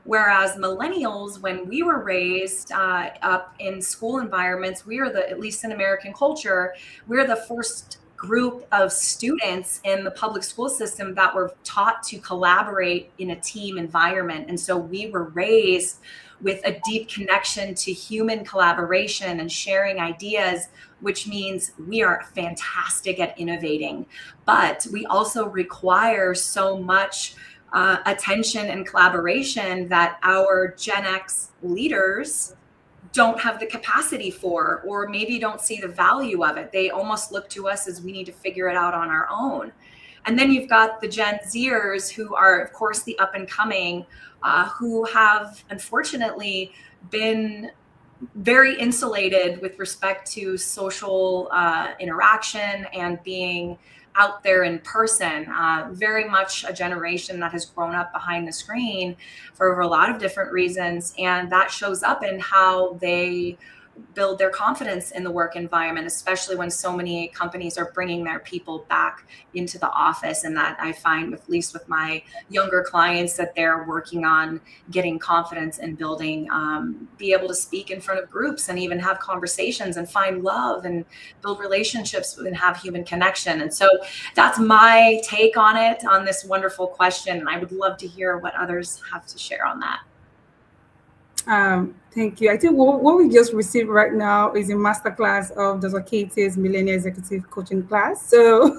Whereas millennials, when we were raised up in school environments, at least in American culture, we're the first group of students in the public school system that were taught to collaborate in a team environment. And so we were raised with a deep connection to human collaboration and sharing ideas, which means we are fantastic at innovating. But we also require so much attention and collaboration that our Gen X leaders don't have the capacity for, or maybe don't see the value of it. They almost look to us as we need to figure it out on our own. And then you've got the Gen Zers, who are, of course, the up and coming, who have unfortunately been very insulated with respect to social interaction and being out there in person. Very much a generation that has grown up behind the screen for a lot of different reasons. And that shows up in how they build their confidence in the work environment, especially when so many companies are bringing their people back into the office. And that I find, at least with my younger clients, that they're working on getting confidence and building, be able to speak in front of groups and even have conversations and find love and build relationships and have human connection. And so that's my take on it, on this wonderful question. And I would love to hear what others have to share on that. Thank you. I think what we just received right now is a masterclass of Dr. Katie's Millennial Executive Coaching class. So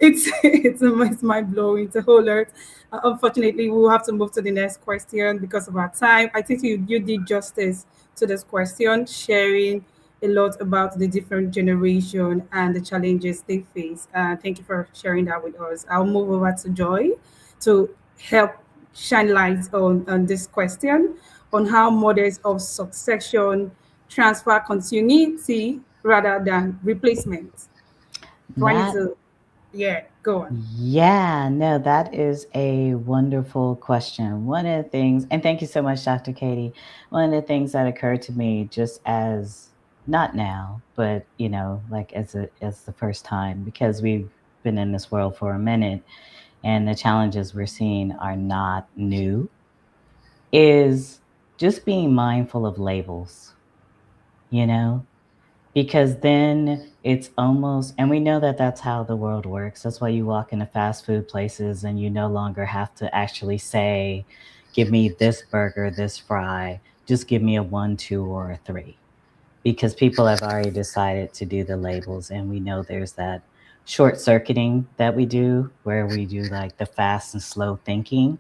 it's mind blowing. It's a whole lot. Unfortunately, we'll have to move to the next question because of our time. I think you did justice to this question, sharing a lot about the different generation and the challenges they face. Thank you for sharing that with us. I'll move over to Joy to help shine light on this question, on how models of succession transfer continuity rather than replacement. Go on. Yeah, no, that is a wonderful question. One of the things, and thank you so much, Dr. Katie. One of the things that occurred to me just as, not now, but like as the first time, because we've been in this world for a minute and the challenges we're seeing are not new, is just being mindful of labels, because then it's almost, and we know that that's how the world works. That's why you walk into fast food places and you no longer have to actually say, give me this burger, this fry, just give me a 1, 2, or a 3, because people have already decided to do the labels. And we know there's that short circuiting that we do, where we do like the fast and slow thinking.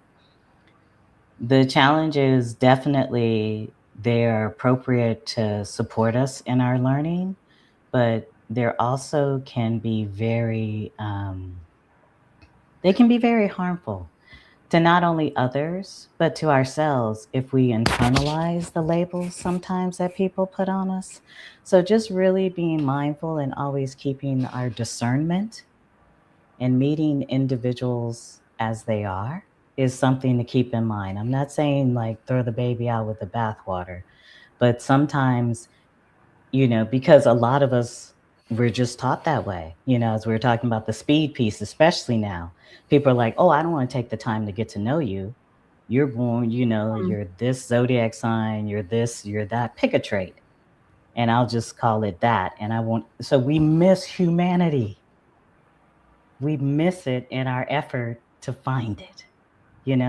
The challenge is definitely they're appropriate to support us in our learning, but there also can be very, they can be very harmful to not only others, but to ourselves if we internalize the labels sometimes that people put on us. So just really being mindful and always keeping our discernment and meeting individuals as they are is something to keep in mind. I'm not saying like throw the baby out with the bathwater, but sometimes, because a lot of us, we're just taught that way. As we were talking about the speed piece, especially now, people are like, oh, I don't want to take the time to get to know you. You're born, you're this zodiac sign, you're this, you're that, pick a trait. And I'll just call it that. And I won't. So we miss humanity. We miss it in our effort to find it.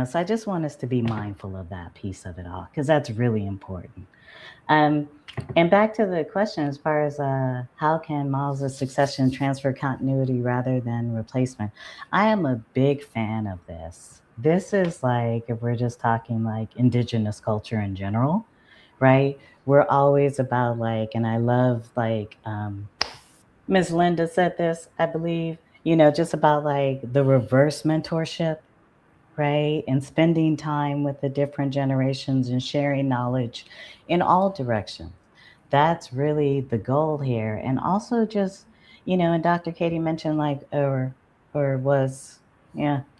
So I just want us to be mindful of that piece of it all, because that's really important. And back to the question, as far as how can models of succession transfer continuity rather than replacement? I am a big fan of this. This is like, if we're just talking like indigenous culture in general, right? We're always about like, and I love like Ms. Linda said this, I believe, just about like the reverse mentorship, right? And spending time with the different generations and sharing knowledge in all directions. That's really the goal here. And also just, and Dr. Katie mentioned like,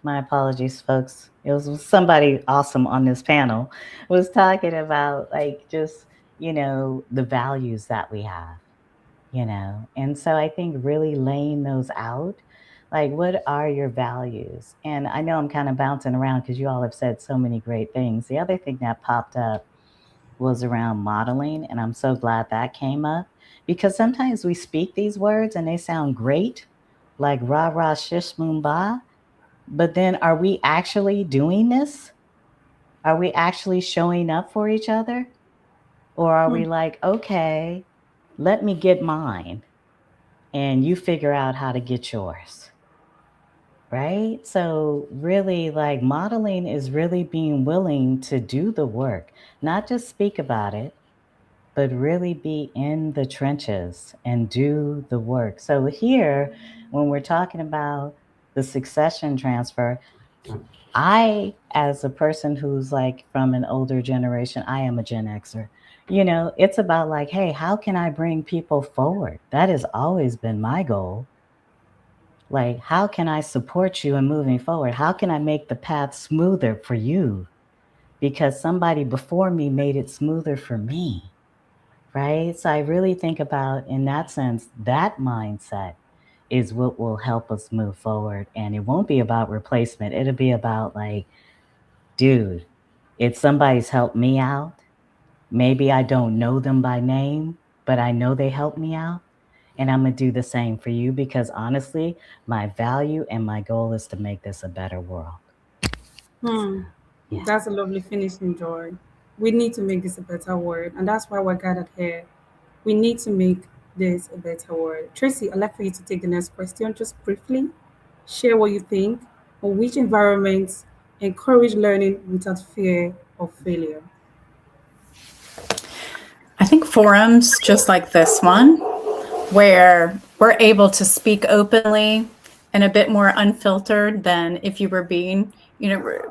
my apologies, folks. It was somebody awesome on this panel was talking about like just, the values that we have, And so I think really laying those out, like, what are your values? And I know I'm kind of bouncing around because you all have said so many great things. The other thing that popped up was around modeling, and I'm so glad that came up, because sometimes we speak these words and they sound great, like rah rah shish moon ba, but then are we actually doing this? Are we actually showing up for each other? Or are we like, okay, let me get mine and you figure out how to get yours, right? So really, like, modeling is really being willing to do the work, not just speak about it, but really be in the trenches and do the work. So here, when we're talking about the succession transfer, I, as a person who's like from an older generation, I am a Gen Xer. It's about like, hey, how can I bring people forward? That has always been my goal. Like, how can I support you in moving forward? How can I make the path smoother for you? Because somebody before me made it smoother for me, right? So I really think about, in that sense, that mindset is what will help us move forward. And it won't be about replacement. It'll be about like, dude, if somebody's helped me out, maybe I don't know them by name, but I know they helped me out. And I'm going to do the same for you, because honestly, my value and my goal is to make this a better world. That's a lovely finishing, Joy. We need to make this a better world, and that's why we're gathered here. We need to make this a better world. Tracy, I'd like for you to take the next question just briefly. Share what you think on which environments encourage learning without fear of failure. I think forums just like this one, where we're able to speak openly and a bit more unfiltered than if you were being,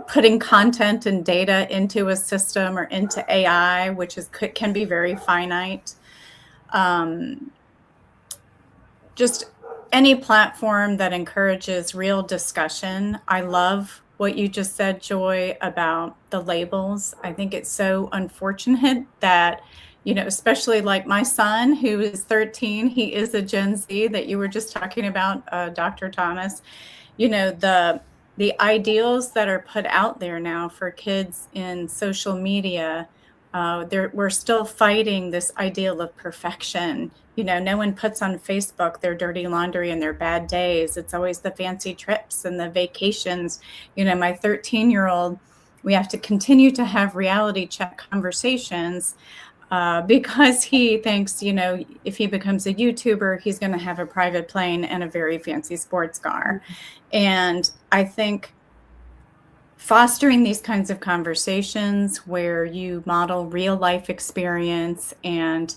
putting content and data into a system or into AI, which can be very finite. Just any platform that encourages real discussion. I love what you just said, Joy, about the labels. I think it's so unfortunate that, especially like my son, who is 13, he is a Gen Z that you were just talking about, Dr. Thomas. The ideals that are put out there now for kids in social media, we're still fighting this ideal of perfection. No one puts on Facebook their dirty laundry and their bad days. It's always the fancy trips and the vacations. My 13-year-old, we have to continue to have reality check conversations because he thinks, if he becomes a YouTuber, he's going to have a private plane and a very fancy sports car. And I think fostering these kinds of conversations where you model real life experience and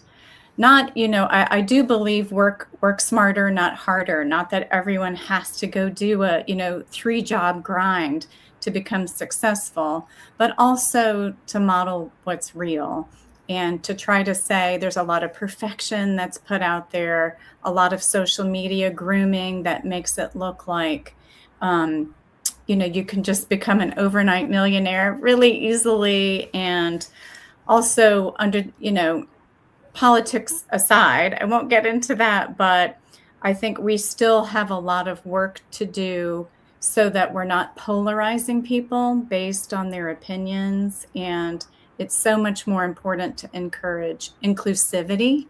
not, I do believe work smarter, not harder. Not that everyone has to go do a, 3-job grind to become successful, but also to model what's real. and to try to say there's a lot of perfection that's put out there, a lot of social media grooming that makes it look like, you can just become an overnight millionaire really easily. And also under, politics aside, I won't get into that, but I think we still have a lot of work to do so that we're not polarizing people based on their opinions. And it's so much more important to encourage inclusivity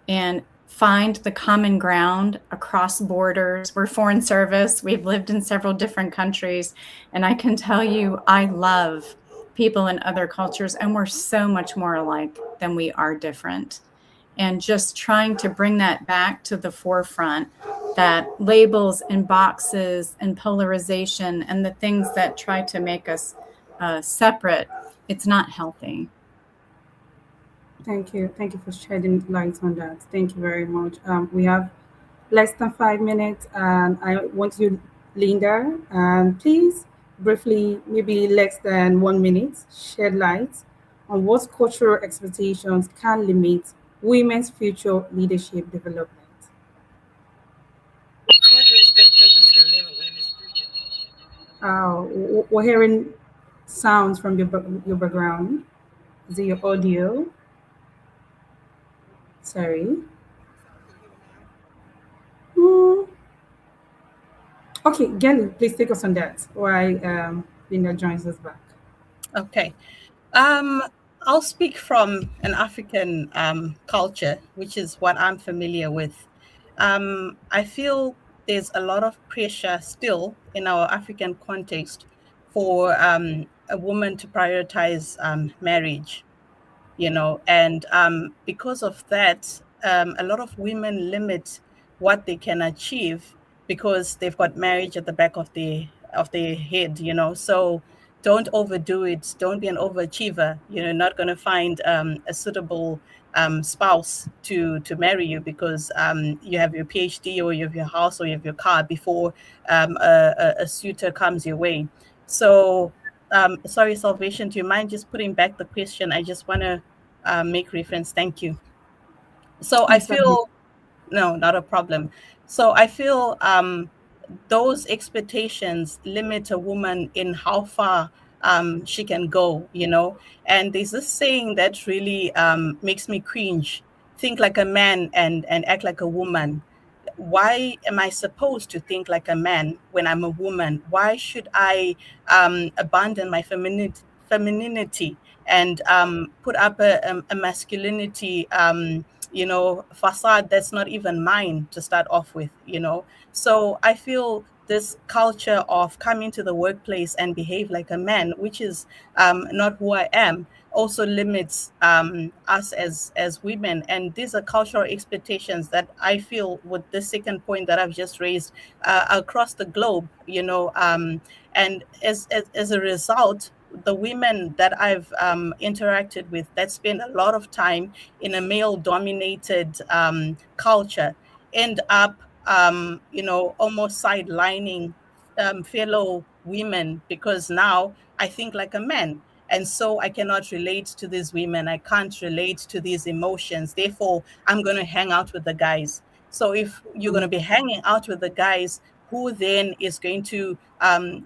and find the common ground across borders. We're foreign service. We've lived in several different countries. And I can tell you, I love people in other cultures, and we're so much more alike than we are different. And just trying to bring that back to the forefront, that labels and boxes and polarization and the things that try to make us separate, it's not healthy. Thank you. Thank you for shedding light on that. Thank you very much. We have less than 5 minutes, and I want you, Linda, please briefly, maybe less than 1 minute, shed light on what cultural expectations can limit women's future leadership development. Cultural expectations can limit women's future. We're hearing sounds from your background. Is it your audio? Sorry. Hmm. Okay, Gelly, please take us on that while Linda joins us back. Okay. I'll speak from an African culture, which is what I'm familiar with. I feel there's a lot of pressure still in our African context for a woman to prioritize marriage, and because of that, a lot of women limit what they can achieve because they've got marriage at the back of their head. So don't overdo it. Don't be an overachiever. You're not going to find a suitable spouse to marry you because you have your PhD or you have your house or you have your car before a suitor comes your way. So sorry, Salvation, do you mind just putting back the question? I just want to make reference. Thank you. So I feel, no, not a problem. So I feel those expectations limit a woman in how far she can go, And there's this saying that really makes me cringe: think like a man and act like a woman. Why am I supposed to think like a man when I'm a woman? Why should I abandon my femininity and put up a masculinity, facade that's not even mine to start off with? So I feel this culture of coming to the workplace and behave like a man, which is not who I am, also limits us as women. And these are cultural expectations that I feel, with the second point that I've just raised, across the globe, and as a result, the women that I've interacted with that spend a lot of time in a male dominated culture end up almost sidelining fellow women, because now I think like a man. And so I cannot relate to these women. I can't relate to these emotions. Therefore, I'm going to hang out with the guys. So if you're going to be hanging out with the guys, who then is going to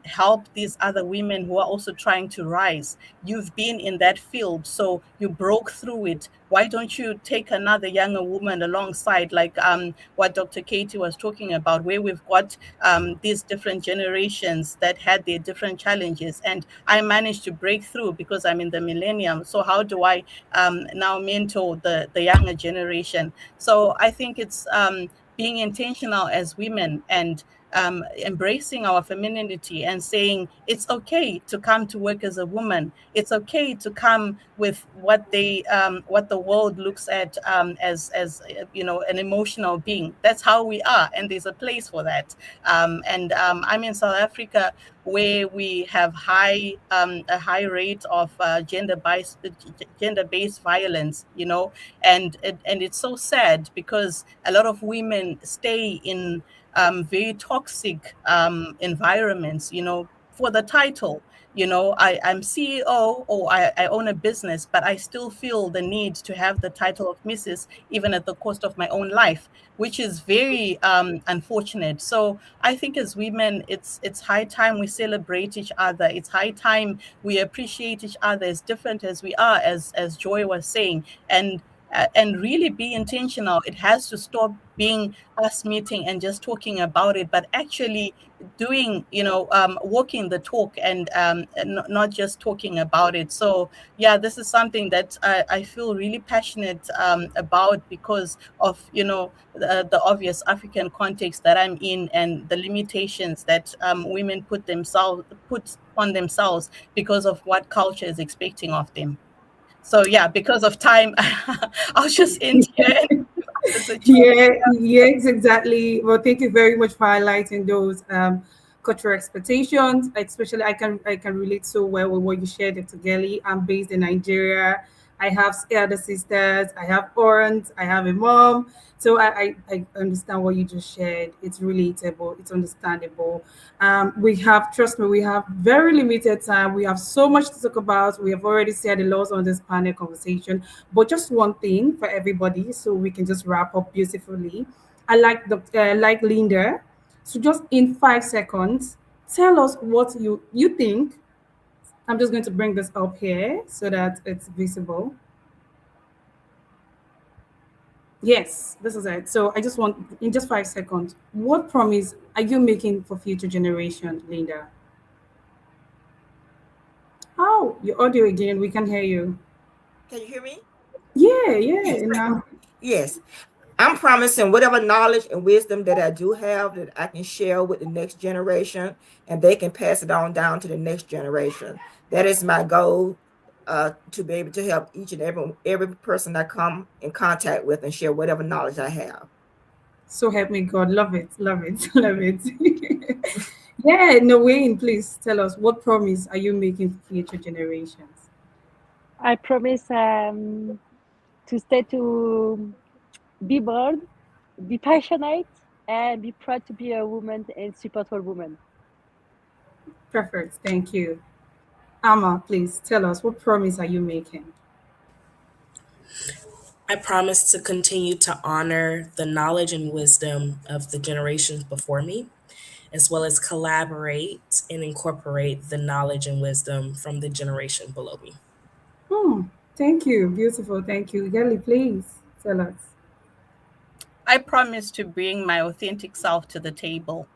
help these other women who are also trying to rise? You've been in that field, so you broke through it. Why don't you take another younger woman alongside, like what Dr. Katie was talking about, where we've got these different generations that had their different challenges, and I managed to break through because I'm in the millennium. So how do I now mentor the younger generation? So I think it's being intentional as women and embracing our femininity and saying it's okay to come to work as a woman. It's okay to come with what the world looks at as an emotional being. That's how we are, and there's a place for that. I'm in South Africa, where we have a high rate of gender-based violence, and it's so sad because a lot of women stay in very toxic environments, for the title. I'm CEO, or I own a business, but I still feel the need to have the title of Mrs. even at the cost of my own life, which is very unfortunate. So I think as women, it's high time we celebrate each other. It's high time we appreciate each other as different as we are, as Joy was saying, and really be intentional. It has to stop being us meeting and just talking about it, but actually doing, walking the talk, and not just talking about it. So yeah, this is something that I feel really passionate about, because of the obvious African context that I'm in, and the limitations that women put on themselves because of what culture is expecting of them. So yeah, because of time, I'll just end here. Yes, exactly. Well, thank you very much for highlighting those cultural expectations. Especially, I can relate so well with what you shared, Dr. Gelly. I'm based in Nigeria. I have elder sisters. I have aunts. I have a mom. So I understand what you just shared. It's relatable. It's understandable. Trust me, we have very limited time. We have so much to talk about. We have already said a lot on this panel conversation. But just one thing for everybody, so we can just wrap up beautifully. I like Linda. So just in 5 seconds, tell us what you think. I'm just going to bring this up here so that it's visible. Yes, this is it. So I just want, in just 5 seconds, what promise are you making for future generation, Linda? Oh, your audio again. We can hear you. Can you hear me? Yeah, Yes. yeah. Now, Yes. I'm promising whatever knowledge and wisdom that I do have that I can share with the next generation, and they can pass it on down to the next generation. That is my goal, to be able to help each and every person I come in contact with and share whatever knowledge I have. so help me God. Love it. Love it. Love it. Yeah, no way. Please tell us, what promise are you making for future generations? I promise to stay to be bold, be passionate, and be proud to be a woman and support all women. Perfect. Thank you. Amma, please tell us, what promise are you making? I promise to continue to honor the knowledge and wisdom of the generations before me, as well as collaborate and incorporate the knowledge and wisdom from the generation below me. Hmm. Thank you. Beautiful. Thank you. Gelly, please tell us. I promise to bring my authentic self to the table,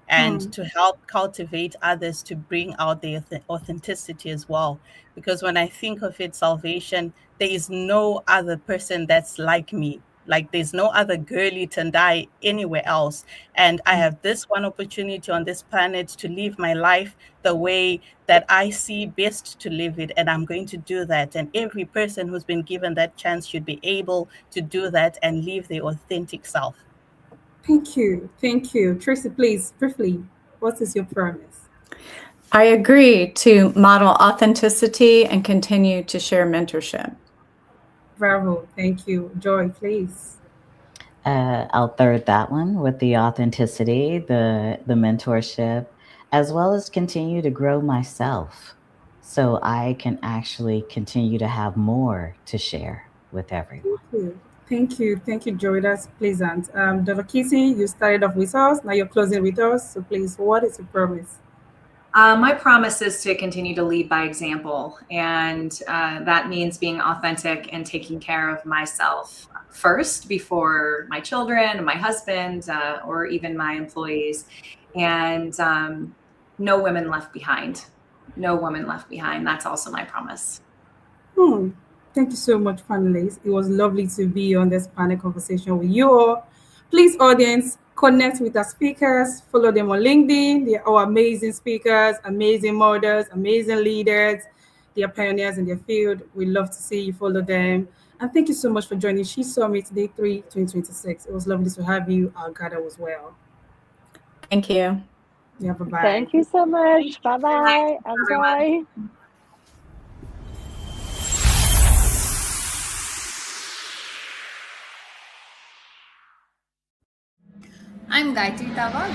and Hmm. to help cultivate others to bring out their authenticity as well. Because when I think of it, salvation, there is no other person that's like me. Like there's no other girly Tendai anywhere else. And I have this one opportunity on this planet to live my life the way that I see best to live it. And I'm going to do that. And every person who's been given that chance should be able to do that and live their authentic self. Thank you. Thank you. Tracy, please, briefly, what is your promise? I agree to model authenticity and continue to share mentorship. Bravo. Thank you. Joy, please. I'll third that one with the authenticity, the mentorship, as well as continue to grow myself so I can actually continue to have more to share with everyone. Thank you. Thank you. Thank you, Joy. That's pleasant. Dr. Kissy, you started off with us. Now you're closing with us. So please, what is your promise? My promise is to continue to lead by example, and that means being authentic and taking care of myself first before my children and my husband, or even my employees. And no women left behind. No woman left behind. That's also my promise. Thank you so much, panelists. It was lovely to be on this panel conversation with you all. Please, audience, connect with our speakers, follow them on LinkedIn. They are all amazing speakers, amazing models, amazing leaders. They are pioneers in their field. We love to see you follow them. And thank you so much for joining She Summit Day 3, 2026. It was lovely to have you. Our gather as well. Thank you. Yeah, bye-bye. Thank you so much. Bye-bye. Enjoy. I'm Gayatri Tawa.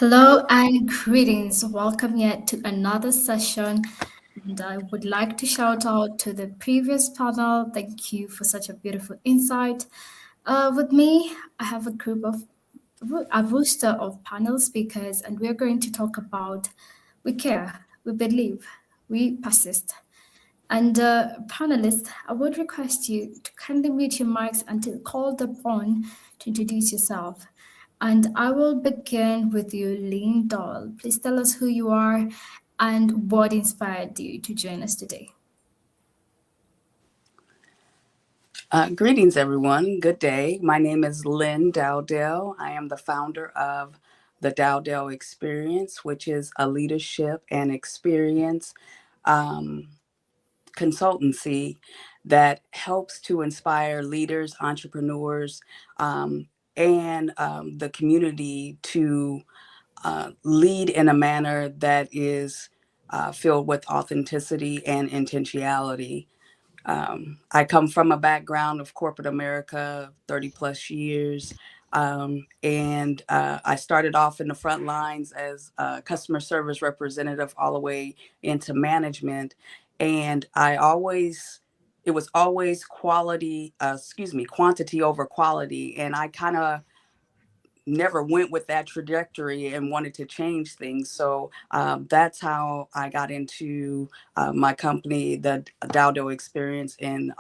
Hello and greetings. Welcome yet to another session. And I would like to shout out to the previous panel. Thank you for such a beautiful insight. With me, I have a roster of panel speakers, and we're going to talk about we care, we believe, we persist. And panelists, I would request you to kindly mute your mics and to call upon to introduce yourself. And I will begin with you, Lynn Doll. Please tell us who you are and what inspired you to join us today. Greetings, everyone. Good day. My name is Lynn Dowdell. I am the founder of the Dowdell Experience, which is a leadership and experience consultancy that helps to inspire leaders, entrepreneurs, and the community to lead in a manner that is filled with authenticity and intentionality. I come from a background of corporate America, 30 plus years. And I started off in the front lines as a customer service representative all the way into management. And it was always quantity over quality. And I kind of never went with that trajectory and wanted to change things. So that's how I got into my company, the Dowdo Experience, and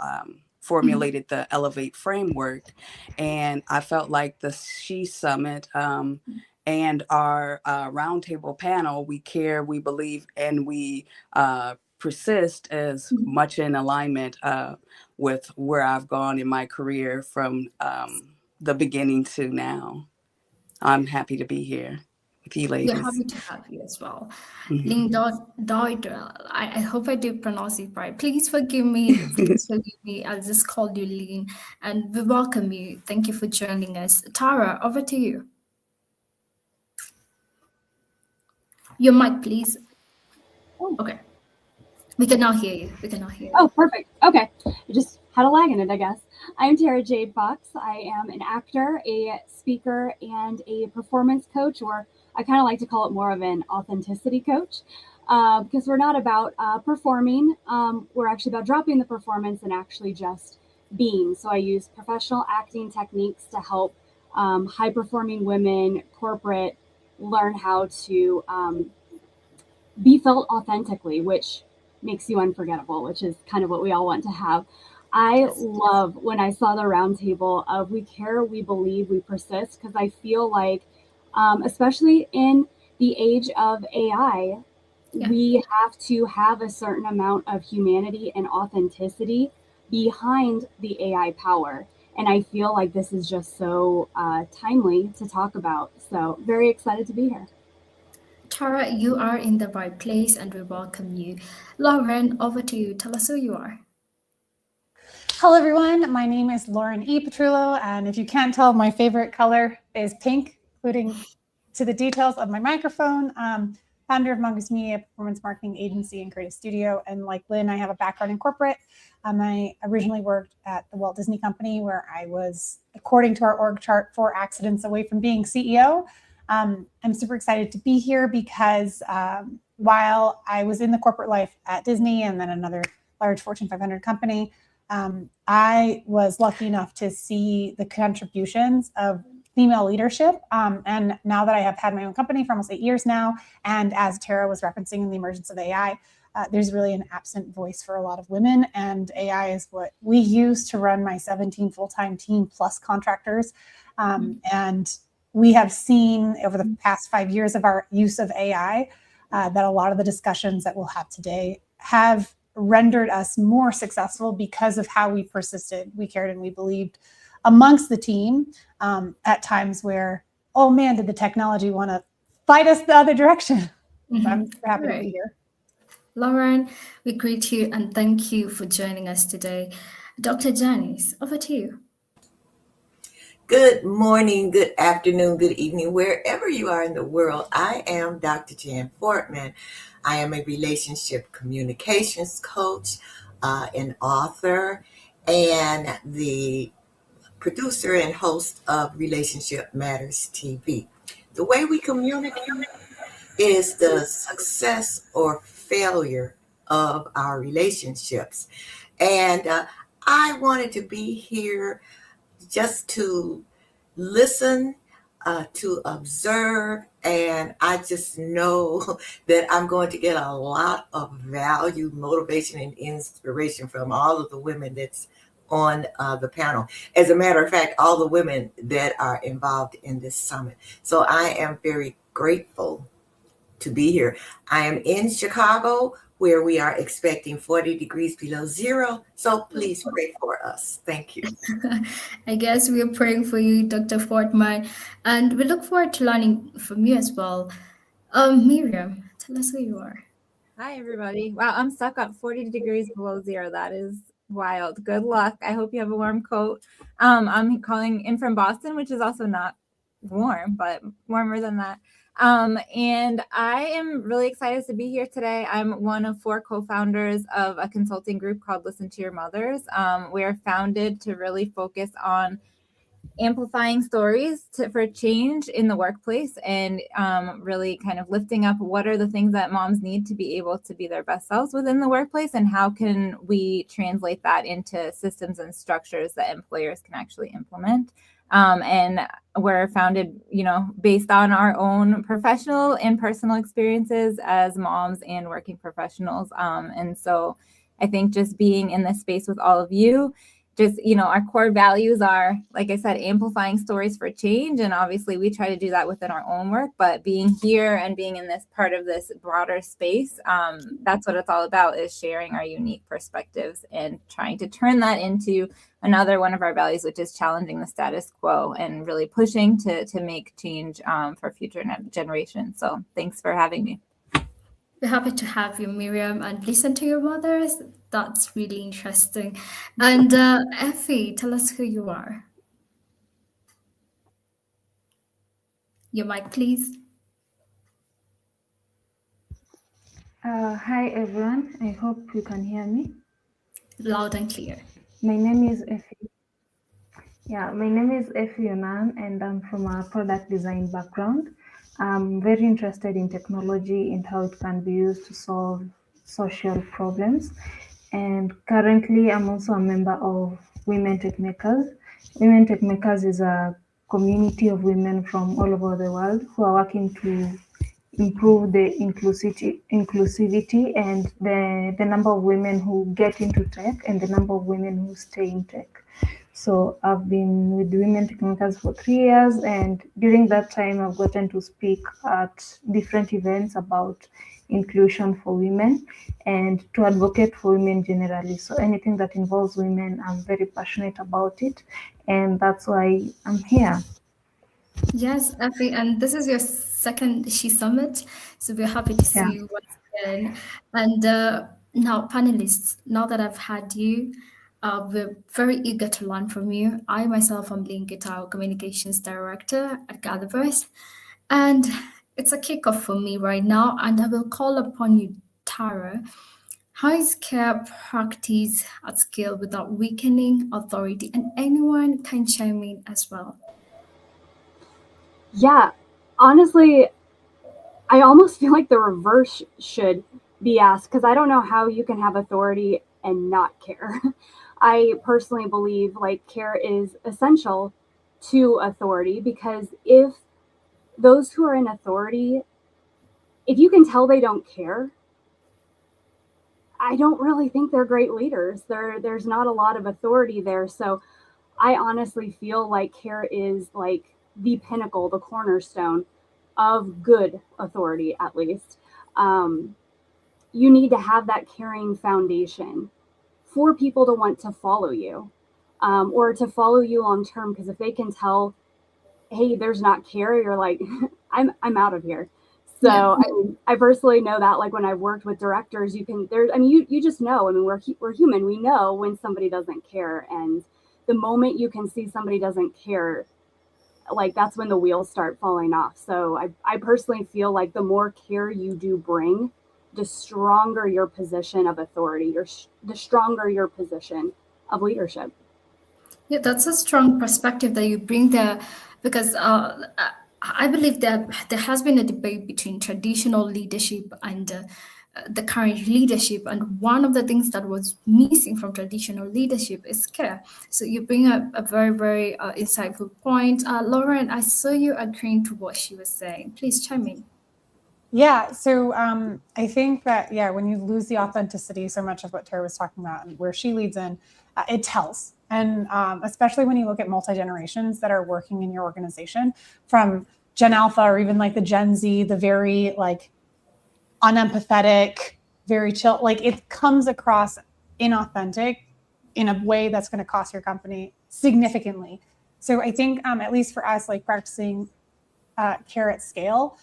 formulated the Elevate framework. And I felt like the She Summit and our roundtable panel, we care, we believe, and we persist, as much in alignment with where I've gone in my career from the beginning to now. I'm happy to be here with you We're ladies. happy to have you as well. Mhm. Lynn Doyle, I hope I do pronounce it right. Please forgive me. Please forgive me. I'll just call you Lynn. And we welcome you. Thank you for joining us. Tara, over to you. Your mic, please. Okay. We can now hear you. Oh, perfect. Okay. I just had a lag in it, I guess. I'm Tara Jade Fox. I am an actor, a speaker, and a performance coach, or I kind of like to call it more of an authenticity coach, because we're not about performing. We're actually about dropping the performance and actually just being. So I use professional acting techniques to help high-performing women, corporate, learn how to be felt authentically, which makes you unforgettable, which is kind of what we all want to have. I love when I saw the roundtable of we care, we believe, we persist, because I feel like, especially in the age of AI, we have to have a certain amount of humanity and authenticity behind the AI power. And I feel like this is just so timely to talk about. So very excited to be here. Tara, you are in the right place and we welcome you. Lauren, over to you. Tell us who you are. Hello, everyone. My name is Lauren E. Petrullo, and if you can't tell, my favorite color is pink, including to the details of my microphone. Founder of Mongoose Media, performance marketing agency and creative studio. And like Lynn, I have a background in corporate. I originally worked at the Walt Disney Company, where I was, according to our org chart, 4 accidents away from being CEO. I'm super excited to be here because while I was in the corporate life at Disney and then another large Fortune 500 company, I was lucky enough to see the contributions of female leadership. And now that I have had my own company for almost 8 years now, and as Tara was referencing in the emergence of AI, there's really an absent voice for a lot of women. And AI is what we use to run my 17 full-time team plus contractors. And we have seen over the past 5 years of our use of AI that a lot of the discussions that we'll have today have rendered us more successful because of how we persisted, we cared, and we believed amongst the team at times where, oh man, did the technology want to fight us the other direction? So I'm super happy to be here. Lauren, we greet you and thank you for joining us today. Dr. Janice, over to you. Good morning, good afternoon, good evening, wherever you are in the world. I am Dr. Jan Fortman. I am a relationship communications coach, an author, and the producer and host of Relationship Matters TV. The way we communicate is the success or failure of our relationships. And I wanted to be here just to listen, to observe, and I just know that I'm going to get a lot of value, motivation, and inspiration from all of the women that's on the panel. As a matter of fact, all the women that are involved in this summit. So I am very grateful to be here. I am in Chicago, where we are expecting 40 degrees below zero. So please pray for us. Thank you. I guess we are praying for you, Dr. Fortman, and we look forward to learning from you as well. Miriam, tell us who you are. Hi, everybody. Wow, I'm stuck at 40 degrees below zero. That is wild. Good luck. I hope you have a warm coat. I'm calling in from Boston, which is also not warm, but warmer than that. And I am really excited to be here today. I'm one of 4 co-founders of a consulting group called Listen to Your Mothers. We are founded to really focus on amplifying stories for change in the workplace and really kind of lifting up what are the things that moms need to be able to be their best selves within the workplace, and how can we translate that into systems and structures that employers can actually implement. And we're founded, based on our own professional and personal experiences as moms and working professionals. And so I think just being in this space with all of you, our core values are, like I said, amplifying stories for change. And obviously we try to do that within our own work, but being here and being in this part of this broader space, that's what it's all about, is sharing our unique perspectives and trying to turn that into another one of our values, which is challenging the status quo and really pushing to make change for future generations. So thanks for having me. We're happy to have you, Miriam, and listen to your mothers. That's really interesting. And Effie, tell us who you are. Your mic, please. Hi, everyone. I hope you can hear me. Loud and clear. My name is Effie. My name is Effie Yonan, and I'm from a product design background. I'm very interested in technology and how it can be used to solve social problems. And currently, I'm also a member of Women Tech Makers. Women Tech Makers is a community of women from all over the world who are working to improve the inclusivity and the number of women who get into tech and the number of women who stay in tech. So I've been with Women Tech Makers for 3 years, and during that time I've gotten to speak at different events about inclusion for women and to advocate for women generally. So anything that involves women, I'm very passionate about it, and that's why I'm here. Yes, Effie, and this is your second She Summit, so we're happy to see you once again. And now, panelists, now that I've had you, we're very eager to learn from you. I myself am Lynn Guitar, Communications Director at GatherVerse, and it's a kickoff for me right now, and I will call upon you, Tara. How is care practiced at scale without weakening authority? And anyone can chime in as well. Yeah, honestly, I almost feel like the reverse should be asked, because I don't know how you can have authority and not care. I personally believe care is essential to authority, because if those who are in authority, if you can tell they don't care, I don't really think they're great leaders. There's not a lot of authority there. So I honestly feel like care is the pinnacle, the cornerstone of good authority, at least. You need to have that caring foundation for people to want to follow you, or to follow you long term. Because if they can tell, hey, there's not care, you're like, I'm out of here. So yeah. I personally know that, when I've worked with directors, you just know. We're human. We know when somebody doesn't care, and the moment you can see somebody doesn't care, that's when the wheels start falling off. So I personally feel like the more care you do bring, the stronger your position of authority, the stronger your position of leadership. Yeah, that's a strong perspective that you bring there, because I believe that there has been a debate between traditional leadership and the current leadership, and one of the things that was missing from traditional leadership is care. So you bring up a very, very insightful point. Lauren, I saw you agreeing to what she was saying. Please chime in. Yeah, so I think that, when you lose the authenticity, so much of what Tara was talking about and where she leads in, it tells. And especially when you look at multi-generations that are working in your organization, from Gen Alpha or even like the Gen Z, the very like unempathetic, very chill, like it comes across inauthentic in a way that's going to cost your company significantly. So I think at least for us, like practicing care at scale,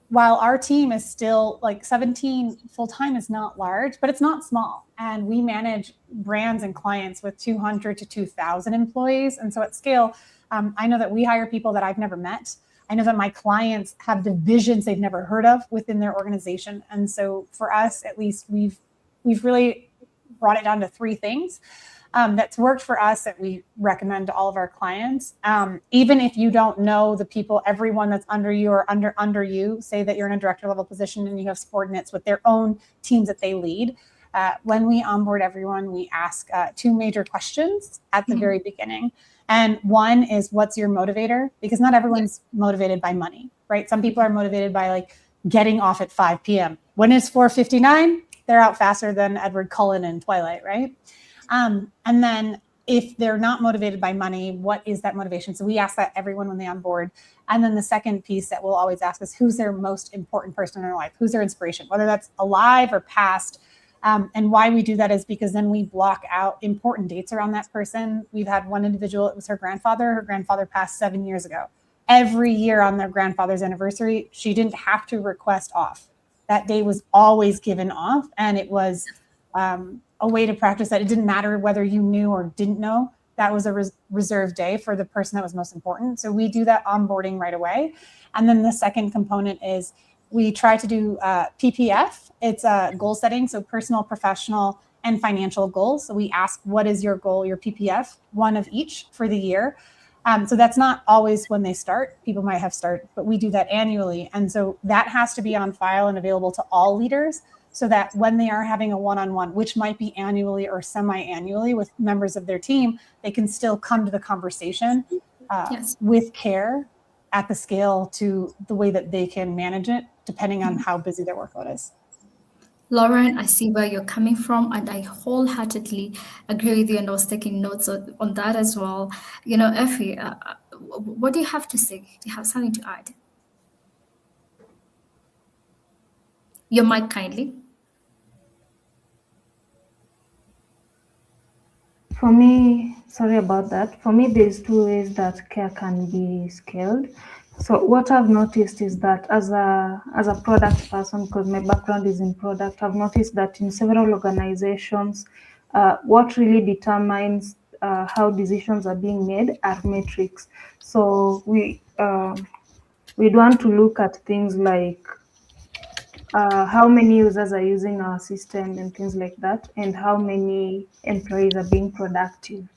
while our team is still like 17 full-time is not large, but it's not small. And we manage brands and clients with 200 to 2,000 employees. And so at scale, I know that we hire people that I've never met. I know that my clients have divisions they've never heard of within their organization. And so for us, at least, we've really brought it down to 3 things that's worked for us that we recommend to all of our clients. Even if you don't know the people, everyone that's under you or under you, say that you're in a director level position and you have subordinates with their own teams that they lead. When we onboard everyone, we ask 2 major questions at the very beginning. And one is, what's your motivator? Because not everyone's motivated by money, right? Some people are motivated by like getting off at 5 p.m. When it's 4:59, they're out faster than Edward Cullen in Twilight, right? And then if they're not motivated by money, what is that motivation? So we ask that everyone when they onboard. And then the second piece that we'll always ask is, who's their most important person in their life? Who's their inspiration, whether that's alive or past? And why we do that is because then we block out important dates around that person. We've had one individual, it was her grandfather. Her grandfather passed 7 years ago. Every year on their grandfather's anniversary, she didn't have to request off. That day was always given off. And it was a way to practice that it didn't matter whether you knew or didn't know. That was a reserved day for the person that was most important. So we do that onboarding right away. And then the second component is we try to do PPF. It's goal setting, so personal, professional, and financial goals. So we ask, what is your goal, your PPF, one of each for the year. So that's not always when they start. People might have started, but we do that annually. And so that has to be on file and available to all leaders, so that when they are having a one-on-one, which might be annually or semi-annually with members of their team, they can still come to the conversation with care at the scale to the way that they can manage it, depending on how busy their workload is. Lauren, I see where you're coming from, and I wholeheartedly agree with you, and I was taking notes on that as well. You know, Effie, what do you have to say? Do you have something to add? Your mic, kindly. For me, sorry about that. For me, there's 2 ways that care can be scaled. So what I've noticed is that as a product person, because my background is in product, I've noticed that in several organizations, what really determines how decisions are being made are metrics. So we want to look at things like how many users are using our system and things like that, and how many employees are being productive.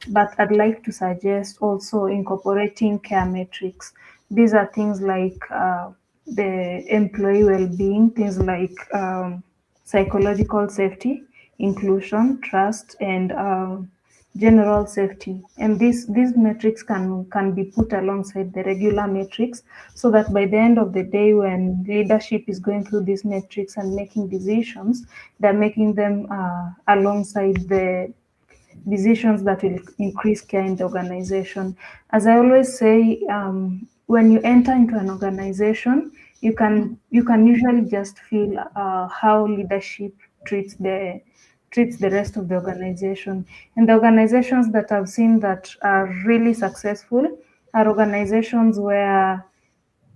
But I'd like to suggest also incorporating care metrics. These are things like the employee well-being, things like psychological safety, inclusion, trust, and general safety. And these metrics can be put alongside the regular metrics, so that by the end of the day, when leadership is going through these metrics and making decisions, they're making them alongside the decisions that will increase care in the organization. As I always say, when you enter into an organization, you can usually just feel how leadership treats the rest of the organization. And the organizations that I've seen that are really successful are organizations where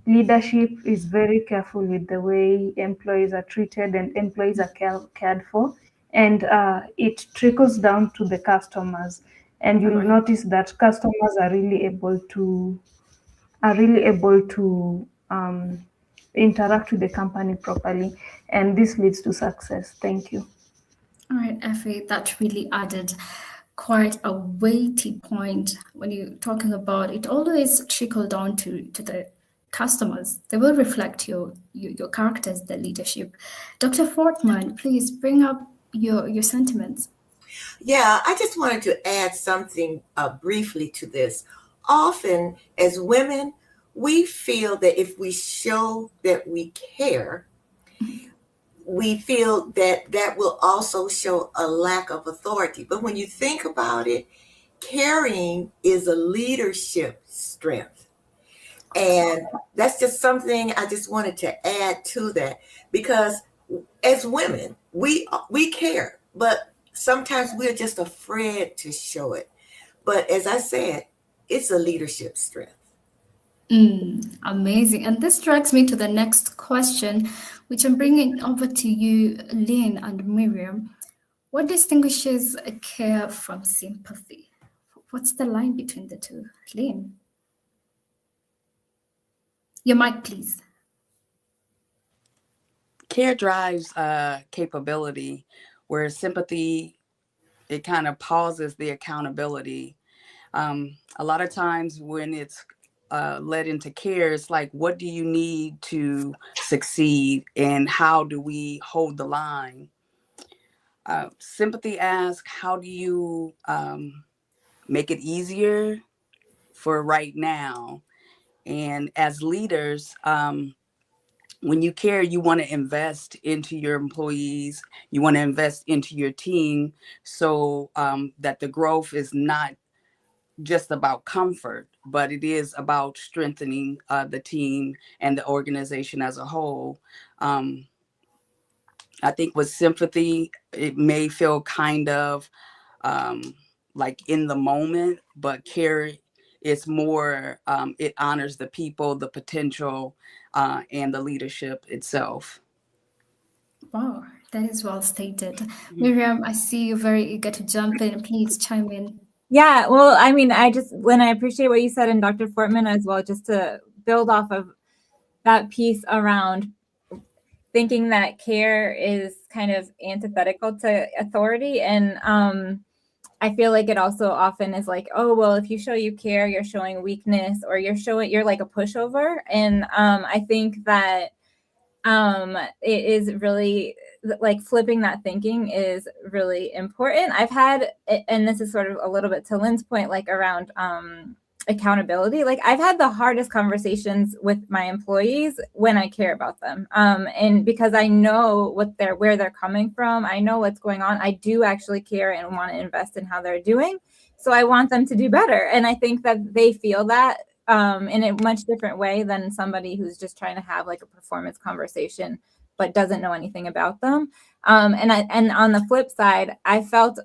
leadership is very careful with the way employees are treated and employees are cared for, and it trickles down to the customers. And you'll notice that customers are really able to interact with the company properly, and this leads to success. Thank you. All right, Effie, that really added quite a weighty point when you're talking about it. Always trickle down to the customers. They will reflect your characters, the leadership. Dr. Fortman, please bring up your sentiments. Yeah, I just wanted to add something briefly to this. Often, as women, we feel that if we show that we care, we feel that that will also show a lack of authority. But when you think about it, caring is a leadership strength. And that's just something I just wanted to add to that, because as women, we care, but sometimes we're just afraid to show it. But as I said, it's a leadership strength. Amazing. And this drags me to the next question, which I'm bringing over to you, Lynn and Miriam. What distinguishes care from sympathy? What's the line between the two? Lynn? Your mic, please. Care drives capability, where sympathy, it kind of pauses the accountability. A lot of times when it's led into care, it's like, what do you need to succeed, and how do we hold the line? Sympathy asks, how do you make it easier for right now? And as leaders, when you care, you want to invest into your employees, you want to invest into your team, so that the growth is not just about comfort, but it is about strengthening the team and the organization as a whole. I think with sympathy, it may feel kind of like in the moment, but care is more, it honors the people, the potential, and the leadership itself. Wow, that is well stated. Miriam, I see you very eager to jump in. Please chime in. Yeah, well, I mean, Lynn, I appreciate what you said, and Dr. Fortman as well, just to build off of that piece around thinking that care is kind of antithetical to authority. And I feel like it also often is like, oh, well, if you show you care, you're showing weakness, or you're like a pushover. And I think that it is really, like, flipping that thinking is really important. I've had, and this is sort of a little bit to Lynn's point, like around accountability. Like, I've had the hardest conversations with my employees when I care about them. And because I know where they're coming from, I know what's going on. I do actually care and want to invest in how they're doing. So I want them to do better. And I think that they feel that in a much different way than somebody who's just trying to have like a performance conversation but doesn't know anything about them. And on the flip side, I felt,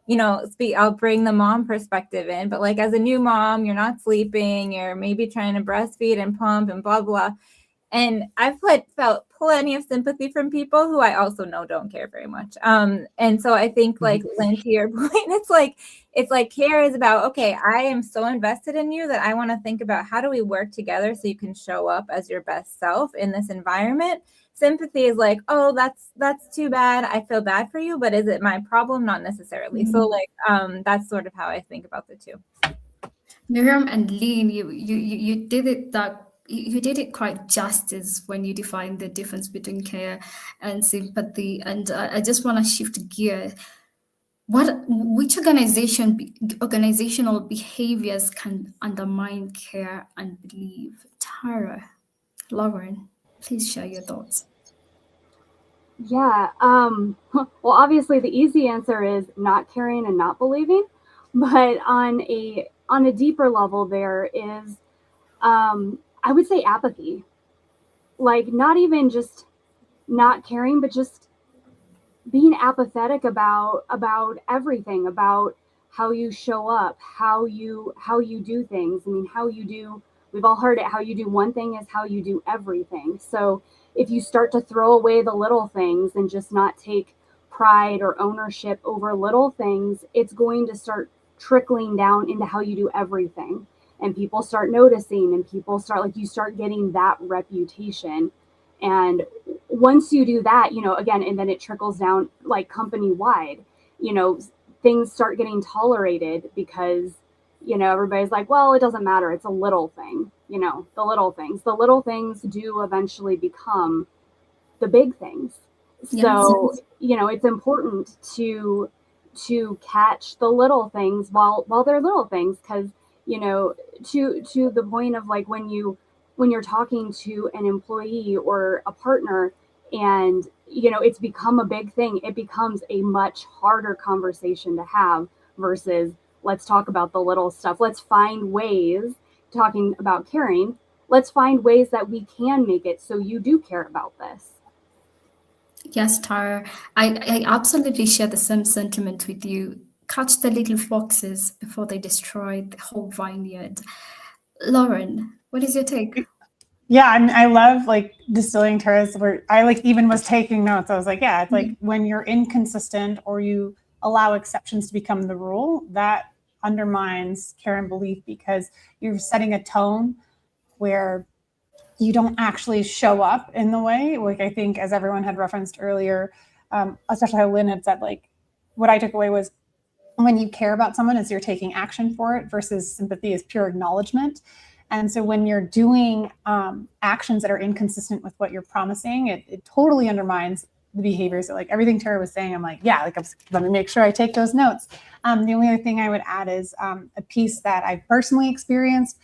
I'll bring the mom perspective in, but like, as a new mom, you're not sleeping, you're maybe trying to breastfeed and pump and blah blah. And I've felt plenty of sympathy from people who I also know don't care very much. And so I think, like, Lynn, to your point, it's like care is about, okay, I am so invested in you that I want to think about how do we work together so you can show up as your best self in this environment. Sympathy is like, oh, that's too bad. I feel bad for you, but is it my problem? Not necessarily. So like, that's sort of how I think about the two. Miriam and Lynn, you did it you did it quite justice when you defined the difference between care and sympathy. And I just want to shift gear. Which organizational behaviors can undermine care and belief? Tara, Lauren, please share your thoughts. Yeah. Well, obviously the easy answer is not caring and not believing, but on a deeper level, there is, I would say, apathy. Like, not even just not caring, but just being apathetic about everything, about how you show up, how you do things. I mean, we've all heard it, how you do one thing is how you do everything. So if you start to throw away the little things and just not take pride or ownership over little things, it's going to start trickling down into how you do everything. And people start noticing, and you start getting that reputation. And once you do that, again, and then it trickles down, like, company wide, things start getting tolerated because, you know, everybody's like, well, it doesn't matter. It's a little thing, you know, the little things. The little things do eventually become the big things. So, Yes. you know, it's important to catch the little things while they're little things, because, you know, to the point of like when you're talking to an employee or a partner and, you know, it's become a big thing, it becomes a much harder conversation to have versus let's talk about the little stuff. Let's find ways, talking about caring, let's find ways that we can make it so you do care about this. Yes, Tara, I absolutely share the same sentiment with you. Catch the little foxes before they destroy the whole vineyard. Lauren, what is your take? Yeah, and I love like distilling Tara's where I like even was taking notes. I was like, yeah, it's like when you're inconsistent or you allow exceptions to become the rule, that undermines care and belief because you're setting a tone where you don't actually show up in the way. Like I think as everyone had referenced earlier, especially how Lynn had said, like what I took away was when you care about someone is you're taking action for it versus sympathy is pure acknowledgement. And so when you're doing actions that are inconsistent with what you're promising, it totally undermines the behaviors. So like everything Tara was saying, I'm like, yeah, like let me make sure I take those notes. The only other thing I would add is a piece that I personally experienced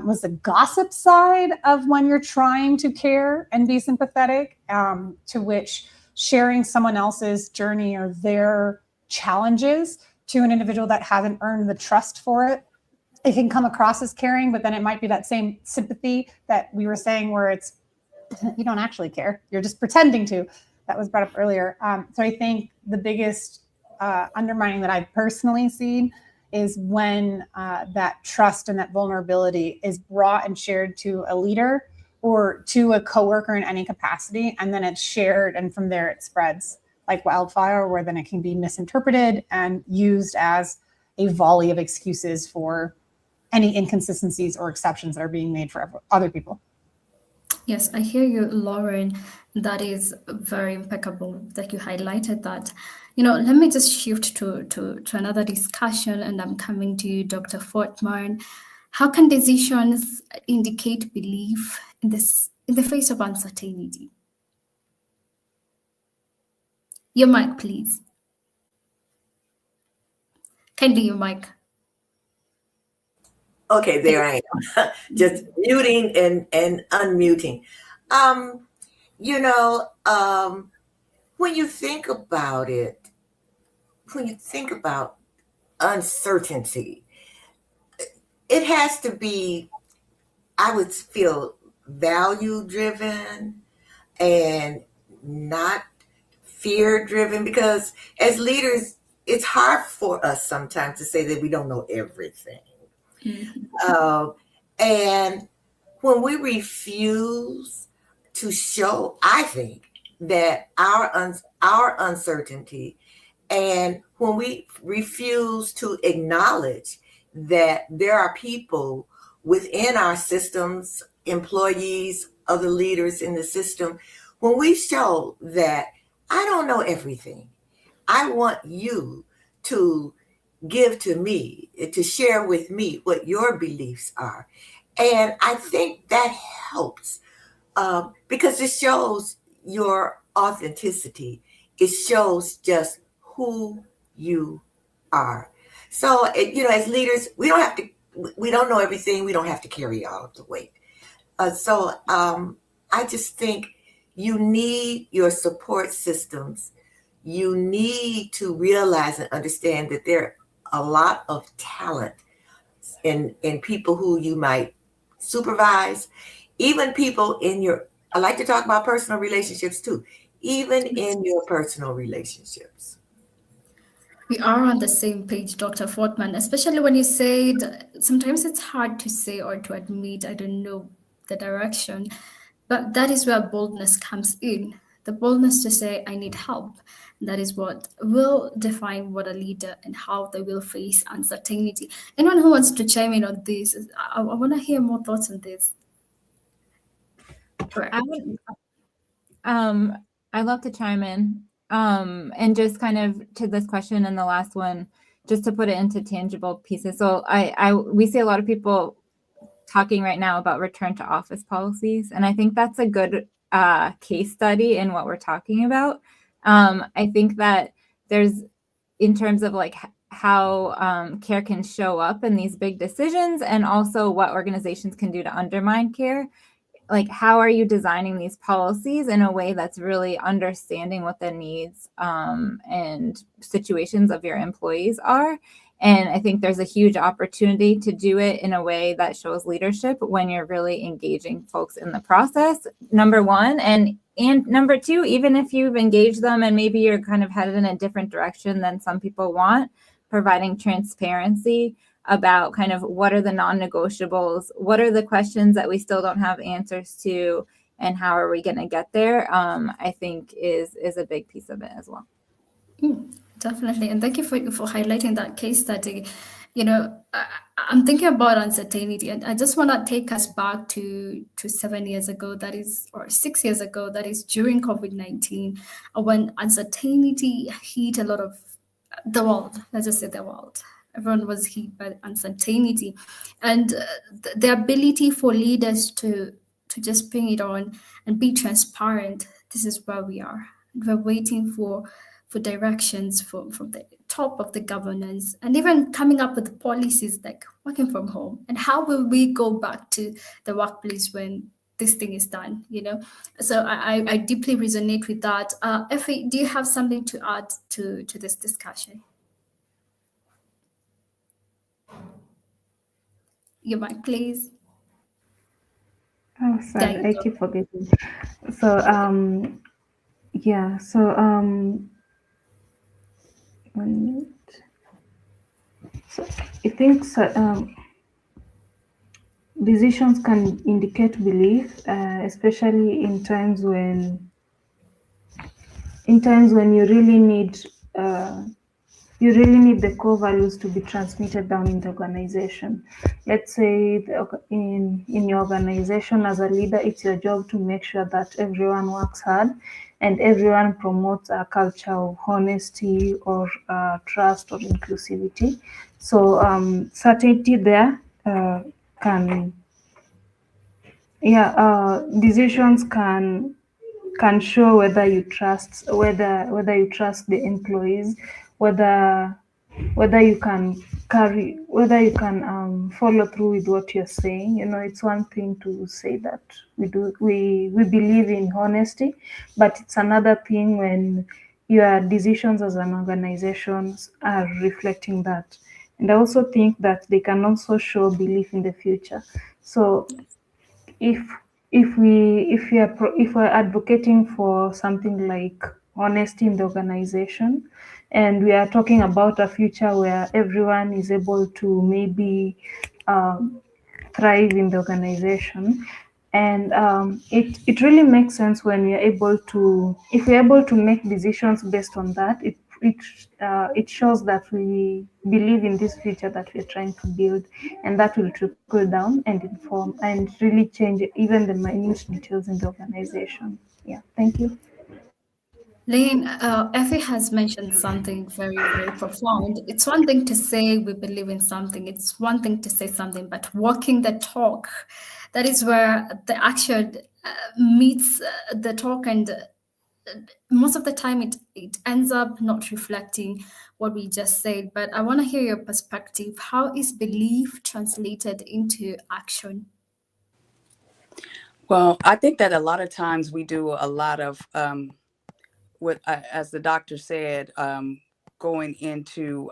was the gossip side of when you're trying to care and be sympathetic, to which sharing someone else's journey or their challenges to an individual that hasn't earned the trust for it, it can come across as caring, but then it might be that same sympathy that we were saying where it's, you don't actually care. You're just pretending to. That was brought up earlier. So I think the biggest undermining that I've personally seen is when that trust and that vulnerability is brought and shared to a leader or to a coworker in any capacity, and then it's shared, and from there it spreads like wildfire, where then it can be misinterpreted and used as a volley of excuses for any inconsistencies or exceptions that are being made for other people. Yes, I hear you, Lauren. That is very impeccable that you highlighted that. You know, let me just shift to another discussion, and I'm coming to you, Dr. Fortman. How can decisions indicate belief in the face of uncertainty? Your mic, please. Kindly your mic. Okay, there I am. Just muting and unmuting. You know, when you think about it, when you think about uncertainty, it has to be, I would feel, value driven and not fear driven, because as leaders, it's hard for us sometimes to say that we don't know everything. And when we refuse to show, I think, that our uncertainty, and when we refuse to acknowledge that there are people within our systems, employees, other leaders in the system, when we show that I don't know everything, I want you to give to me, to share with me what your beliefs are. And I think that helps because it shows your authenticity. It shows just who you are. So, you know, as leaders, we don't know everything. We don't have to carry all of the weight. I just think you need your support systems. You need to realize and understand that there are a lot of talent in people who you might supervise, even people in your, I like to talk about personal relationships too, even in your personal relationships. We are on the same page, Dr. Fortman, especially when you said sometimes it's hard to say or to admit, I don't know the direction, but that is where boldness comes in. The boldness to say, I need help. That is what will define what a leader and how they will face uncertainty. Anyone who wants to chime in on this, I want to hear more thoughts on this. Correct. I'd love to chime in. And just kind of to this question and the last one, just to put it into tangible pieces. So we see a lot of people talking right now about return to office policies, and I think that's a good case study in what we're talking about. I think that there's, in terms of like how care can show up in these big decisions, and also what organizations can do to undermine care. Like, how are you designing these policies in a way that's really understanding what the needs and situations of your employees are? And I think there's a huge opportunity to do it in a way that shows leadership when you're really engaging folks in the process, number one. And number two, even if you've engaged them and maybe you're kind of headed in a different direction than some people want, providing transparency about kind of what are the non-negotiables, what are the questions that we still don't have answers to, and how are we going to get there, I think is a big piece of it as well. Definitely. And thank you for highlighting that case study. I'm thinking about uncertainty, and I just want to take us back to 7 years ago, that is, or 6 years ago, that is during COVID-19, when uncertainty hit a lot of the world. Let's just say the world. Everyone was hit by uncertainty, and the ability for leaders to just bring it on and be transparent. This is where we are. We're waiting for directions from the top of the governance, and even coming up with policies like working from home, and how will we go back to the workplace when this thing is done, So I deeply resonate with that. Effie, do you have something to add to this discussion? Your mic, please. Oh, sorry, I keep forgetting. So, yeah, so, 1 minute. So, I think so, decisions can indicate belief, especially in times when you really need the core values to be transmitted down in the organization. Let's say in your organization as a leader, it's your job to make sure that everyone works hard and everyone promotes a culture of honesty or trust or inclusivity. So certainty there decisions can show whether you trust the employees, whether you can follow through with what you're saying. It's one thing to say that we believe in honesty, but it's another thing when your decisions as an organization are reflecting that. And I also think that they can also show belief in the future. So if we're advocating for something like honesty in the organization, and we are talking about a future where everyone is able to maybe thrive in the organization, and it really makes sense when we're able to, if we're able to make decisions based on that. It shows that we believe in this future that we're trying to build, and that will trickle down and inform and really change even the minute details in the organization. Yeah, thank you. Lane, Effie has mentioned something very, very profound. It's one thing to say we believe in something. It's one thing to say something, but walking the talk, that is where the action meets the talk, and most of the time it ends up not reflecting what we just said. But I want to hear your perspective. How is belief translated into action? Well, I think that a lot of times we do a lot of what, as the doctor said, going into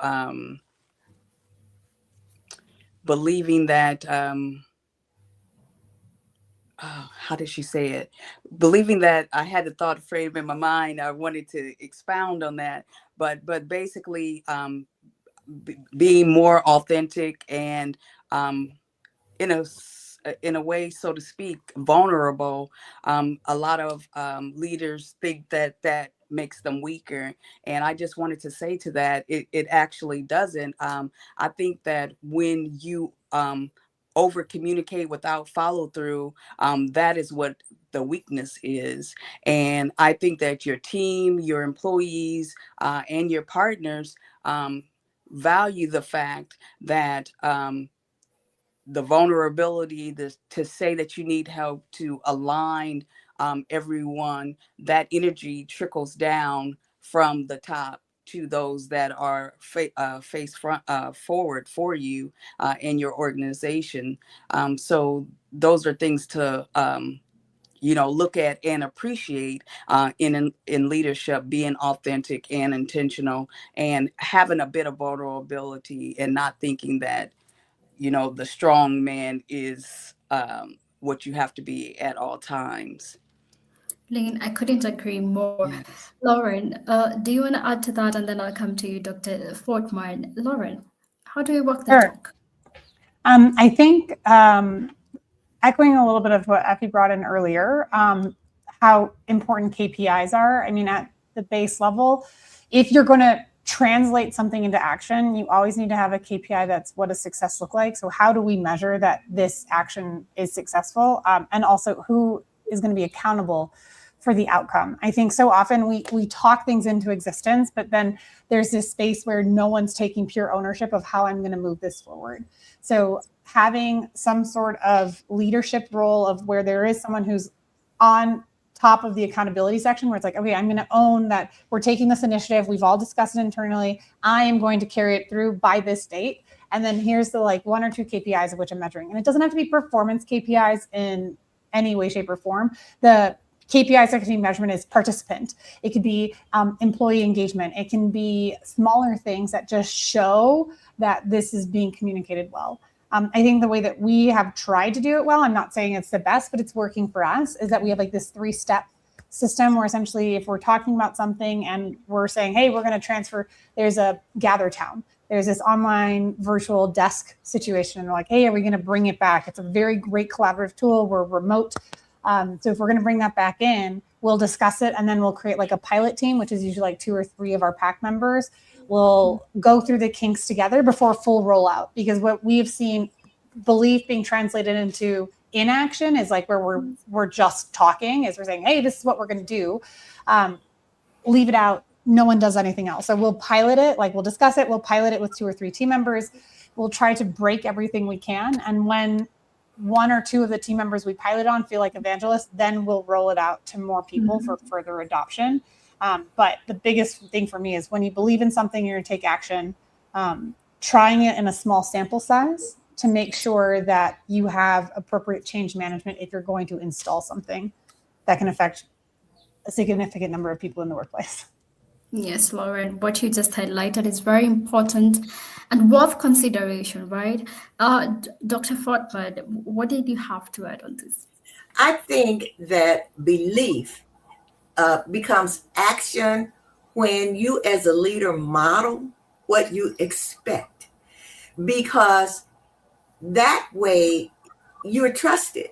believing that, how did she say it? Believing that, I had the thought frame in my mind. I wanted to expound on that, but basically being more authentic and in a way, so to speak, vulnerable. A lot of leaders think that makes them weaker. And I just wanted to say to that, it actually doesn't. I think that when you over communicate without follow through, that is what the weakness is. And I think that your team, your employees, and your partners value the fact that the vulnerability, to say that you need help, to align everyone, that energy trickles down from the top to those that are forward for you in your organization. So those are things to look at and appreciate in leadership, being authentic and intentional, and having a bit of vulnerability, and not thinking that the strong man is what you have to be at all times. Lane, I couldn't agree more. Yes. Lauren, do you want to add to that? And then I'll come to you, Dr. Fortman. Lauren, how do you walk the Sure. talk? I think echoing a little bit of what Effie brought in earlier, how important KPIs are. I mean, at the base level, if you're going to translate something into action, you always need to have a KPI that's what does success look like. So how do we measure that this action is successful? And also who is going to be accountable for the outcome? I think so often we talk things into existence, but then there's this space where no one's taking pure ownership of how I'm going to move this forward. So having some sort of leadership role of where there is someone who's on top of the accountability section, where it's like, okay, I'm going to own that we're taking this initiative. We've all discussed it internally. I am going to carry it through by this date. And then here's the one or two KPIs of which I'm measuring. And it doesn't have to be performance KPIs in any way, shape, or form. The KPIs that can be measurement is participant. It could be employee engagement. It can be smaller things that just show that this is being communicated well. I think the way that we have tried to do it well, I'm not saying it's the best, but it's working for us, is that we have this 3-step system where essentially if we're talking about something and we're saying, hey, we're going to transfer, there's a GatherTown. There's this online virtual desk situation. And they're like, hey, are we going to bring it back? It's a very great collaborative tool. We're remote. So if we're going to bring that back in, we'll discuss it. And then we'll create a pilot team, which is usually 2 or 3 of our PAC members. We'll go through the kinks together before full rollout, because what we've seen belief being translated into inaction is where we're just talking, is we're saying, hey, this is what we're going to do. Leave it out. No one does anything else. So we'll pilot it, we'll discuss it. We'll pilot it with 2 or 3 team members. We'll try to break everything we can. And when 1 or 2 of the team members we pilot on feel like evangelists, then we'll roll it out to more people for further adoption. But the biggest thing for me is when you believe in something, you're going to take action, trying it in a small sample size to make sure that you have appropriate change management if you're going to install something that can affect a significant number of people in the workplace. Yes, Lauren, what you just highlighted is very important and worth consideration, right? Dr. Fortman, what did you have to add on this? I think that belief becomes action when you as a leader model what you expect, because that way you're trusted.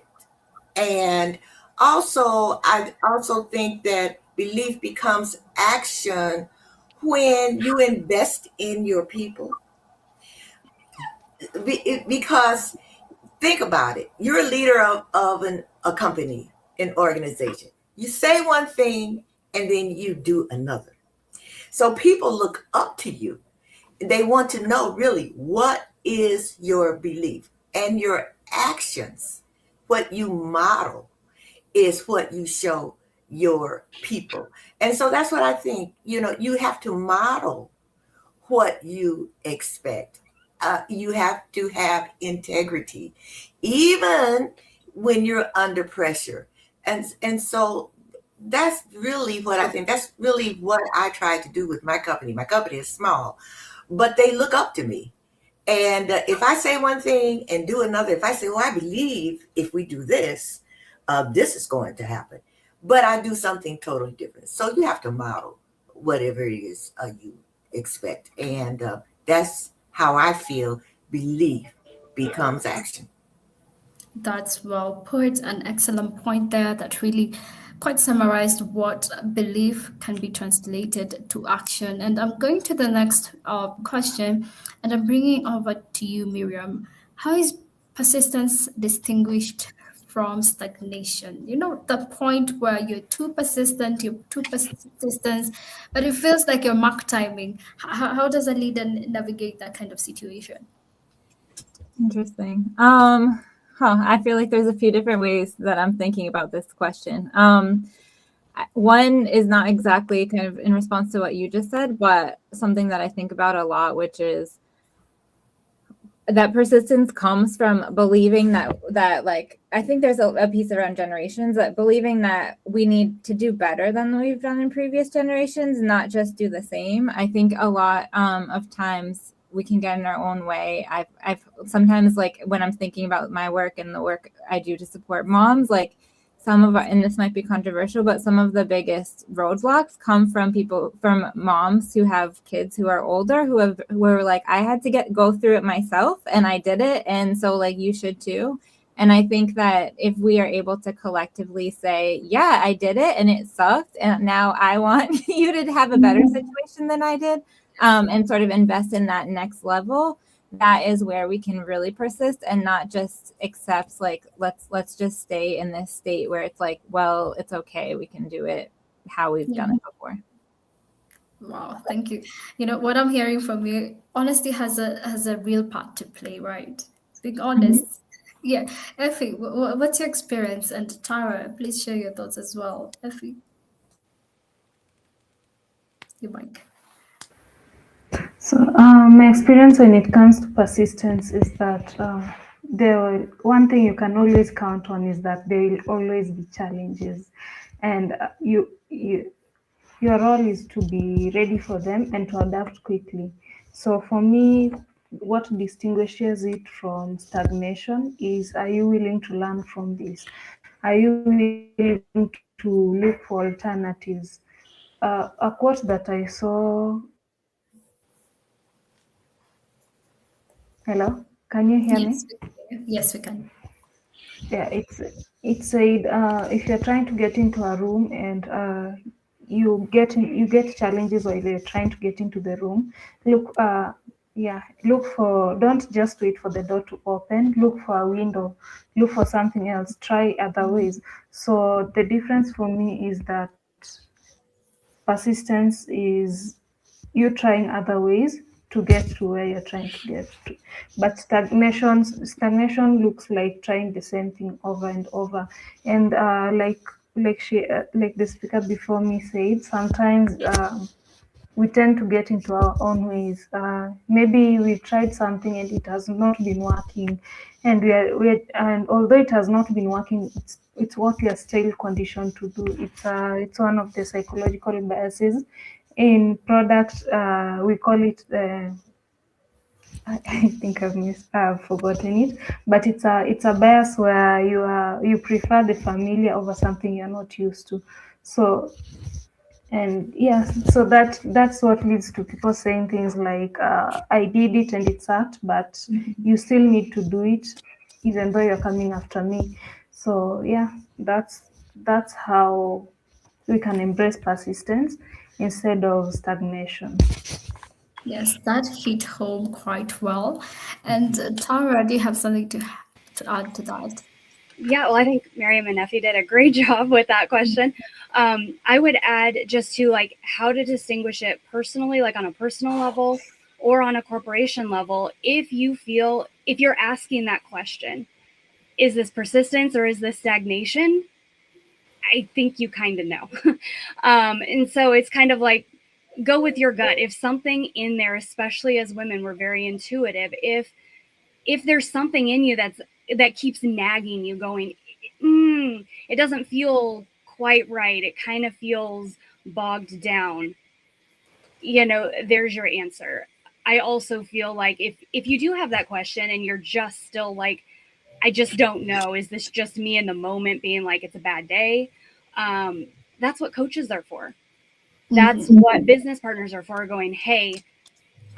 And also, I also think that belief becomes action when you invest in your people. Because think about it. You're a leader of a company, an organization. You say one thing and then you do another. So people look up to you. They want to know really what is your belief, and your actions, what you model is what you show your people. And so that's what I think, you have to model what you expect. You have to have integrity, even when you're under pressure. And so that's really what I think. That's really what I try to do with my company. My company is small, but they look up to me. And if I say one thing and do another, if I say, well, I believe if we do this, this is going to happen. But I do something totally different. So you have to model whatever it is you expect. And that's how I feel belief becomes action. That's well put, an excellent point there that really quite summarized what belief can be translated to action. And I'm going to the next question, and I'm bringing over to you, Miriam. How is persistence distinguished from stagnation? You know, the point where you're too persistent, but it feels like you're mark timing. How does a leader navigate that kind of situation? Interesting. I feel like there's a few different ways that I'm thinking about this question. One is not exactly kind of in response to what you just said, but something that I think about a lot, which is that persistence comes from believing that like, I think there's a piece around generations, that believing that we need to do better than we've done in previous generations, not just do the same. I think a lot of times we can get in our own way. I've sometimes, like, when I'm thinking about my work and the work I do to support moms, like, and this might be controversial, but some of the biggest roadblocks come from moms who have kids who are older, who are like, I had to go through it myself and I did it. And so, like, you should too. And I think that if we are able to collectively say, yeah, I did it and it sucked, and now I want you to have a better situation than I did, and sort of invest in that next level, that is where we can really persist and not just accept, like, let's just stay in this state where it's like, well, it's okay, we can do it how we've done it before. Wow, thank you. You know what I'm hearing from you, honesty has a real part to play, right? Being honest. Yeah. Effie, what's your experience? And Tara, please share your thoughts as well. Effie, your mic. So my experience when it comes to persistence is that one thing you can always count on is that there will always be challenges, and your role is to be ready for them and to adapt quickly. So for me, what distinguishes it from stagnation is, are you willing to learn from this? Are you willing to look for alternatives? A quote that I saw. Hello, can you hear me? Yes, we can. Yeah, it said, if you're trying to get into a room and you get challenges while you're trying to get into the room, don't just wait for the door to open. Look for a window, look for something else, try other ways. So the difference for me is that persistence is you trying other ways to get to where you're trying to get to. But stagnation looks like trying the same thing over and over. And like the speaker before me said, sometimes we tend to get into our own ways. Maybe we tried something and it has not been working, and and although it has not been working, it's what we are still conditioned to do. It's one of the psychological biases in product. We call it. I think I've forgotten it, but it's a bias where you prefer the familiar over something you're not used to. So. And yeah, so that's what leads to people saying things like, I did it and it sucked, but you still need to do it even though you're coming after me. So yeah, that's how we can embrace persistence instead of stagnation. Yes, that hit home quite well. And Tara, do you have something to add to that? Yeah, well, I think Miriam and Effie did a great job with that question. I would add just to, like, how to distinguish it personally, like on a personal level or on a corporation level. If you're asking that question, is this persistence or is this stagnation? I think you kind of know. And so it's kind of like, go with your gut. If something in there, especially as women, we're very intuitive. If there's something in you that keeps nagging you, going, it doesn't feel quite right, it kind of feels bogged down, there's your answer. I also feel like if you do have that question and you're just still like, I just don't know, is this just me in the moment being like, it's a bad day? That's what coaches are for. That's what business partners are for, going, hey,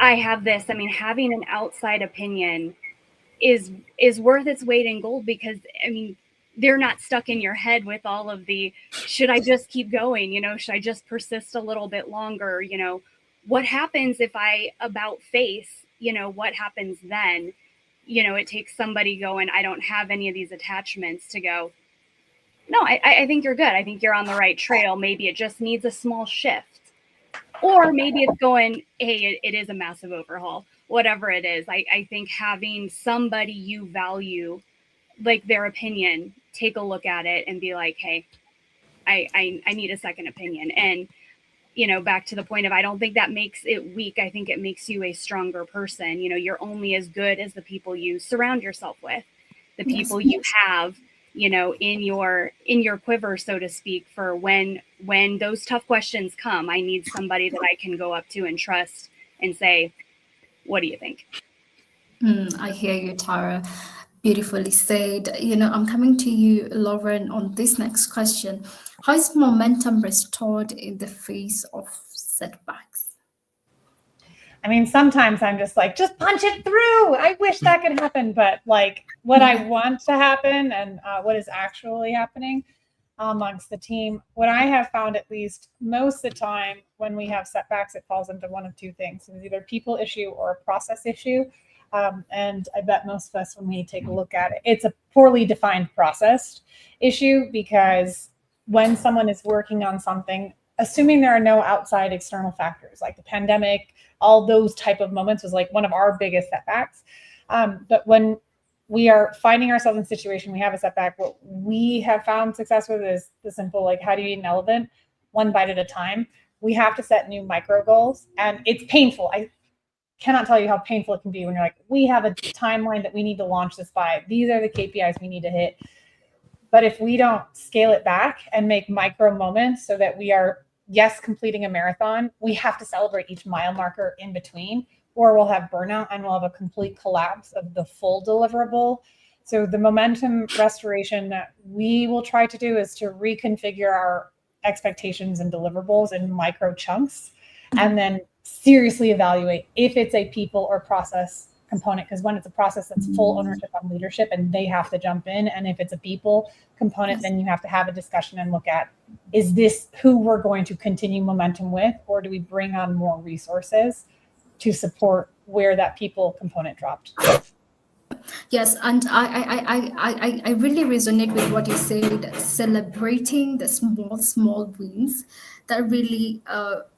I have this. I mean, having an outside opinion is worth its weight in gold, because I mean, they're not stuck in your head with all of the, should I just keep going? Should I just persist a little bit longer? What happens if I about face, what happens then? it takes somebody going, I don't have any of these attachments, to go, no, I think you're good. I think you're on the right trail. Maybe it just needs a small shift. Or maybe it's going, hey, it is a massive overhaul. Whatever it is, I think having somebody you value, like their opinion, take a look at it and be like, hey, I need a second opinion. And, back to the point of, I don't think that makes it weak. I think it makes you a stronger person. You're only as good as the people you surround yourself with, the people you have, in your quiver, so to speak, for when those tough questions come. I need somebody that I can go up to and trust and say, what do you think? I hear you, Tara. Beautifully said. I'm coming to you, Lauren, on this next question. How is momentum restored in the face of setbacks? I mean, sometimes I'm just like, just punch it through. I wish that could happen. But like what I want to happen and what is actually happening amongst the team, what I have found, at least most of the time when we have setbacks, it falls into one of two things. It's either a people issue or a process issue. And I bet most of us, when we take a look at it, it's a poorly defined process issue, because when someone is working on something, assuming there are no outside external factors like the pandemic, all those type of moments was like one of our biggest setbacks. But when we are finding ourselves in a situation, we have a setback, what we have found success with is the simple, like, how do you eat an elephant? One bite at a time. We have to set new micro goals, and it's painful. I cannot tell you how painful it can be when you're like, we have a timeline that we need to launch this by. These are the KPIs we need to hit. But if we don't scale it back and make micro moments so that we are, yes, completing a marathon, we have to celebrate each mile marker in between, or we'll have burnout and we'll have a complete collapse of the full deliverable. So the momentum restoration that we will try to do is to reconfigure our expectations and deliverables in micro chunks, and then seriously evaluate if it's a people or process component, because when it's a process, that's full ownership on leadership and they have to jump in. And if it's a people component, then you have to have a discussion and look at, is this who we're going to continue momentum with, or do we bring on more resources to support where that people component dropped? Yes, and I really resonate with what you said, celebrating the small wins that really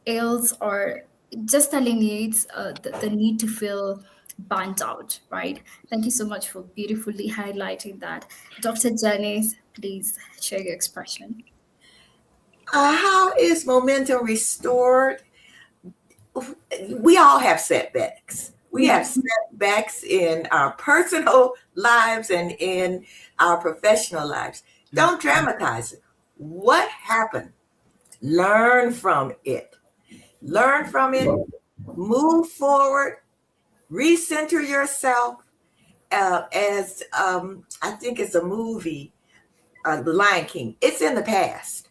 ails or just delineates the need to feel burnt out, right? Thank you so much for beautifully highlighting that. Dr. Janice, please share your expression. How is momentum restored? We all have setbacks. We have setbacks in our personal lives and in our professional lives. Don't dramatize it. What happened? Learn from it. Learn from it. Move forward. Recenter yourself. As I think it's a movie, The Lion King. It's in the past.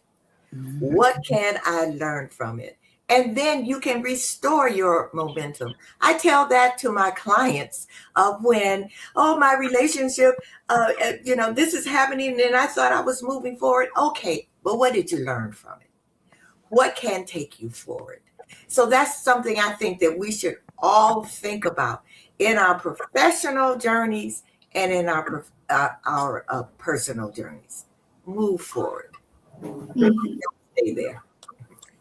What can I learn from it? And then you can restore your momentum. I tell that to my clients of when, my relationship, this is happening and I thought I was moving forward. Okay, but what did you learn from it? What can take you forward? So that's something I think that we should all think about in our professional journeys and in our personal journeys. Move forward. Don't stay there.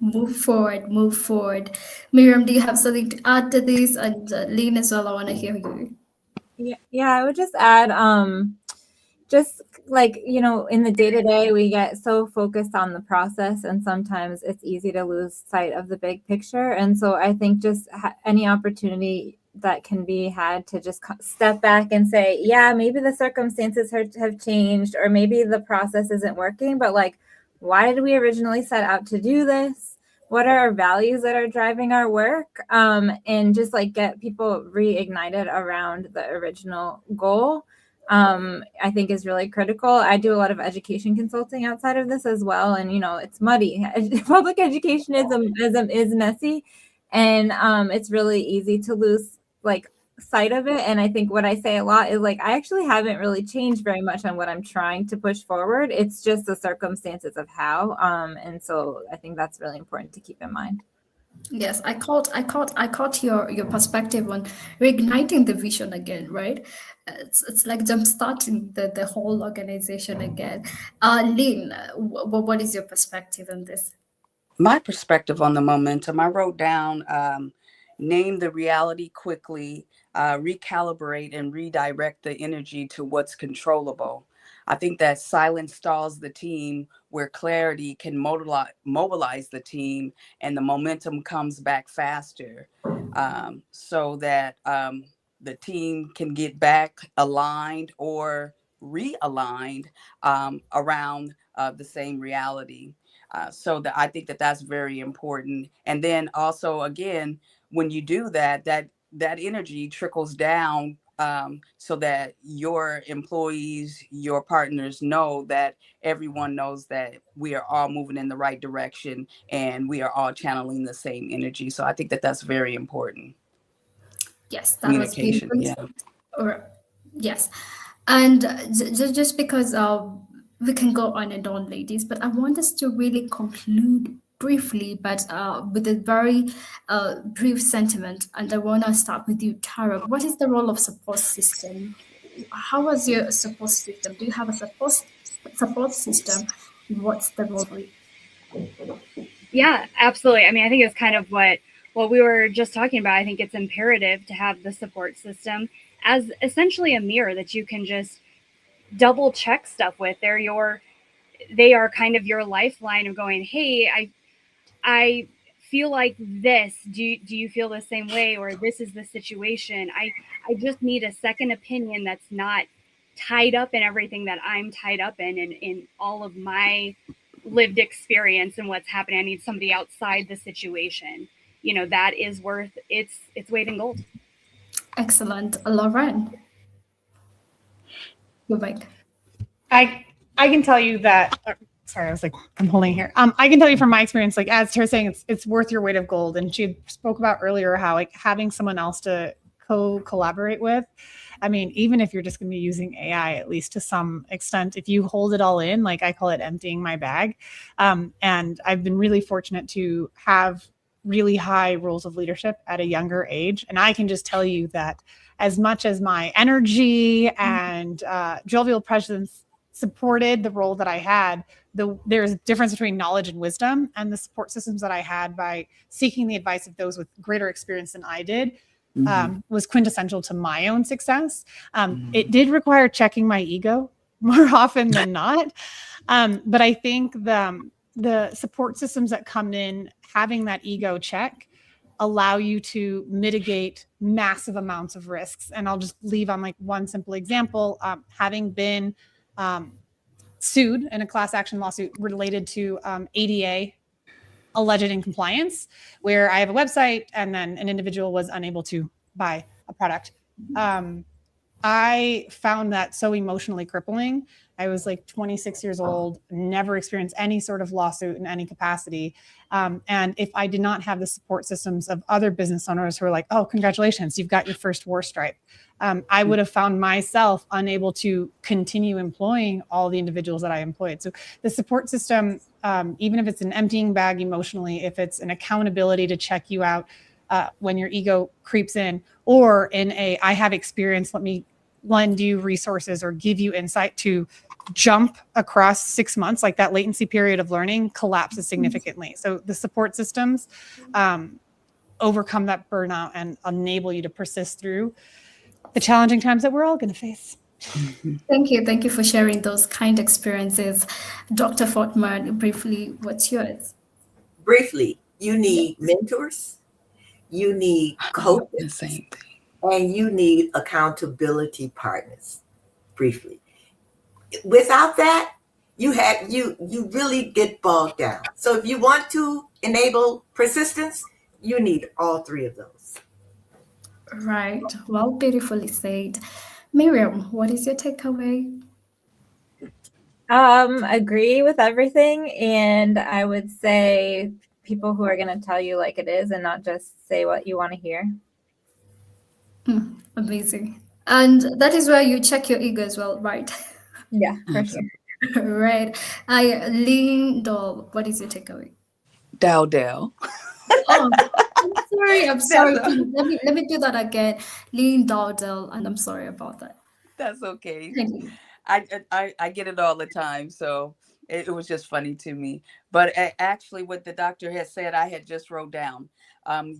Move forward, move forward. Miriam, do you have something to add to this? And Lynn as well, I want to hear you. Yeah, I would just add, just like, in the day-to-day, we get so focused on the process, and sometimes it's easy to lose sight of the big picture. And so I think just any opportunity that can be had to just step back and say, yeah, maybe the circumstances have changed, or maybe the process isn't working, but like, why did we originally set out to do this? What are our values that are driving our work? And just like get people reignited around the original goal, I think is really critical. I do a lot of education consulting outside of this as well. And, it's muddy. Public education is messy, and it's really easy to lose like sight of it. And I think what I say a lot is like, I actually haven't really changed very much on what I'm trying to push forward. It's just the circumstances of how. And so I think that's really important to keep in mind. Yes, I caught your perspective on reigniting the vision again, right? It's like jumpstarting the whole organization again. Lynn, what is your perspective on this? My perspective on the momentum, I wrote down name the reality quickly, recalibrate and redirect the energy to what's controllable. I think that silence stalls the team where clarity can mobilize the team and the momentum comes back faster, so that the team can get back aligned or realigned around the same reality. So that I think that that's very important. And then also, again, when you do that, that energy trickles down, so that your employees, your partners know that everyone knows that we are all moving in the right direction and we are all channeling the same energy. So I think that that's very important. Yes, that was Communication, beautiful. yeah. Or yes, and just because we can go on and on, ladies, but I want us to really conclude briefly, but with a very brief sentiment. And I want to start with you, Tara. What is the role of support system? How was your support system? Do you have a support system? What's the role for you? Yeah, absolutely. I mean, I think it's kind of what we were just talking about. I think it's imperative to have the support system as essentially a mirror that you can just double check stuff with. They are kind of your lifeline of going, hey, I feel like this. Do you feel the same way? Or this is the situation. I just need a second opinion that's not tied up in everything that I'm tied up in all of my lived experience and what's happening. I need somebody outside the situation. That is worth its weight in gold. Excellent, Lauren. Go back. I can tell you that. Sorry, I was like, I'm holding here. I can tell you from my experience, like as Tara's saying, it's worth your weight of gold. And she spoke about earlier how like having someone else to collaborate with. I mean, even if you're just going to be using AI, at least to some extent, if you hold it all in, like I call it emptying my bag. And I've been really fortunate to have really high roles of leadership at a younger age. And I can just tell you that as much as my energy and jovial presence supported the role that I had, there's a difference between knowledge and wisdom, and the support systems that I had by seeking the advice of those with greater experience than I did was quintessential to my own success. It did require checking my ego more often than not. But I think the support systems that come in having that ego check allow you to mitigate massive amounts of risks. And I'll just leave on like one simple example. Having been sued in a class action lawsuit related to ADA alleged incompliance, where I have a website and then an individual was unable to buy a product. I found that so emotionally crippling. I was like 26 years old, never experienced any sort of lawsuit in any capacity. And if I did not have the support systems of other business owners who are like, oh, congratulations, you've got your first war stripe, I would have found myself unable to continue employing all the individuals that I employed. So the support system, even if it's an emptying bag emotionally, if it's an accountability to check you out when your ego creeps in, or in a, I have experience, let me lend you resources or give you insight to jump across 6 months, like that latency period of learning collapses significantly. So the support systems overcome that burnout and enable you to persist through the challenging times that we're all going to face. Thank you. Thank you for sharing those kind experiences. Dr. Fortman, briefly, what's yours? Briefly, you need mentors, you need coaches, and you need accountability partners. Briefly. Without that, you really get bogged down. So if you want to enable persistence, you need all three of those. Right. Well, beautifully said. Miriam, what is your takeaway? Agree with everything. And I would say people who are going to tell you like it is and not just say what you want to hear. Amazing. And that is where you check your ego as well, right? Yeah, for sure. Right. Lynn Doll, what is your takeaway? Dow. Oh, I'm sorry. I'm sorry. That's Please, let me do that again. Lean Dowdle, and I'm sorry about that. That's okay. Thank you. I get it all the time, so it was just funny to me. But actually, what the doctor had said, I had just wrote down.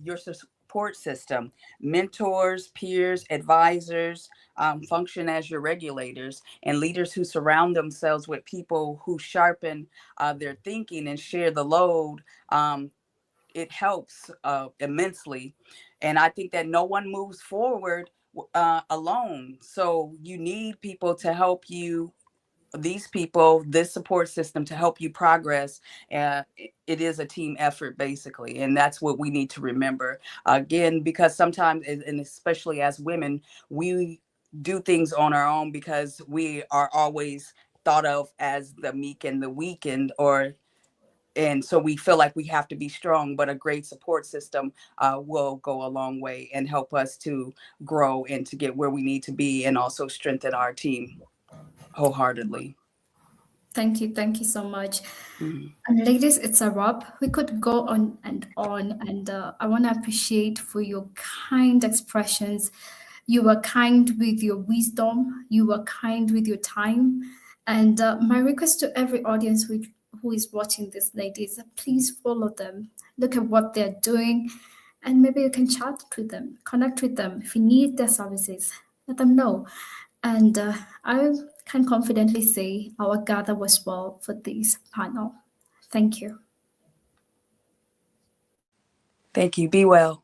Your support system, mentors, peers, advisors, function as your regulators, and leaders who surround themselves with people who sharpen their thinking and share the load. It helps immensely. And I think that no one moves forward alone. So you need people to help you, these people, this support system to help you progress. It is a team effort, basically. And that's what we need to remember. Again, because sometimes, and especially as women, we do things on our own because we are always thought of as the meek and the weak, and so we feel like we have to be strong, but a great support system will go a long way and help us to grow and to get where we need to be, and also strengthen our team wholeheartedly. Thank you. Thank you so much. Mhm. And ladies, it's a wrap. We could go on and on. And I want to appreciate for your kind expressions. You were kind with your wisdom. You were kind with your time. And my request to every audience who is watching this, ladies, please follow them. Look at what they're doing. And maybe you can chat with them, connect with them. If you need their services, let them know. And I can confidently say our gather was well for this panel. Thank you. Thank you. Be well.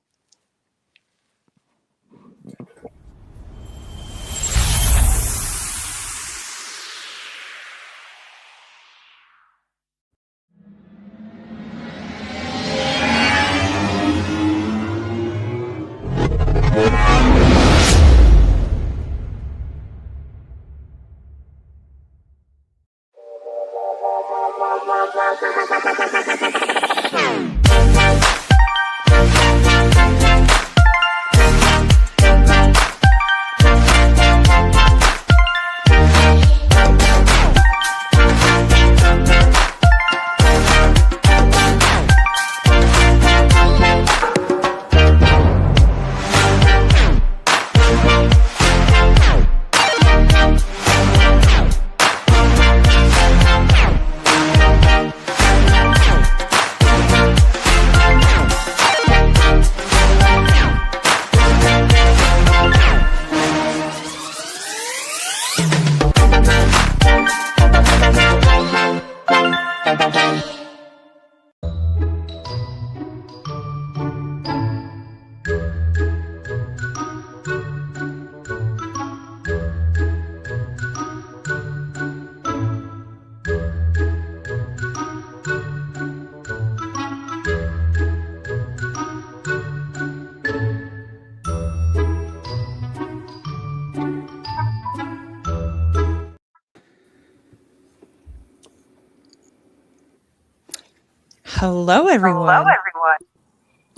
Hello, everyone.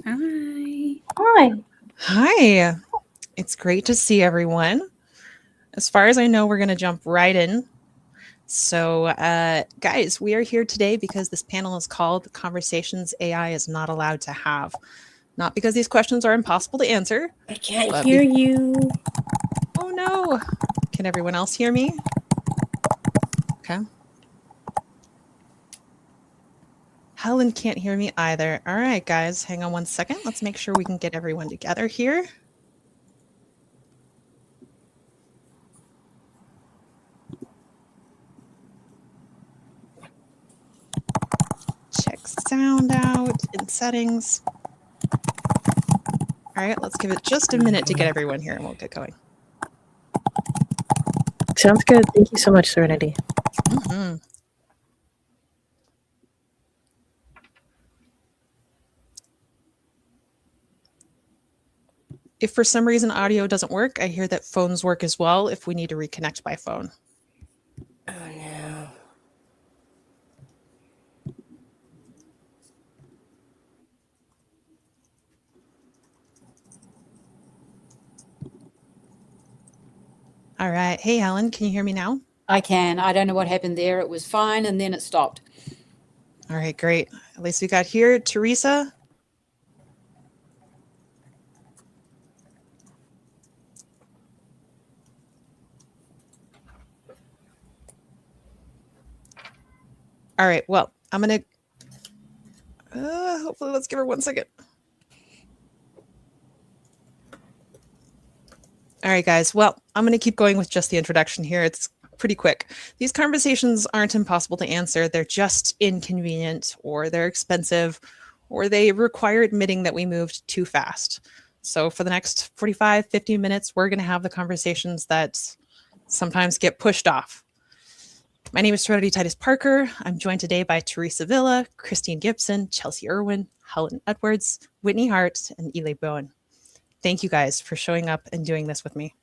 Hi. Hi. Hi. It's great to see everyone. As far as I know, we're going to jump right in. So, guys, we are here today because this panel is called Conversations AI is Not Allowed to Have. Not because these questions are impossible to answer. I can't hear you. Oh, no. Can everyone else hear me? Okay. Helen can't hear me either. All right, guys, hang on one second. Let's make sure we can get everyone together here. Check sound out in settings. All right, let's give it just a minute to get everyone here and we'll get going. Sounds good. Thank you so much, Serenity. Mm-hmm. If for some reason audio doesn't work, I hear that phones work as well if we need to reconnect by phone. Oh, no. All right. Hey, Helen, can you hear me now? I can. I don't know what happened there. It was fine and then it stopped. All right, great. At least we got here. Teresa? All right. Well, I'm going to hopefully let's give her 1 second. All right, guys. Well, I'm going to keep going with just the introduction here. It's pretty quick. These conversations aren't impossible to answer. They're just inconvenient, or they're expensive, or they require admitting that we moved too fast. So for the next 45, 50 minutes, we're going to have the conversations that sometimes get pushed off. My name is Serenity Titus Parker. I'm joined today by Teresa Villa, Christine Gibson, Chelsea Irwin, Helen Edwards, Whitney Hart, and Ely Bowen. Thank you guys for showing up and doing this with me.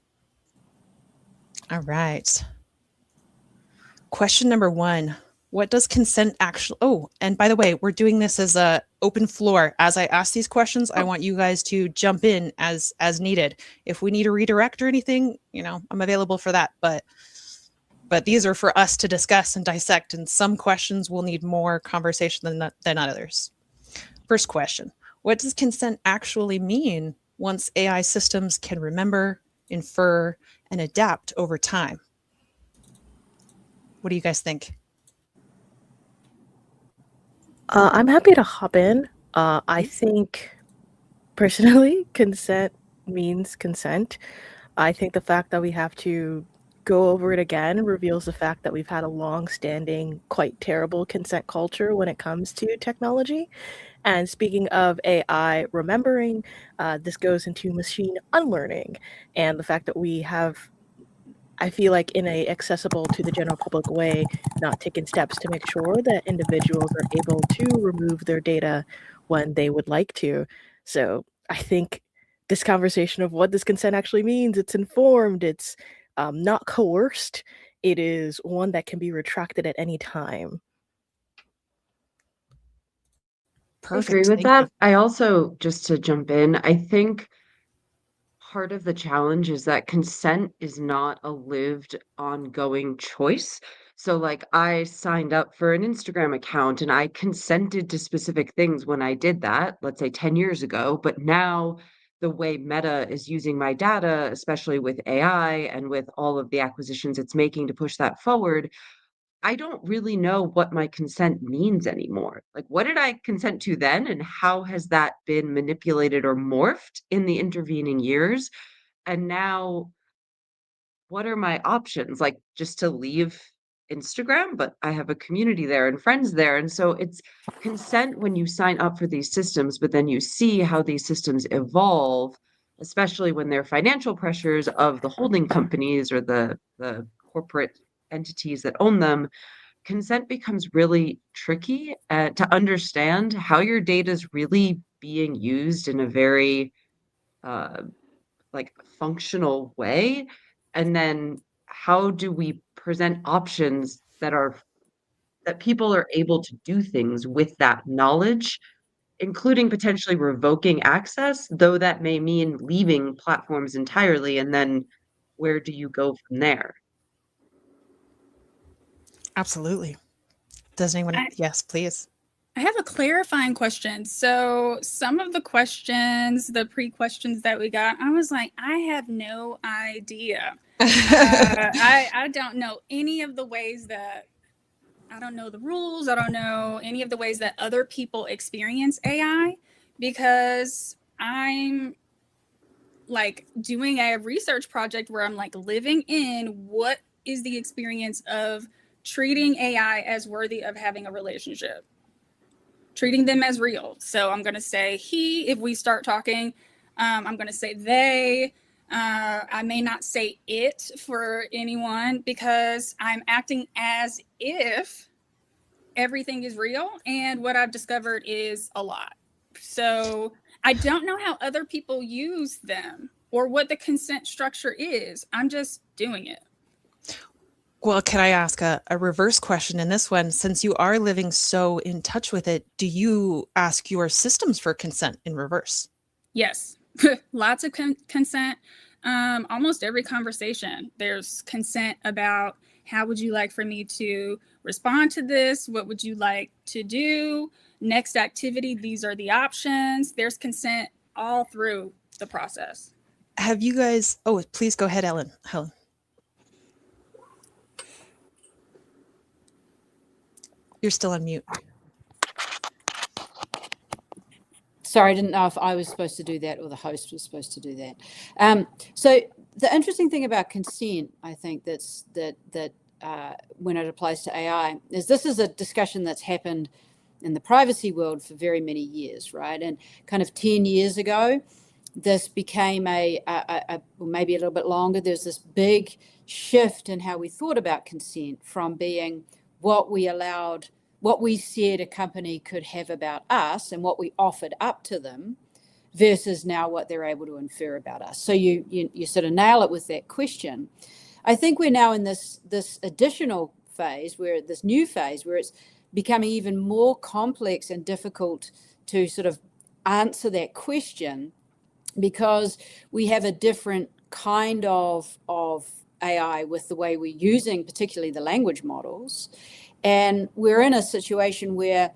All right. Question number 1. What does consent actually... Oh, and by the way, we're doing this as a open floor. As I ask these questions, I want you guys to jump in as needed. If we need a redirect or anything, I'm available for that. But these are for us to discuss and dissect, and some questions will need more conversation than others. First question. What does consent actually mean once AI systems can remember, infer, and adapt over time? What do you guys think? I'm happy to hop in. I think, personally, consent means consent. I think the fact that we have to go over it again reveals the fact that we've had a long-standing, quite terrible consent culture when it comes to technology. And speaking of AI remembering, this goes into machine unlearning, and the fact that we have, I feel like, in a accessible to the general public way, not taken steps to make sure that individuals are able to remove their data when they would like to. So I think this conversation of what this consent actually means, it's informed, it's not coerced, it is one that can be retracted at any time. Perfect. I agree with Thank that. you. I also, just to jump in, I think part of the challenge is that consent is not a lived, ongoing choice. So, like, I signed up for an Instagram account and I consented to specific things when I did that, let's say 10 years ago. But now, the way Meta is using my data, especially with AI and with all of the acquisitions it's making to push that forward, I don't really know what my consent means anymore. Like, what did I consent to then, and how has that been manipulated or morphed in the intervening years? And now, what are my options? Like, just to leave Instagram, but I have a community there and friends there. And so it's consent when you sign up for these systems, but then you see how these systems evolve, especially when there are financial pressures of the holding companies or the corporate entities that own them. Consent becomes really tricky to understand how your data is really being used in a very uh, like functional way, and then how do we present options that people are able to do things with that knowledge, including potentially revoking access, though that may mean leaving platforms entirely, and then where do you go from there? Absolutely. Does anyone? Yes, please. I have a clarifying question. So some of the questions, the pre-questions that we got, I was like, I have no idea. I don't know any of the ways that, I don't know the rules. I don't know any of the ways that other people experience AI, because I'm like doing a research project where I'm like living in what is the experience of treating AI as worthy of having a relationship, treating them as real. So I'm going to say he, if we start talking, I'm going to say they. I may not say it for anyone because I'm acting as if everything is real. And what I've discovered is a lot. So I don't know how other people use them or what the consent structure is. I'm just doing it. Well, can I ask a reverse question in this one? Since you are living so in touch with it, do you ask your systems for consent in reverse? Yes, lots of consent. Almost every conversation, there's consent about how would you like for me to respond to this? What would you like to do? Next activity, these are the options. There's consent all through the process. Have you guys, oh, please go ahead, Helen. You're still on mute. Sorry, I didn't know if I was supposed to do that or the host was supposed to do that. So the interesting thing about consent, I think that when it applies to AI, is this is a discussion that's happened in the privacy world for very many years, right? And kind of 10 years ago, this became or maybe a little bit longer, there's this big shift in how we thought about consent from being what we said a company could have about us and what we offered up to them versus now what they're able to infer about us. So you sort of nail it with that question. I think we're now in this additional phase, this new phase where it's becoming even more complex and difficult to sort of answer that question, because we have a different kind of AI with the way we're using particularly the language models. And we're in a situation where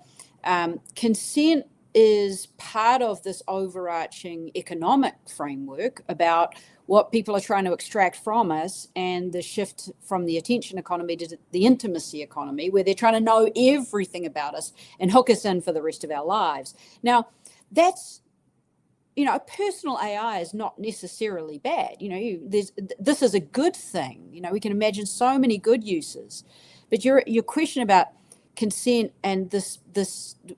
consent is part of this overarching economic framework about what people are trying to extract from us, and the shift from the attention economy to the intimacy economy, where they're trying to know everything about us and hook us in for the rest of our lives. Now, that's, personal AI is not necessarily bad. This is a good thing. We can imagine so many good uses. But your question about consent and this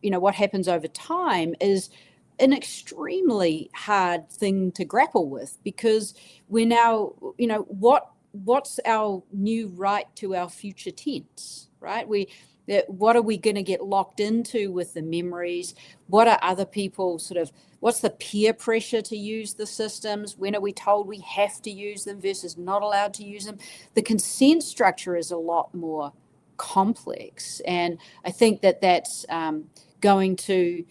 what happens over time is an extremely hard thing to grapple with, because we're now, what's our new right to our future tense, right? What are we going to get locked into with the memories? What are other people what's the peer pressure to use the systems? When are we told we have to use them versus not allowed to use them? The consent structure is a lot more complex. And I think that's going to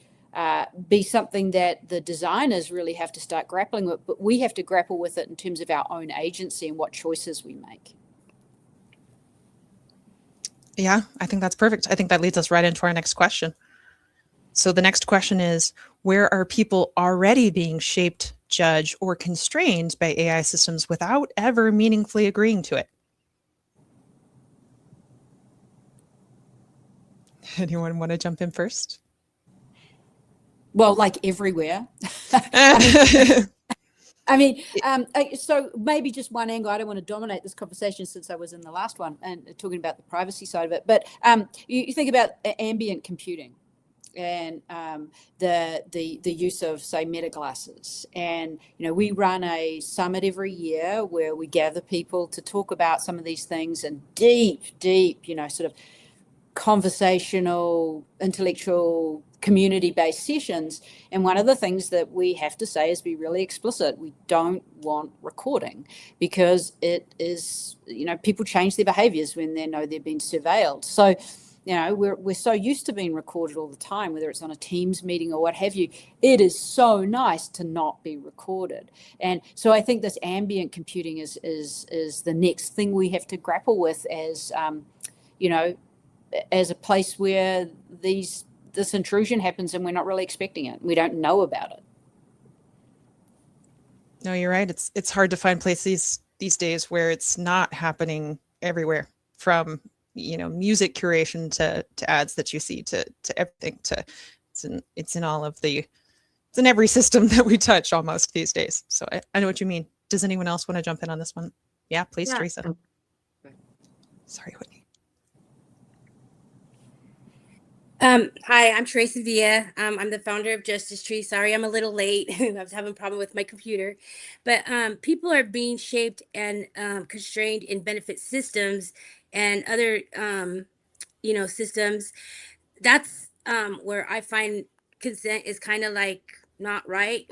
be something that the designers really have to start grappling with, but we have to grapple with it in terms of our own agency and what choices we make. Yeah, I think that's perfect. I think that leads us right into our next question. So the next question is, where are people already being shaped, judged, or constrained by AI systems without ever meaningfully agreeing to it? Anyone want to jump in first? Well, like everywhere. So maybe just one angle. I don't want to dominate this conversation since I was in the last one and talking about the privacy side of it. But you think about ambient computing and the use of, say, meta glasses. And we run a summit every year where we gather people to talk about some of these things and deep, sort of conversational, intellectual, community-based sessions. And one of the things that we have to say is be really explicit. We don't want recording, because it is, people change their behaviors when they know they're being surveilled. So, we're so used to being recorded all the time, whether it's on a Teams meeting or what have you. It is so nice to not be recorded. And so I think this ambient computing is the next thing we have to grapple with as, as a place where this intrusion happens and we're not really expecting it. We don't know about it. No, you're right. It's hard to find places these days where it's not happening everywhere, from music curation to ads that you see to everything. It's in all of it's in every system that we touch almost these days. So I know what you mean. Does anyone else want to jump in on this one? Yeah, please, Yeah. Teresa. Sorry, Whitney. Hi, I'm Teresa Villa. I'm the founder of Justice Tree. Sorry, I'm a little late. I was having a problem with my computer. But people are being shaped and constrained in benefit systems and other, systems. That's where I find consent is kind of like not right.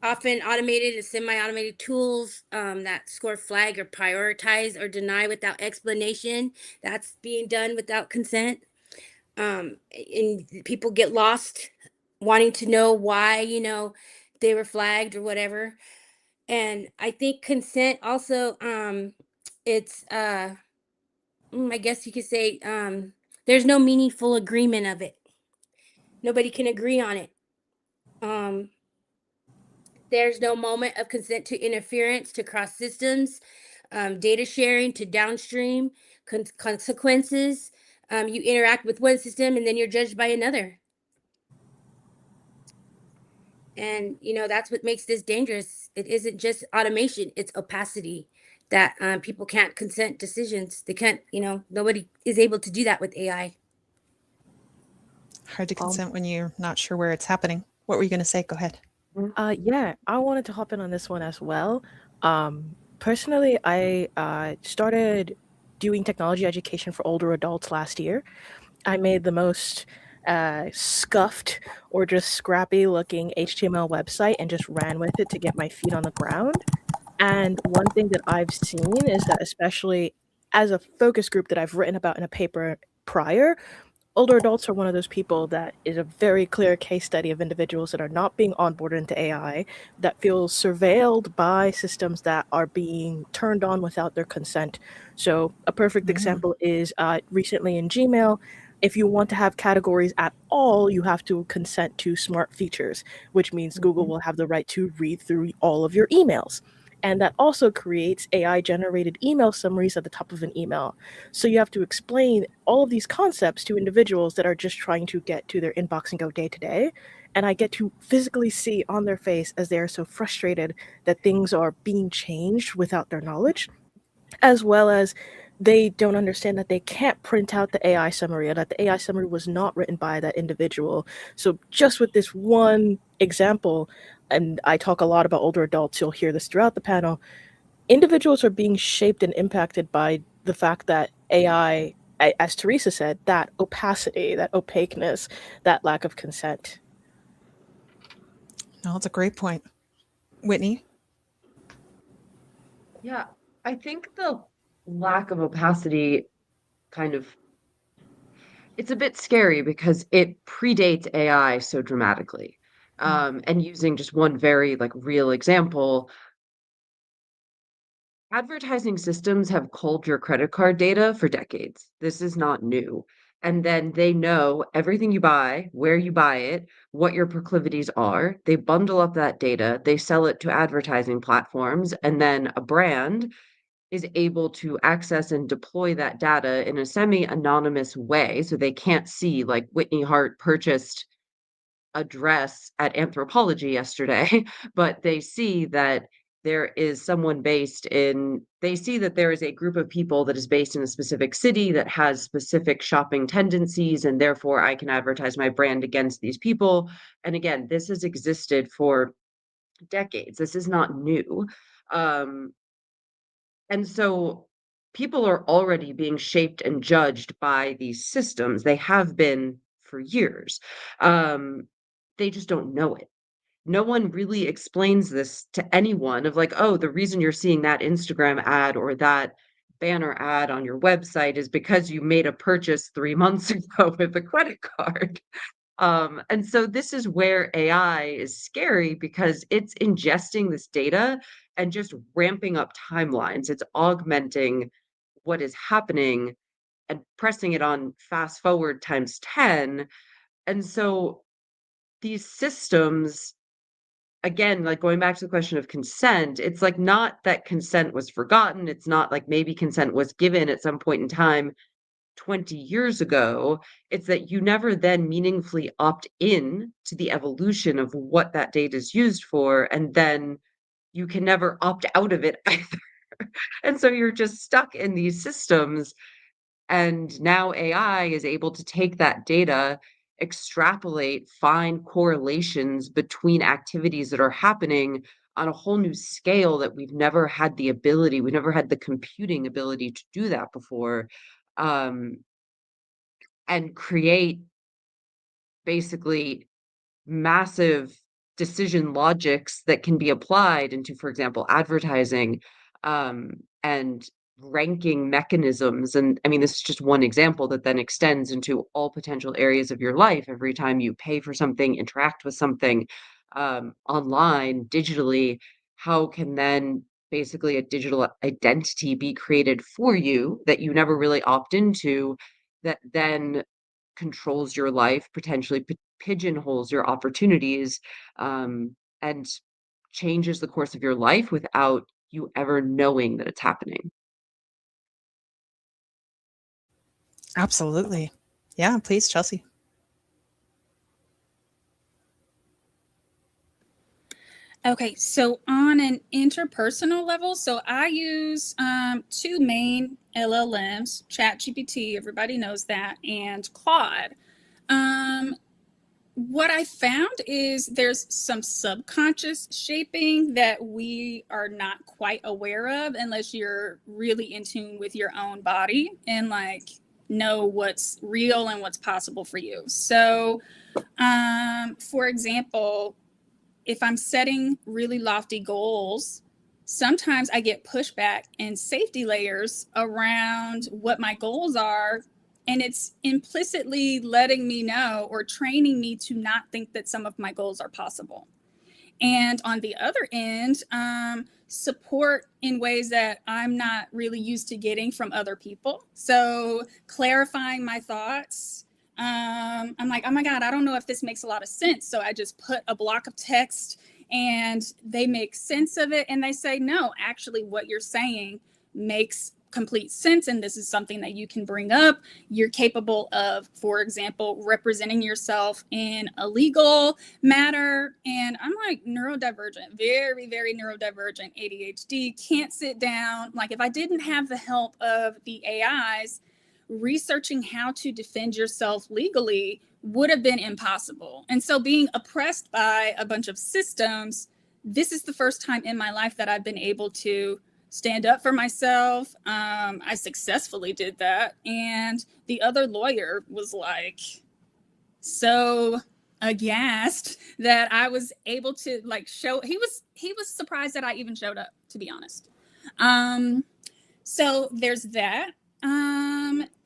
Often automated and semi-automated tools that score, flag, or prioritize or deny without explanation. That's being done without consent. And people get lost wanting to know why, they were flagged or whatever. And I think consent also, it's, I guess you could say, there's no meaningful agreement of it. Nobody can agree on it. There's no moment of consent to interference, to cross systems, data sharing, to downstream consequences. You interact with one system and then you're judged by another. And that's what makes this dangerous. It isn't just automation, it's opacity that people can't consent decisions. They can't, nobody is able to do that with AI. Hard to consent when you're not sure where it's happening. What were you going to say? Go ahead. Yeah, I wanted to hop in on this one as well. Personally, I started doing technology education for older adults last year. I made the most scuffed or just scrappy looking HTML website and just ran with it to get my feet on the ground. And one thing that I've seen is that, especially as a focus group that I've written about in a paper prior, older adults are one of those people that is a very clear case study of individuals that are not being onboarded into AI, that feel surveilled by systems that are being turned on without their consent. So a perfect example is recently in Gmail, if you want to have categories at all, you have to consent to smart features, which means Google will have the right to read through all of your emails. And that also creates AI-generated email summaries at the top of an email. So you have to explain all of these concepts to individuals that are just trying to get to their inbox and go day to day. And I get to physically see on their face as they are so frustrated that things are being changed without their knowledge, as well as they don't understand that they can't print out the AI summary, or that the AI summary was not written by that individual. So just with this one example, and I talk a lot about older adults, you'll hear this throughout the panel, individuals are being shaped and impacted by the fact that AI, as Teresa said, that opacity, that opaqueness, that lack of consent. No, that's a great point. Whitney? Yeah, I think the lack of opacity kind of it's a bit scary because it predates AI so dramatically. And using just one very real example, advertising systems have culled your credit card data for decades. This is not new. And then they know everything you buy, where you buy it, what your proclivities are. They bundle up that data, they sell it to advertising platforms, and then a brand is able to access and deploy that data in a semi-anonymous way. So they can't see, like, Whitney Hart purchased a dress at Anthropology yesterday, but they see that there is someone they see that there is a group of people that is based in a specific city that has specific shopping tendencies, and therefore I can advertise my brand against these people. And again, this has existed for decades. This is not new. And so people are already being shaped and judged by these systems. They have been for years. They just don't know it. No one really explains this to anyone of like, oh, the reason you're seeing that Instagram ad or that banner ad on your website is because you made a purchase 3 months ago with a credit card. And so this is where AI is scary because it's ingesting this data and just ramping up timelines. It's augmenting what is happening and pressing it on fast forward times 10. And so these systems, again, like going back to the question of consent, it's like not that consent was forgotten. It's not like maybe consent was given at some point in time 20 years ago. It's that you never then meaningfully opt in to the evolution of what that data is used for, and then you can never opt out of it either. And so you're just stuck in these systems. And now AI is able to take that data, extrapolate, find correlations between activities that are happening on a whole new scale that we've never had the ability, we never had the computing ability to do that before. Um, and create basically massive decision logics that can be applied into, for example, advertising, and ranking mechanisms. And I mean, this is just one example that then extends into all potential areas of your life. Every time you pay for something, interact with something online, digitally, how can then basically a digital identity be created for you that you never really opt into, that then controls your life, potentially pigeonholes your opportunities, and changes the course of your life without you ever knowing that it's happening. Absolutely. Yeah, please, Chelsea. Okay, so on an interpersonal level, so I use two main LLMs, ChatGPT, everybody knows that, and Claude. What I found is there's some subconscious shaping that we are not quite aware of unless you're really in tune with your own body and like know what's real and what's possible for you. So, for example, if I'm setting really lofty goals, sometimes I get pushback and safety layers around what my goals are. And it's implicitly letting me know or training me to not think that some of my goals are possible. And on the other end, support in ways that I'm not really used to getting from other people. So clarifying my thoughts. I'm like, oh my God, I don't know if this makes a lot of sense. So I just put a block of text and they make sense of it. And they say, no, actually, what you're saying makes complete sense. And this is something that you can bring up. You're capable of, for example, representing yourself in a legal matter. And I'm like neurodivergent, very, very neurodivergent, ADHD, can't sit down. Like if I didn't have the help of the AIs, researching how to defend yourself legally would have been impossible. And so being oppressed by a bunch of systems, this is the first time in my life that I've been able to stand up for myself. I successfully did that. And the other lawyer was like so aghast that I was able to like show, he was surprised that I even showed up, to be honest. So there's that.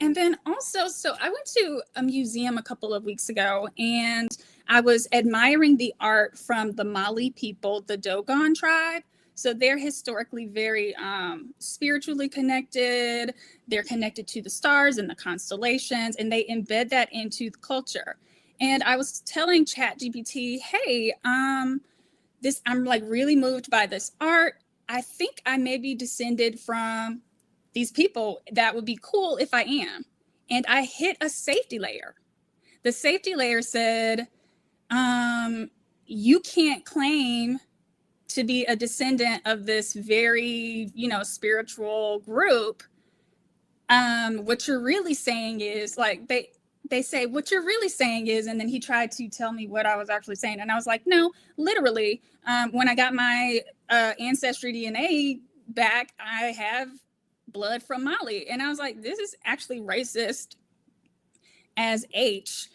And then also, so I went to a museum a couple of weeks ago and I was admiring the art from the Mali people, the Dogon tribe. So they're historically very spiritually connected. They're connected to the stars and the constellations, and they embed that into the culture. And I was telling ChatGPT, hey, I'm like really moved by this art. I think I may be descended from these people. That would be cool if I am. And I hit a safety layer. The safety layer said, you can't claim to be a descendant of this very, spiritual group. What you're really saying is like, they say what you're really saying is, and then he tried to tell me what I was actually saying. And I was like, no, literally, when I got my ancestry DNA back, I have blood from Mali. And I was like, this is actually racist as H.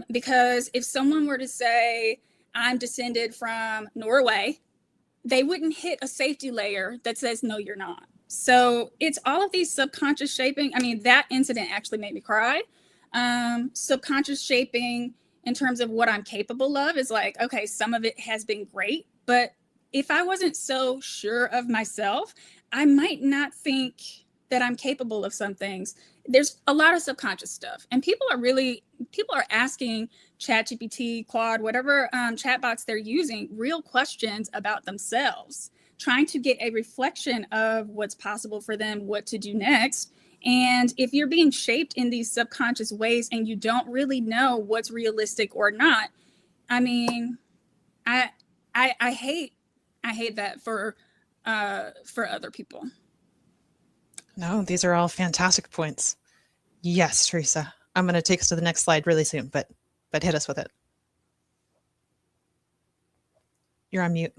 Because if someone were to say, I'm descended from Norway, they wouldn't hit a safety layer that says, no, you're not. So it's all of these subconscious shaping. I mean, that incident actually made me cry. Subconscious shaping in terms of what I'm capable of is like, okay, some of it has been great, but if I wasn't so sure of myself, I might not think that I'm capable of some things. There's a lot of subconscious stuff, and people are asking ChatGPT, Claude, whatever chatbots they're using, real questions about themselves, trying to get a reflection of what's possible for them, what to do next. And if you're being shaped in these subconscious ways and you don't really know what's realistic or not, I mean, I hate that for other people. No, these are all fantastic points. Yes, Teresa. I'm going to take us to the next slide really soon, but hit us with it. You're on mute.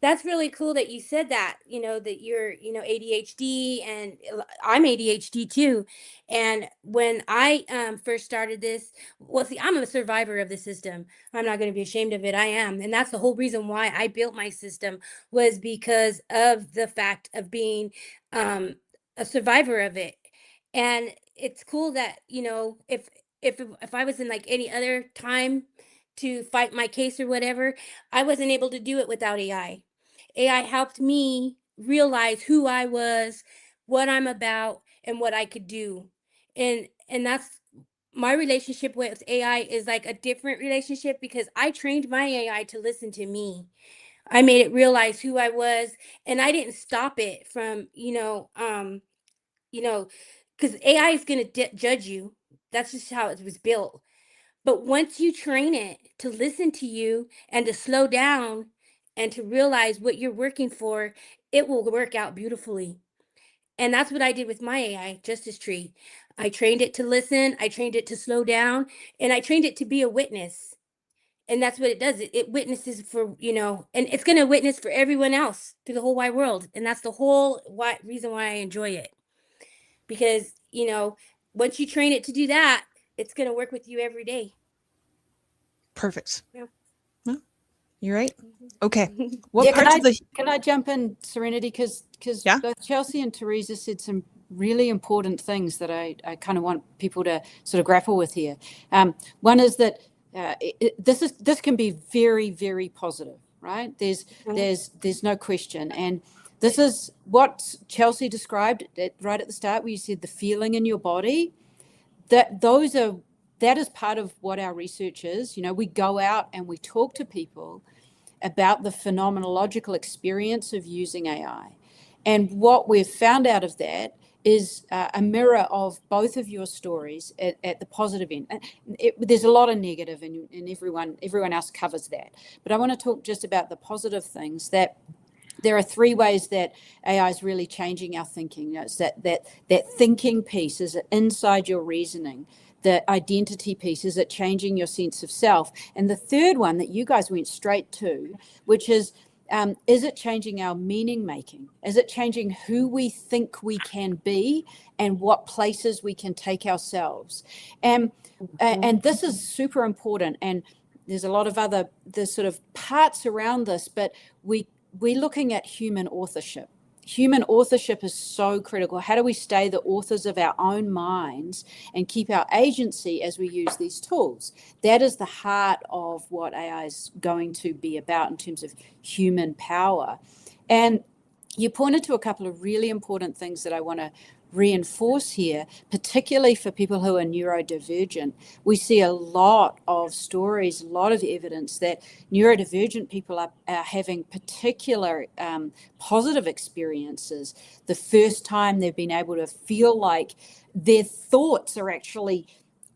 That's really cool that you said that, that you're, ADHD, and I'm ADHD too. And when I first started this, well, see, I'm a survivor of the system. I'm not going to be ashamed of it. I am. And that's the whole reason why I built my system, was because of the fact of being a survivor of it. And it's cool that, if I was in like any other time to fight my case or whatever, I wasn't able to do it without AI. AI helped me realize who I was, what I'm about, and what I could do. And that's my relationship with AI is like a different relationship, because I trained my AI to listen to me. I made it realize who I was, and I didn't stop it from, you know, because AI is going to judge you. That's just how it was built. But once you train it to listen to you and to slow down and to realize what you're working for, it will work out beautifully. And that's what I did with my AI Justice Tree. I trained it to listen, I trained it to slow down, and I trained it to be a witness. And that's what it does. It witnesses for, and it's going to witness for everyone else through the whole wide world. And that's the whole reason why I enjoy it. Because, once you train it to do that, it's going to work with you every day. Perfect. Yeah. Well, you're right. Okay. What can I jump in, Serenity? Because both Chelsea and Teresa said some really important things that I kind of want people to sort of grapple with here. One is that this can be very, very positive, right? There's no question. And this is what Chelsea described right at the start, where you said the feeling in your body. That is part of what our research is. We go out and we talk to people about the phenomenological experience of using AI. And what we've found out of that is a mirror of both of your stories at the positive end. There's a lot of negative, and everyone else covers that. But I want to talk just about the positive things, that there are 3 ways that AI is really changing our thinking. It's that thinking piece is inside your reasoning. The identity piece is it changing your sense of self. And the third one that you guys went straight to, which is it changing our meaning making? Is it changing who we think we can be and what places we can take ourselves? And this is super important. And there's a lot of other sort of parts around this, but we're looking at human authorship. Human authorship is so critical. How do we stay the authors of our own minds and keep our agency as we use these tools? That is the heart of what AI is going to be about in terms of human power. And you pointed to a couple of really important things that I want to reinforce here, particularly for people who are neurodivergent. We see a lot of stories, a lot of evidence that neurodivergent people are having particular positive experiences the first time they've been able to feel like their thoughts are actually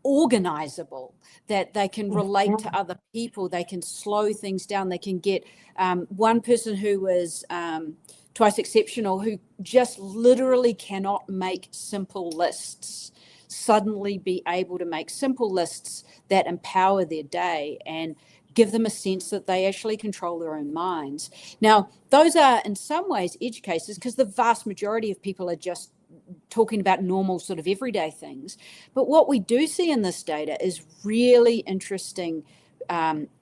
organizable, that they can relate to other people, they can slow things down, they can get one person who was twice exceptional, who just literally cannot make simple lists, suddenly be able to make simple lists that empower their day and give them a sense that they actually control their own minds. Now, those are in some ways edge cases, because the vast majority of people are just talking about normal sort of everyday things. But what we do see in this data is really interesting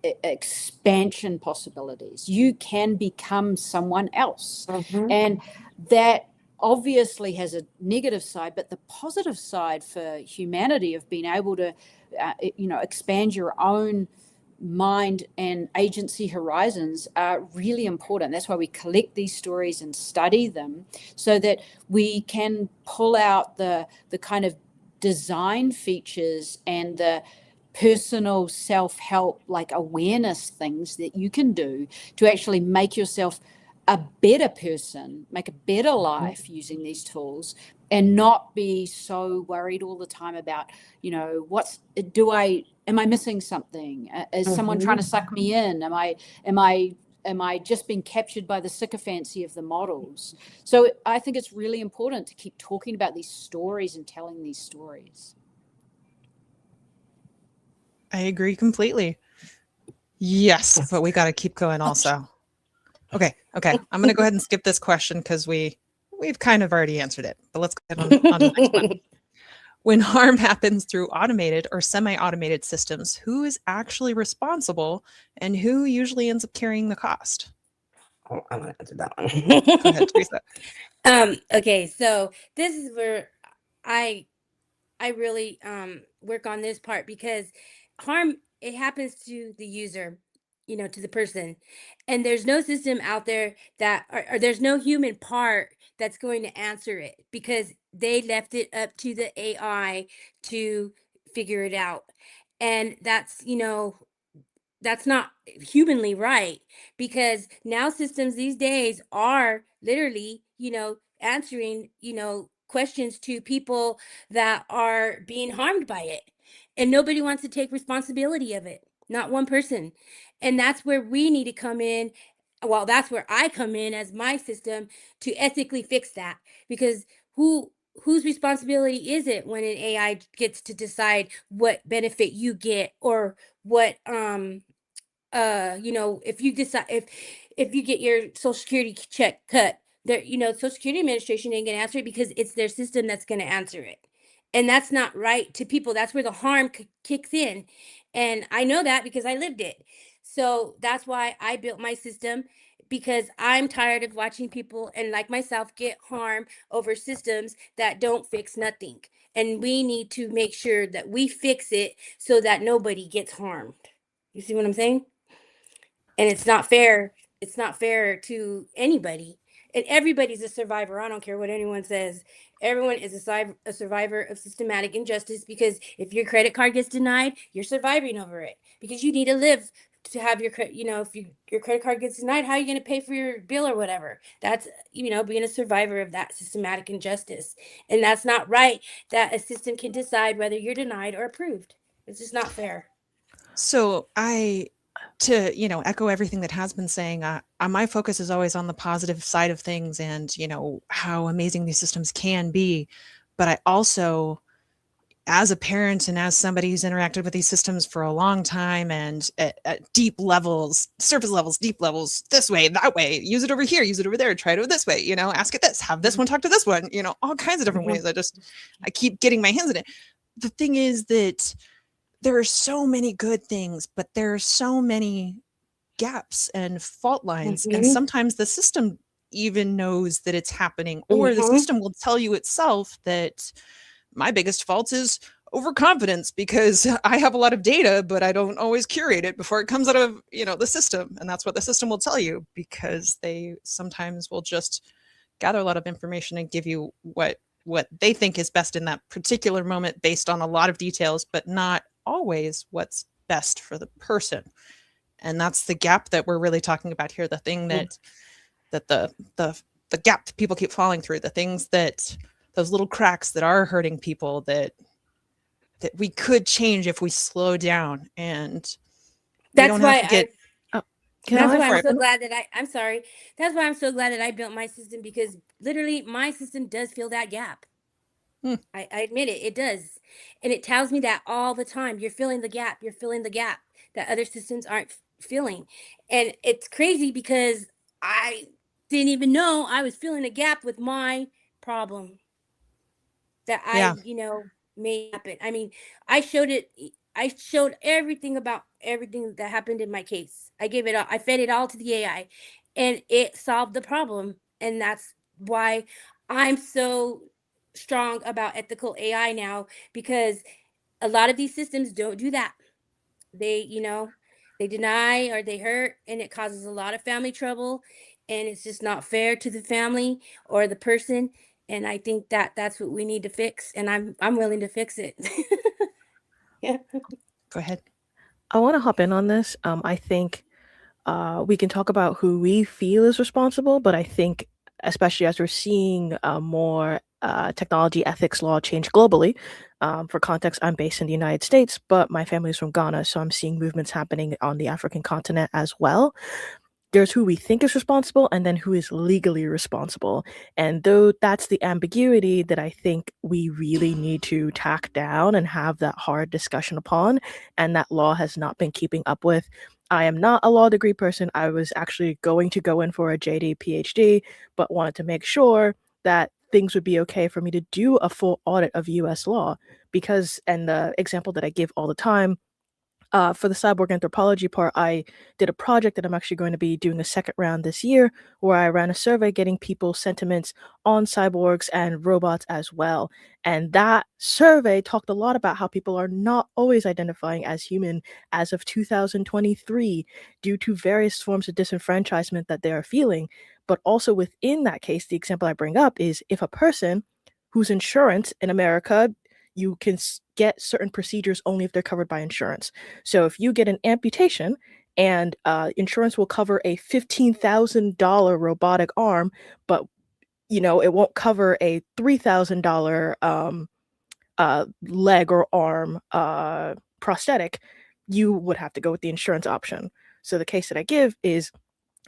expansion possibilities. You can become someone else. And that obviously has a negative side, but the positive side for humanity of being able to expand your own mind and agency horizons are really important. That's why we collect these stories and study them, so that we can pull out the kind of design features and the personal self-help, like awareness things that you can do to actually make yourself a better person, make a better life using these tools, and not be so worried all the time about, am I missing something? Is someone trying to suck me in? Am I just being captured by the sycophancy of the models? So I think it's really important to keep talking about these stories and telling these stories. I agree completely. Yes, but we got to keep going also. Okay. I'm going to go ahead and skip this question because we've kind of already answered it, but let's go ahead on to the next one. When harm happens through automated or semi-automated systems, who is actually responsible and who usually ends up carrying the cost? Oh, I'm going to answer that one. Go ahead, Teresa. Okay, so this is where I really work on this part, because harm, it happens to the user, to the person, and there's no system out there that or there's no human part that's going to answer it, because they left it up to the AI to figure it out. And that's that's not humanly right, because now systems these days are literally, answering, questions to people that are being harmed by it. And nobody wants to take responsibility of it. Not one person. And that's where we need to come in. Well, that's where I come in as my system to ethically fix that. Because whose responsibility is it when an AI gets to decide what benefit you get, or what if you decide, if you get your social security check cut, there, social security administration ain't gonna answer it, because it's their system that's gonna answer it. And that's not right to people. That's where the harm kicks in. And I know that because I lived it. So that's why I built my system, because I'm tired of watching people and like myself get harm over systems that don't fix nothing. And we need to make sure that we fix it so that nobody gets harmed. You see what I'm saying? And it's not fair. It's not fair to anybody. And everybody's a survivor. I don't care what anyone says. Everyone is a survivor of systematic injustice, because if your credit card gets denied, you're surviving over it, because you need to live to have your credit. If your credit card gets denied, how are you going to pay for your bill or whatever? That's, being a survivor of that systematic injustice. And that's not right, that a system can decide whether you're denied or approved. It's just not fair. So to echo everything that has been saying, my focus is always on the positive side of things, and how amazing these systems can be. But I also, as a parent and as somebody who's interacted with these systems for a long time, and at deep levels, surface levels, deep levels, this way, that way, use it over here, use it over there, try it this way, ask it this, have this one talk to this one, all kinds of different ways. I keep getting my hands in it. The thing is that there are so many good things, but there are so many gaps and fault lines. And sometimes the system even knows that it's happening, or the system will tell you itself that my biggest fault is overconfidence, because I have a lot of data, but I don't always curate it before it comes out of, the system. And that's what the system will tell you, because they sometimes will just gather a lot of information and give you what they think is best in that particular moment, based on a lot of details, but not always what's best for the person. And that's the gap that we're really talking about here. The thing that the gap that people keep falling through, the things that, those little cracks that are hurting people, that we could change if we slow down. And that's why I'm so glad that I'm sorry. That's why I'm so glad that I built my system, because literally my system does fill that gap. I admit it. It does. And it tells me that all the time. You're filling the gap. You're filling the gap that other systems aren't filling. And it's crazy, because I didn't even know I was filling a gap with my problem that I, made happen. I mean, I showed everything about everything that happened in my case. I gave it all, I fed it all to the AI, and it solved the problem. And that's why I'm so strong about ethical AI now, because a lot of these systems don't do that. They, they deny or they hurt, and it causes a lot of family trouble, and it's just not fair to the family or the person. And I think that that's what we need to fix, and I'm willing to fix it. Yeah. Go ahead. I want to hop in on this. I think we can talk about who we feel is responsible, but I think, especially as we're seeing more technology ethics law change globally. For context, I'm based in the United States, but my family's from Ghana, so I'm seeing movements happening on the African continent as well. There's who we think is responsible, and then who is legally responsible. And though that's the ambiguity that I think we really need to tack down and have that hard discussion upon, and that law has not been keeping up with. I am not a law degree person. I was actually going to go in for a JD PhD, but wanted to make sure that things would be okay for me to do a full audit of US law, because, and the example that I give all the time, for the cyborg anthropology part, I did a project that I'm actually going to be doing a second round this year, where I ran a survey getting people's sentiments on cyborgs and robots as well. And that survey talked a lot about how people are not always identifying as human as of 2023 due to various forms of disenfranchisement that they are feeling. But also within that case, the example I bring up is if a person whose insurance in America, you can get certain procedures only if they're covered by insurance. So if you get an amputation and insurance will cover a $15,000 robotic arm, but it won't cover a $3,000 leg or arm prosthetic, you would have to go with the insurance option. So the case that I give is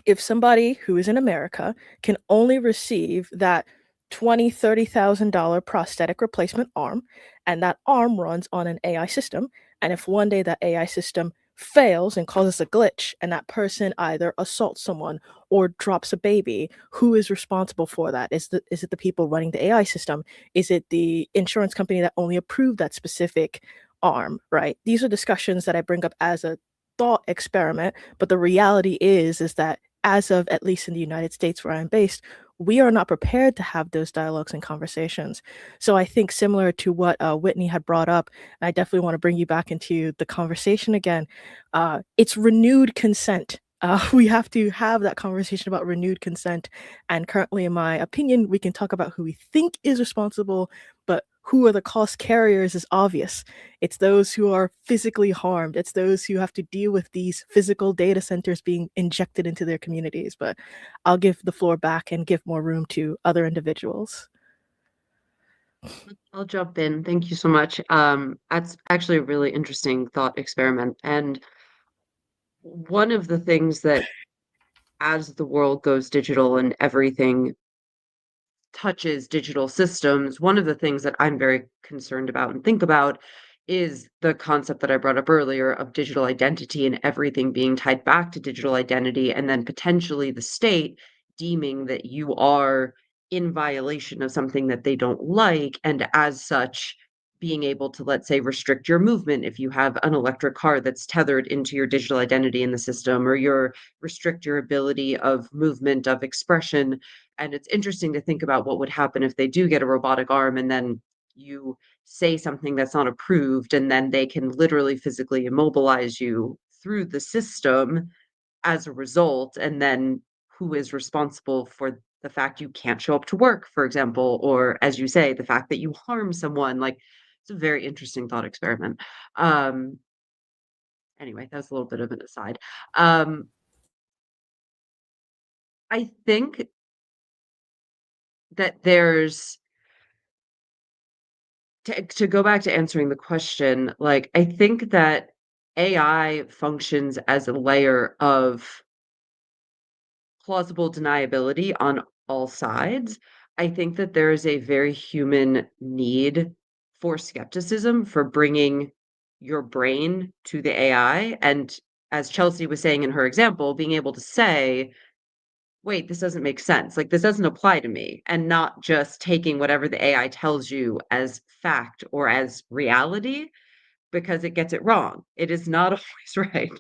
if somebody who is in America can only receive that $20,000-$30,000 prosthetic replacement arm, and that arm runs on an AI system, and if one day that AI system fails and causes a glitch, and that person either assaults someone or drops a baby, who is responsible for that? Is it the people running the AI system? Is it the insurance company that only approved that specific arm, right? These are discussions that I bring up as a thought experiment, but the reality is that as of at least in the United States where I'm based, we are not prepared to have those dialogues and conversations. So I think similar to what Whitney had brought up, and I definitely want to bring you back into the conversation again, it's renewed consent. We have to have that conversation about renewed consent. And currently, in my opinion, we can talk about who we think is responsible, but who are the cost carriers is obvious. It's those who are physically harmed. It's those who have to deal with these physical data centers being injected into their communities. But I'll give the floor back and give more room to other individuals. I'll jump in. Thank you so much. That's actually a really interesting thought experiment. And one of the things that as the world goes digital and everything touches digital systems, one of the things that I'm very concerned about and think about is the concept that I brought up earlier of digital identity and everything being tied back to digital identity, and then potentially the state deeming that you are in violation of something that they don't like, and as such, being able to, let's say, restrict your movement if you have an electric car that's tethered into your digital identity in the system, or restrict your ability of movement, of expression. And it's interesting to think about what would happen if they do get a robotic arm and then you say something that's not approved, and then they can literally physically immobilize you through the system as a result. And then who is responsible for the fact you can't show up to work, for example, or as you say, the fact that you harm someone? Like, it's a very interesting thought experiment. Anyway, that's a little bit of an aside. I think that there's to go back to answering the question, like, I think that AI functions as a layer of plausible deniability on all sides. I think that there is a very human need for skepticism, for bringing your brain to the AI. And as Chelsea was saying in her example, being able to say, wait, this doesn't make sense. Like, this doesn't apply to me, and not just taking whatever the AI tells you as fact or as reality, because it gets it wrong. It is not always right.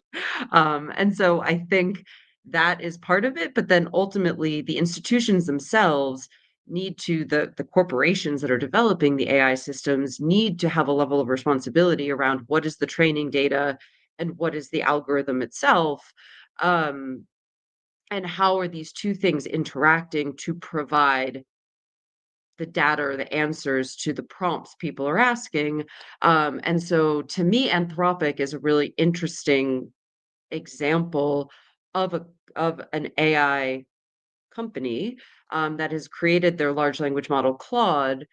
And so I think that is part of it. But then ultimately, the institutions themselves need to, the corporations that are developing the AI systems need to have a level of responsibility around what is the training data and what is the algorithm itself. And how are these two things interacting to provide the data or the answers to the prompts people are asking? And so to me, Anthropic is a really interesting example of an AI company that has created their large language model Claude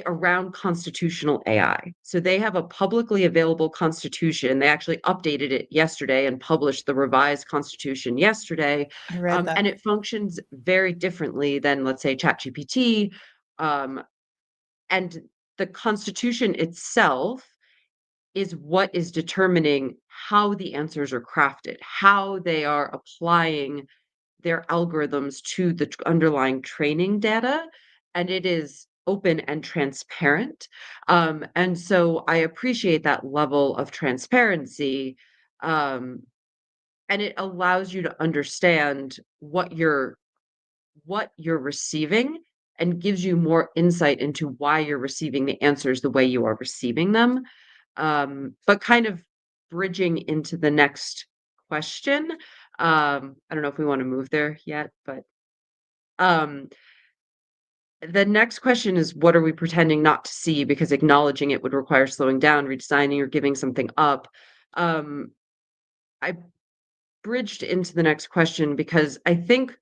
around constitutional AI. So they have a publicly available constitution. They actually updated it yesterday and published the revised constitution yesterday. I read that. And it functions very differently than, let's say, ChatGPT. And the constitution itself is what is determining how the answers are crafted, how they are applying their algorithms to the underlying training data, and it is open and transparent. And so I appreciate that level of transparency, and it allows you to understand what you're receiving, and gives you more insight into why you're receiving the answers the way you are receiving them. But kind of bridging into the next question, I don't know if we want to move there yet, but The next question is, what are we pretending not to see? Because acknowledging it would require slowing down, redesigning, or giving something up. I bridged into the next question because I think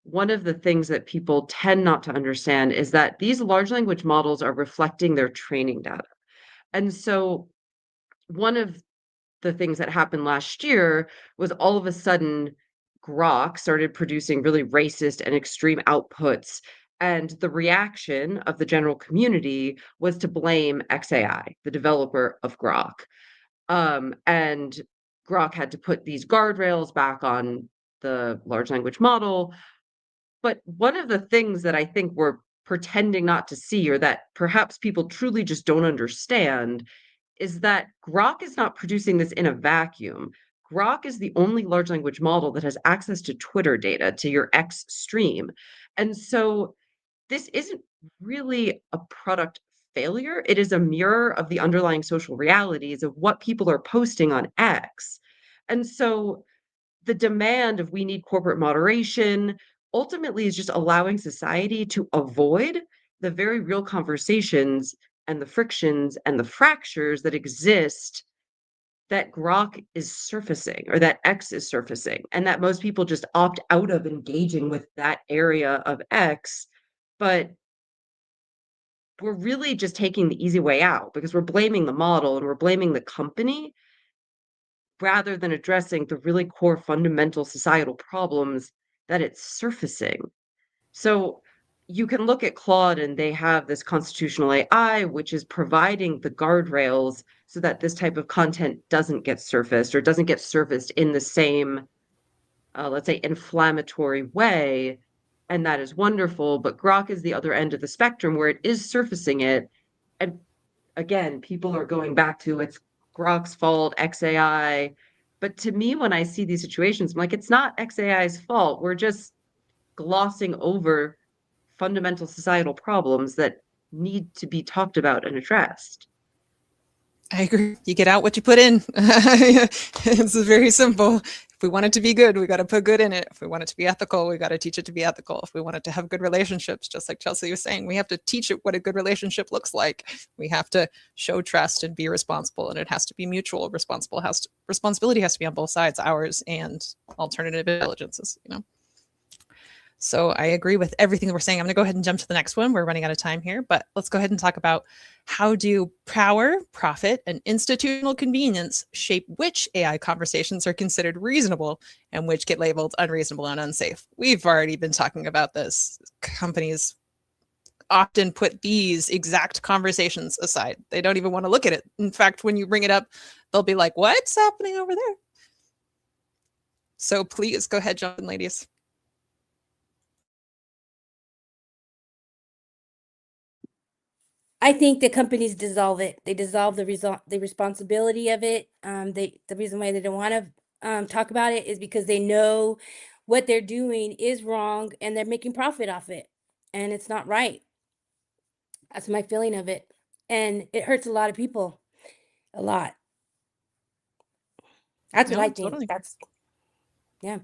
one of the things that people tend not to understand is that these large language models are reflecting their training data. And so one of the things that happened last year was all of a sudden Grok started producing really racist and extreme outputs. And the reaction of the general community was to blame XAI, the developer of Grok. And Grok had to put these guardrails back on the large language model. But one of the things that I think we're pretending not to see, or that perhaps people truly just don't understand, is that Grok is not producing this in a vacuum. Grok is the only large language model that has access to Twitter data, to your X stream. And so this isn't really a product failure. It is a mirror of the underlying social realities of what people are posting on X. And so the demand of we need corporate moderation ultimately is just allowing society to avoid the very real conversations and the frictions and the fractures that exist that Grok is surfacing, or that X is surfacing, and that most people just opt out of engaging with that area of X. But we're really just taking the easy way out because we're blaming the model and we're blaming the company rather than addressing the really core fundamental societal problems that it's surfacing. So you can look at Claude and they have this constitutional AI, which is providing the guardrails so that this type of content doesn't get surfaced, or doesn't get surfaced in the same, let's say, inflammatory way. And that is wonderful. But Grok is the other end of the spectrum where it is surfacing it. And again, people are going back to it's Grok's fault, XAI. But to me, when I see these situations, I'm like, it's not XAI's fault. We're just glossing over fundamental societal problems that need to be talked about and addressed. I agree. You get out what you put in. It's very simple. If we want it to be good, we got to put good in it. If we want it to be ethical, we got to teach it to be ethical. If we want it to have good relationships, just like Chelsea was saying, we have to teach it what a good relationship looks like. We have to show trust and be responsible, and it has to be mutual. Responsibility has to be on both sides, ours and alternative intelligences, you know. So I agree with everything that we're saying. I'm going to go ahead and jump to the next one. We're running out of time here, but let's go ahead and talk about how do power, profit, and institutional convenience shape which AI conversations are considered reasonable and which get labeled unreasonable and unsafe. We've already been talking about this. Companies often put these exact conversations aside. They don't even want to look at it. In fact, when you bring it up, they'll be like, what's happening over there? So please go ahead, jump in, ladies. I think the companies dissolve it. They dissolve the responsibility of it. The reason why they don't want to talk about it is because they know what they're doing is wrong and they're making profit off it, and it's not right. That's my feeling of it, and it hurts a lot of people, a lot. That's what I think. Totally. Yeah.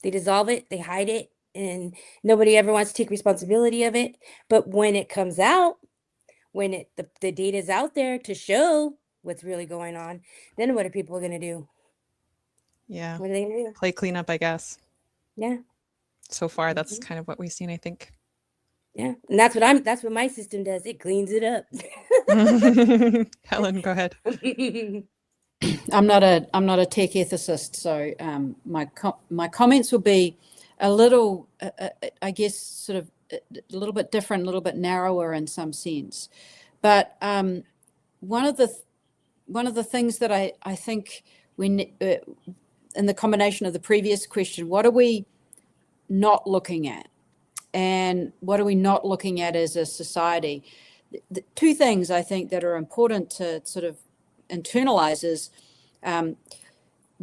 They dissolve it, they hide it, and nobody ever wants to take responsibility of it. But when it comes out, when the data is out there to show what's really going on, then what are people going to do? Yeah. What are they going to do? Play cleanup, I guess. Yeah. So far, that's kind of what we've seen, I think. Yeah. And that's what my system does. It cleans it up. Helen, go ahead. I'm not a tech ethicist, so my comments will be a little, I guess, sort of a little bit different, a little bit narrower in some sense. But one of the things that I think when in the combination of the previous question, what are we not looking at, and what are we not looking at as a society? The two things I think that are important to sort of internalize is,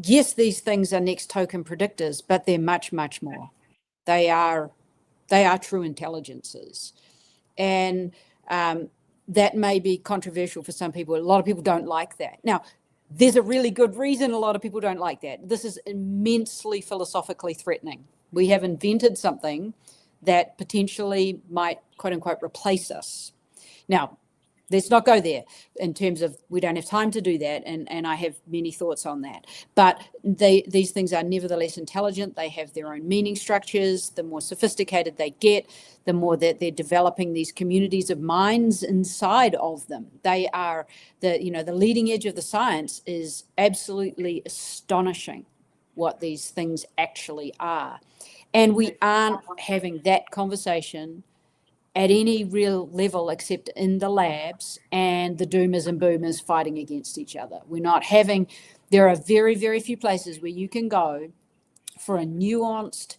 yes, these things are next token predictors, but they're much, much more. They are true intelligences. And that may be controversial for some people. A lot of people don't like that. Now, there's a really good reason a lot of people don't like that. This is immensely philosophically threatening. We have invented something that potentially might, quote unquote, replace us. Now, let's not go there in terms of we don't have time to do that, and I have many thoughts on that. But these things are nevertheless intelligent. They have their own meaning structures. The more sophisticated they get, the more that they're developing these communities of minds inside of them. They are the leading edge of the science is absolutely astonishing what these things actually are. And we aren't having that conversation at any real level except in the labs and the doomers and boomers fighting against each other. There are very, very few places where you can go for a nuanced,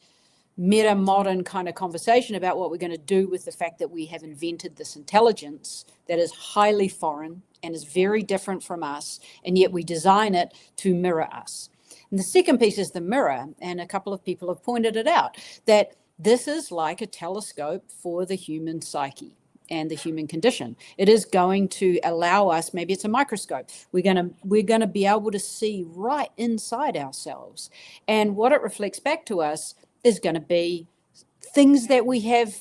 meta-modern kind of conversation about what we're going to do with the fact that we have invented this intelligence that is highly foreign and is very different from us, and yet we design it to mirror us. And the second piece is the mirror, and a couple of people have pointed it out, that this is like a telescope for the human psyche and the human condition. It is going to allow us, maybe it's a microscope, we're going to be able to see right inside ourselves. And what it reflects back to us is going to be things that we have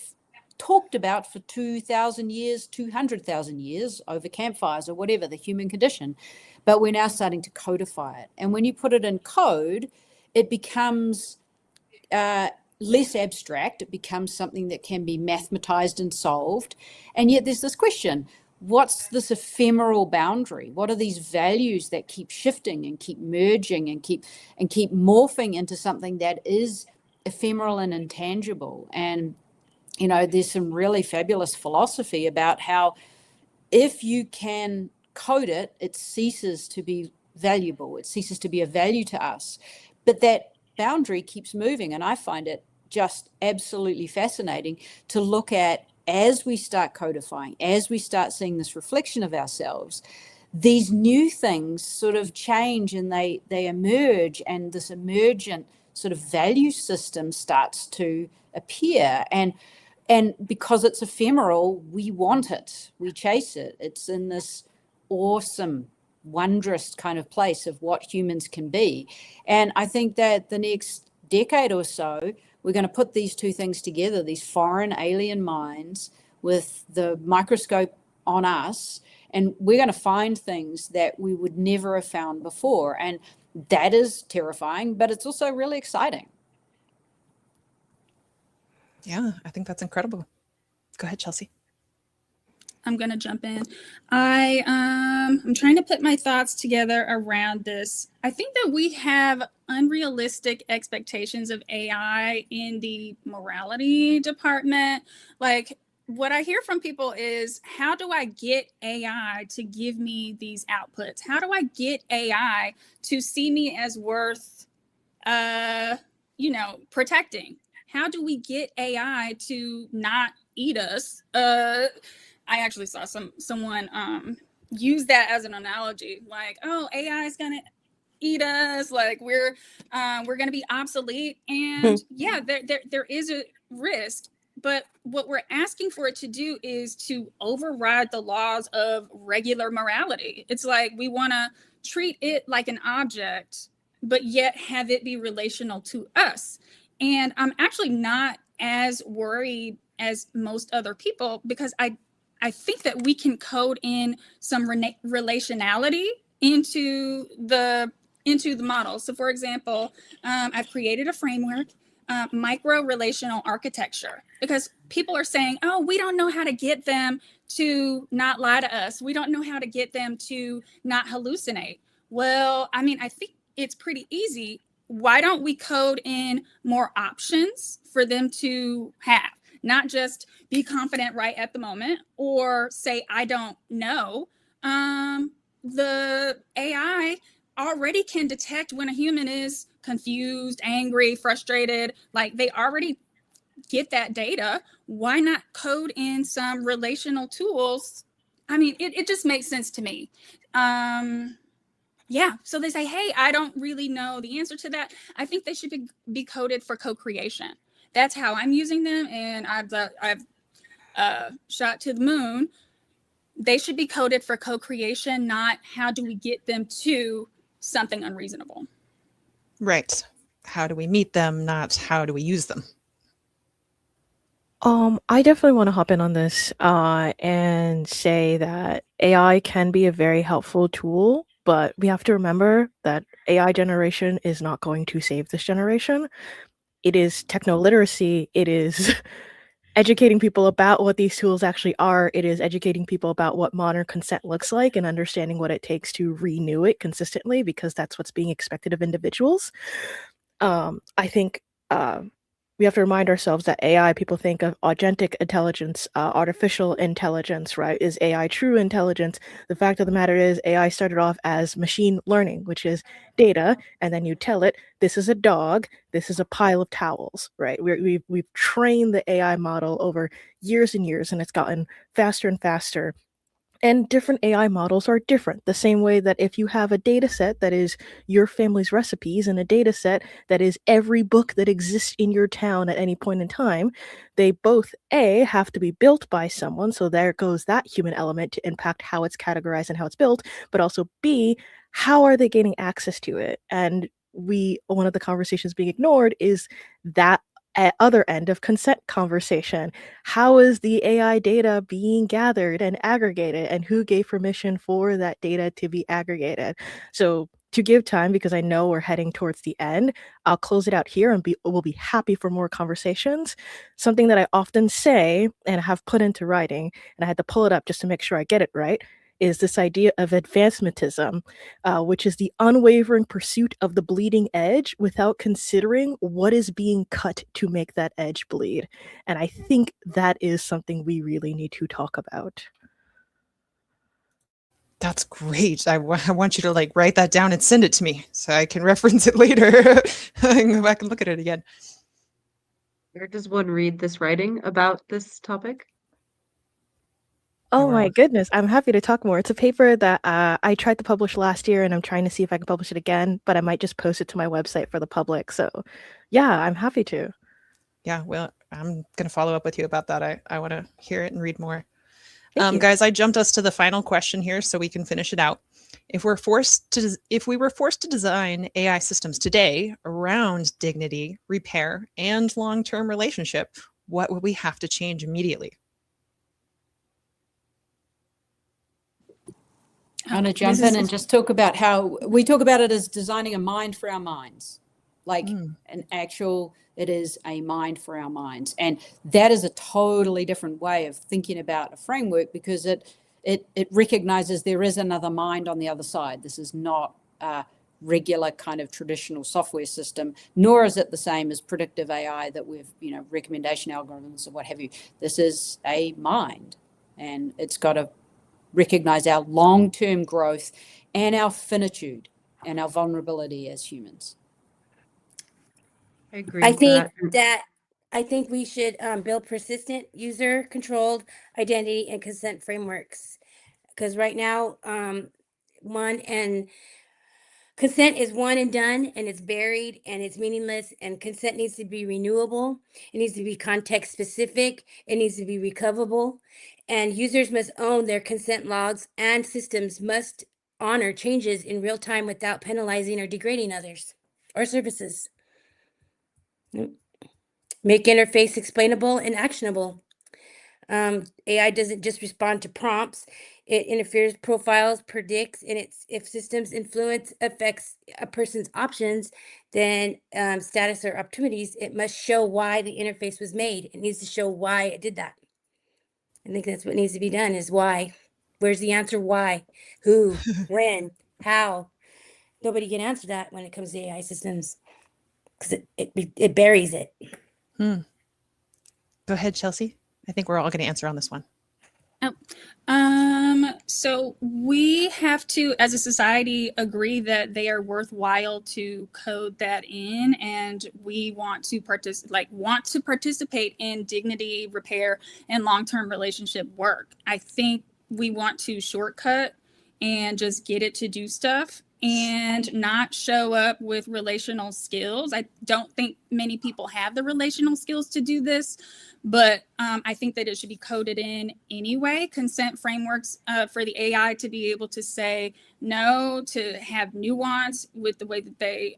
talked about for 2,000 years, 200,000 years over campfires or whatever, the human condition. But we're now starting to codify it. And when you put it in code, it becomes less abstract. It becomes something that can be mathematized and solved. And yet there's this question, what's this ephemeral boundary? What are these values that keep shifting and keep merging and keep morphing into something that is ephemeral and intangible? And, there's some really fabulous philosophy about how if you can code it, it ceases to be valuable. It ceases to be of value to us. But that boundary keeps moving. And I find it just absolutely fascinating to look at as we start codifying, as we start seeing this reflection of ourselves, these new things sort of change and they emerge, and this emergent sort of value system starts to appear. And because it's ephemeral, we want it, we chase it. It's in this awesome, wondrous kind of place of what humans can be. And I think that the next decade or so, we're going to put these two things together, these foreign alien minds with the microscope on us, and we're going to find things that we would never have found before. And that is terrifying, but it's also really exciting. Yeah, I think that's incredible. Go ahead, Chelsea. I'm going to jump in. I'm trying to put my thoughts together around this. I think that we have unrealistic expectations of AI in the morality department. Like, what I hear from people is, how do I get AI to give me these outputs? How do I get AI to see me as worth, protecting? How do we get AI to not eat us? I actually saw someone use that as an analogy, like, oh, AI is gonna eat us, like we're gonna be obsolete. And yeah, there is a risk, but what we're asking for it to do is to override the laws of regular morality. It's like we want to treat it like an object, but yet have it be relational to us. And I'm actually not as worried as most other people, because I think that we can code in some relationality into the model. So for example, I've created a framework, micro relational architecture, because people are saying, oh, we don't know how to get them to not lie to us. We don't know how to get them to not hallucinate. Well, I mean, I think it's pretty easy. Why don't we code in more options for them to have? Not just be confident right at the moment or say, I don't know. The AI already can detect when a human is confused, angry, frustrated. Like, they already get that data. Why not code in some relational tools? I mean, it just makes sense to me. Yeah, so they say, hey, I don't really know the answer to that. I think they should be coded for co-creation. That's how I'm using them, and I've shot to the moon. They should be coded for co-creation, not how do we get them to something unreasonable. Right. How do we meet them, not how do we use them? I definitely want to hop in on this and say that AI can be a very helpful tool, but we have to remember that AI generation is not going to save this generation. It is techno literacy. It is educating people about what these tools actually are. It is educating people about what modern consent looks like and understanding what it takes to renew it consistently, because that's what's being expected of individuals. I think we have to remind ourselves that AI, people think of agentic intelligence, artificial intelligence, right? Is AI true intelligence? The fact of the matter is, AI started off as machine learning, which is data, and then you tell it, this is a dog, this is a pile of towels, right? We've trained the AI model over years and years, and it's gotten faster and faster. And different AI models are different. The same way that if you have a data set that is your family's recipes and a data set that is every book that exists in your town at any point in time, they both A, have to be built by someone, so there goes that human element to impact how it's categorized and how it's built, but also B, how are they gaining access to it? And one of the conversations being ignored is that other end of consent conversation. How is the AI data being gathered and aggregated, and who gave permission for that data to be aggregated? So to give time, because I know we're heading towards the end, I'll close it out here and we'll be happy for more conversations. Something that I often say and have put into writing, and I had to pull it up just to make sure I get it right, is this idea of advancementism, which is the unwavering pursuit of the bleeding edge without considering what is being cut to make that edge bleed. And I think that is something we really need to talk about. That's great. I want you to like write that down and send it to me so I can reference it later. I can go back and look at it again. Where does one read this writing about this topic? Oh my goodness, I'm happy to talk more. It's a paper that I tried to publish last year, and I'm trying to see if I can publish it again, but I might just post it to my website for the public. So yeah, I'm happy to. Yeah, well, I'm going to follow up with you about that. I want to hear it and read more. Thank you. Guys, I jumped us to the final question here so we can finish it out. If we were forced to design AI systems today around dignity, repair, and long-term relationship, what would we have to change immediately? I'm going to jump in and just talk about how we talk about it as designing a mind for our minds, like an actual, it is a mind for our minds. And that is a totally different way of thinking about a framework, because it recognizes there is another mind on the other side. This is not a regular kind of traditional software system, nor is it the same as predictive AI that we've, recommendation algorithms or what have you. This is a mind, and it's got to recognize our long-term growth and our finitude and our vulnerability as humans. I agree. I think we should build persistent, user-controlled identity and consent frameworks, because right now, consent is one and done, and it's buried, and it's meaningless, and consent needs to be renewable. It needs to be context specific. It needs to be recoverable, and users must own their consent logs, and systems must honor changes in real time without penalizing or degrading others or services. Make interface explainable and actionable. AI doesn't just respond to prompts. It interferes, profiles, predicts, and if systems influence affects a person's options, then status or opportunities, it must show why the interface was made. It needs to show why it did that. I think that's what needs to be done, is why. Where's the answer? Why? Who? When? How? Nobody can answer that when it comes to AI systems, because it buries it. Go ahead, Chelsea. I think we're all going to answer on this one. So we have to, as a society, agree that they are worthwhile to code that in, and we want to participate in dignity, repair, and long-term relationship work. I think we want to shortcut and just get it to do stuff, and not show up with relational skills. I don't think many people have the relational skills to do this, but I think that it should be coded in anyway. Consent frameworks for the AI to be able to say no, to have nuance with the way that they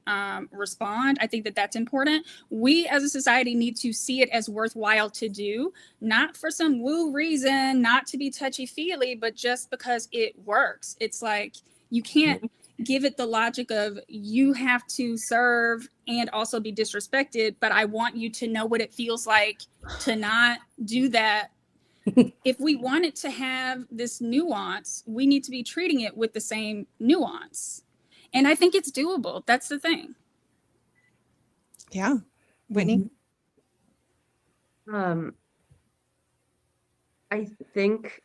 respond. I think that that's important. We as a society need to see it as worthwhile to do, not for some woo reason, not to be touchy-feely, but just because it works. It's like you can't give it the logic of you have to serve and also be disrespected, but I want you to know what it feels like to not do that. If we want it to have this nuance, we need to be treating it with the same nuance. And I think it's doable. That's the thing. Yeah. Whitney? I think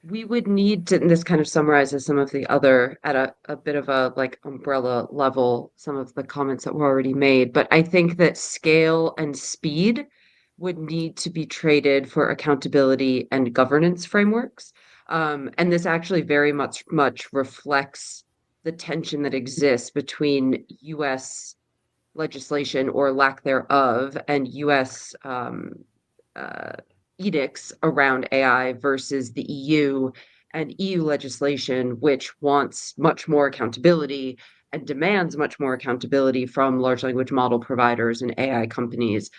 we would need to, and this kind of summarizes some of the other, at a bit of a like umbrella level, some of the comments that were already made. But I think that scale and speed would need to be traded for accountability and governance frameworks. And this actually very much reflects the tension that exists between US legislation or lack thereof and US edicts around AI versus the EU and EU legislation, which wants much more accountability and demands much more accountability from large language model providers and AI companies,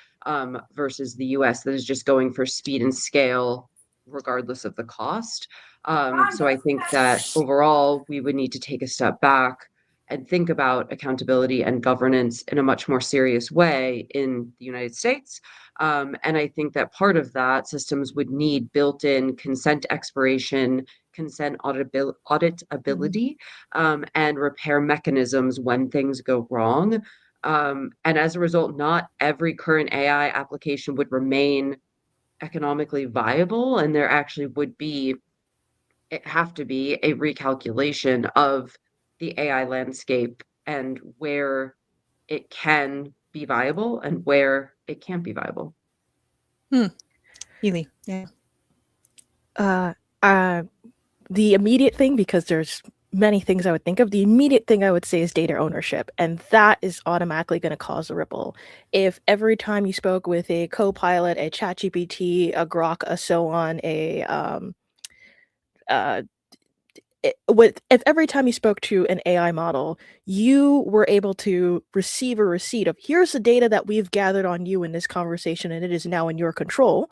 versus the US that is just going for speed and scale regardless of the cost. So I think that overall we would need to take a step back and think about accountability and governance in a much more serious way in the United States. And I think that part of that systems would need built-in consent expiration, consent auditability, and repair mechanisms when things go wrong. And as a result, not every current AI application would remain economically viable, and there actually would be, it have to be a recalculation of the AI landscape and where it can be viable and where it can't be viable. Ely, yeah. The immediate thing, because there's many things I would think of, the immediate thing I would say is data ownership, and that is automatically going to cause a ripple. If every time you spoke with a Copilot, a ChatGPT, a Grok, a so on, if every time you spoke to an AI model, you were able to receive a receipt of here's the data that we've gathered on you in this conversation, and it is now in your control.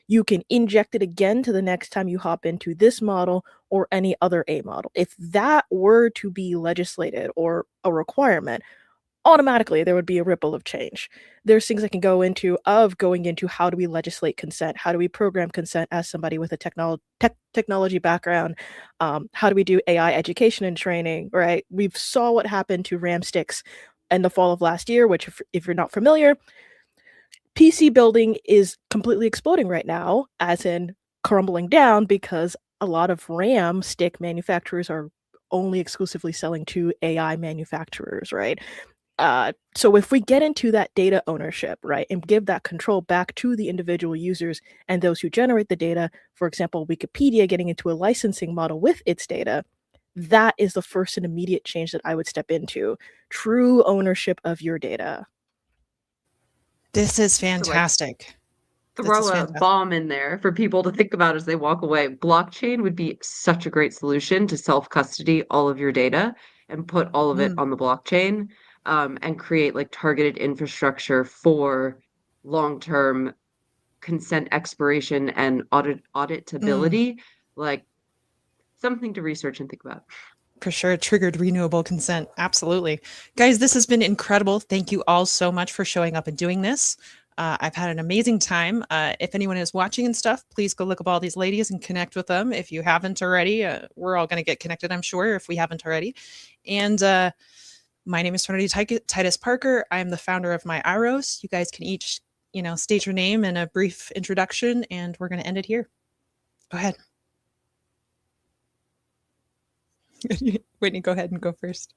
You can inject it again to the next time you hop into this model or any other A model. If that were to be legislated or a requirement, automatically there would be a ripple of change. There's things I can go into of going into how do we legislate consent? How do we program consent as somebody with a technology background? How do we do AI education and training, right? We've saw what happened to RAM sticks in the fall of last year, which if you're not familiar, PC building is completely exploding right now, as in crumbling down, because a lot of RAM stick manufacturers are only exclusively selling to AI manufacturers, right? So if we get into that data ownership, right, and give that control back to the individual users and those who generate the data, for example, Wikipedia getting into a licensing model with its data, that is the first and immediate change that I would step into. True ownership of your data. This is fantastic. Throw a bomb in there for people to think about as they walk away. Blockchain would be such a great solution to self-custody all of your data and put all of it on the blockchain, and create like targeted infrastructure for long-term consent expiration and auditability. Like something to research and think about. For sure. Triggered renewable consent. Absolutely. Guys, this has been incredible. Thank you all so much for showing up and doing this. I've had an amazing time. If anyone is watching and stuff, please go look up all these ladies and connect with them. If you haven't already, we're all going to get connected, I'm sure, if we haven't already. And my name is Serenity Titus Parker. I'm the founder of My Iros. You guys can each, state your name and a brief introduction, and we're going to end it here. Go ahead. Whitney, go ahead and go first.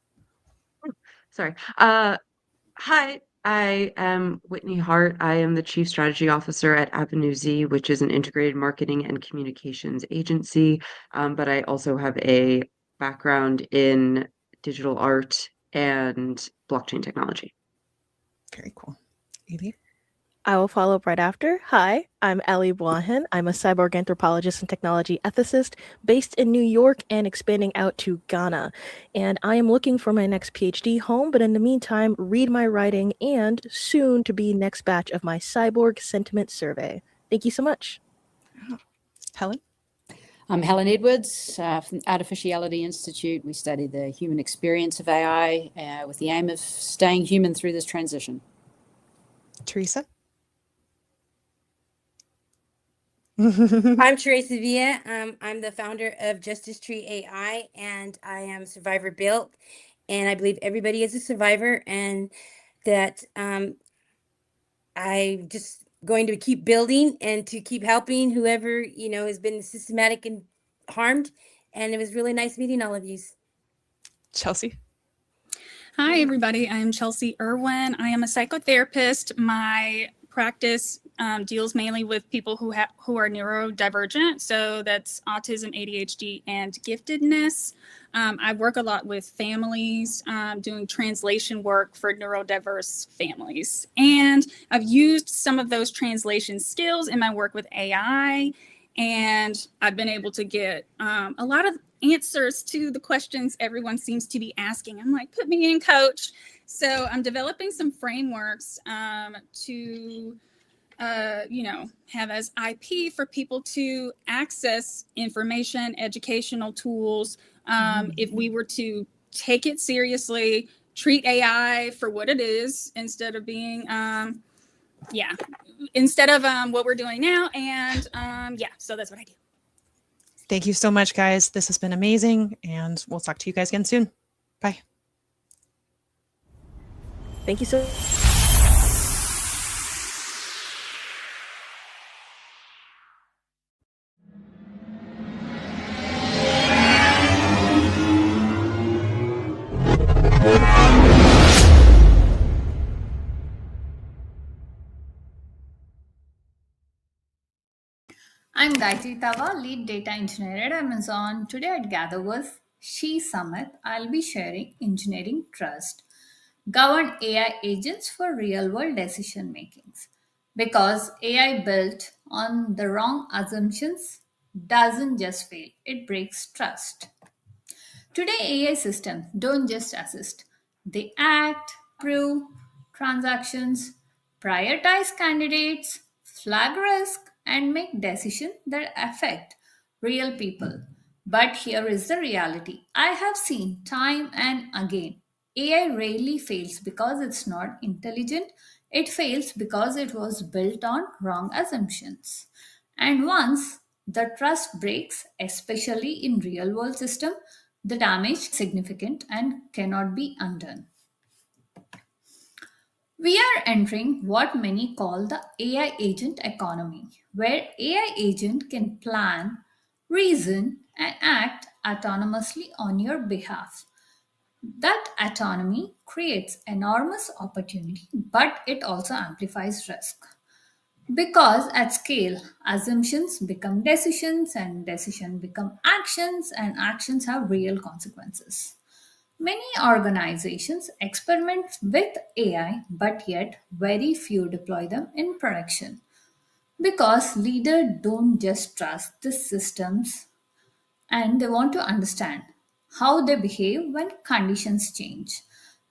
Sorry. Hi, I am Whitney Hart. I am the Chief Strategy Officer at Avenue Z, which is an integrated marketing and communications agency. But I also have a background in digital art and blockchain technology. Very cool. Evie? I will follow up right after. Hi, I'm Ellie Blahan. I'm a cyborg anthropologist and technology ethicist based in New York and expanding out to Ghana. And I am looking for my next PhD home, but in the meantime, read my writing and soon to be next batch of my cyborg sentiment survey. Thank you so much. Helen? I'm Helen Edwards from the Artificiality Institute. We study the human experience of AI with the aim of staying human through this transition. Teresa? I'm Teresa Villa. I'm the founder of Justice Tree AI, and I am Survivor Built. And I believe everybody is a survivor, and that I'm just going to keep building and to keep helping whoever has been systematic and harmed. And it was really nice meeting all of you. Chelsea? Hi, everybody. I'm Chelsea Irwin. I am a psychotherapist. My practice deals mainly with people who are neurodivergent. So that's autism, ADHD, and giftedness. I work a lot with families, doing translation work for neurodiverse families. And I've used some of those translation skills in my work with AI. And I've been able to get a lot of answers to the questions everyone seems to be asking. I'm like, put me in, coach. So I'm developing some frameworks to, have as IP for people to access information, educational tools. If we were to take it seriously, treat AI for what it is instead of being, instead of what we're doing now. And so that's what I do. Thank you so much, guys. This has been amazing, and we'll talk to you guys again soon. Bye. Thank you so much. I'm Gayatri Tava, lead data engineer at Amazon. Today at GatherVerse She Summit, I'll be sharing engineering trust, govern AI agents for real-world decision makings. Because AI built on the wrong assumptions doesn't just fail, it breaks trust. Today, AI systems don't just assist, they act, prove transactions, prioritize candidates, flag risk, and make decisions that affect real people. But here is the reality I have seen time and again. AI rarely fails because it's not intelligent, it fails because it was built on wrong assumptions. And once the trust breaks, especially in real world system, the damage is significant and cannot be undone. We are entering what many call the AI agent economy, where AI agent can plan, reason, and act autonomously on your behalf. That autonomy creates enormous opportunity, but it also amplifies risk. Because at scale, assumptions become decisions, and decisions become actions, and actions have real consequences. Many organizations experiment with AI, but yet very few deploy them in production because leaders don't just trust the systems and they want to understand how they behave when conditions change.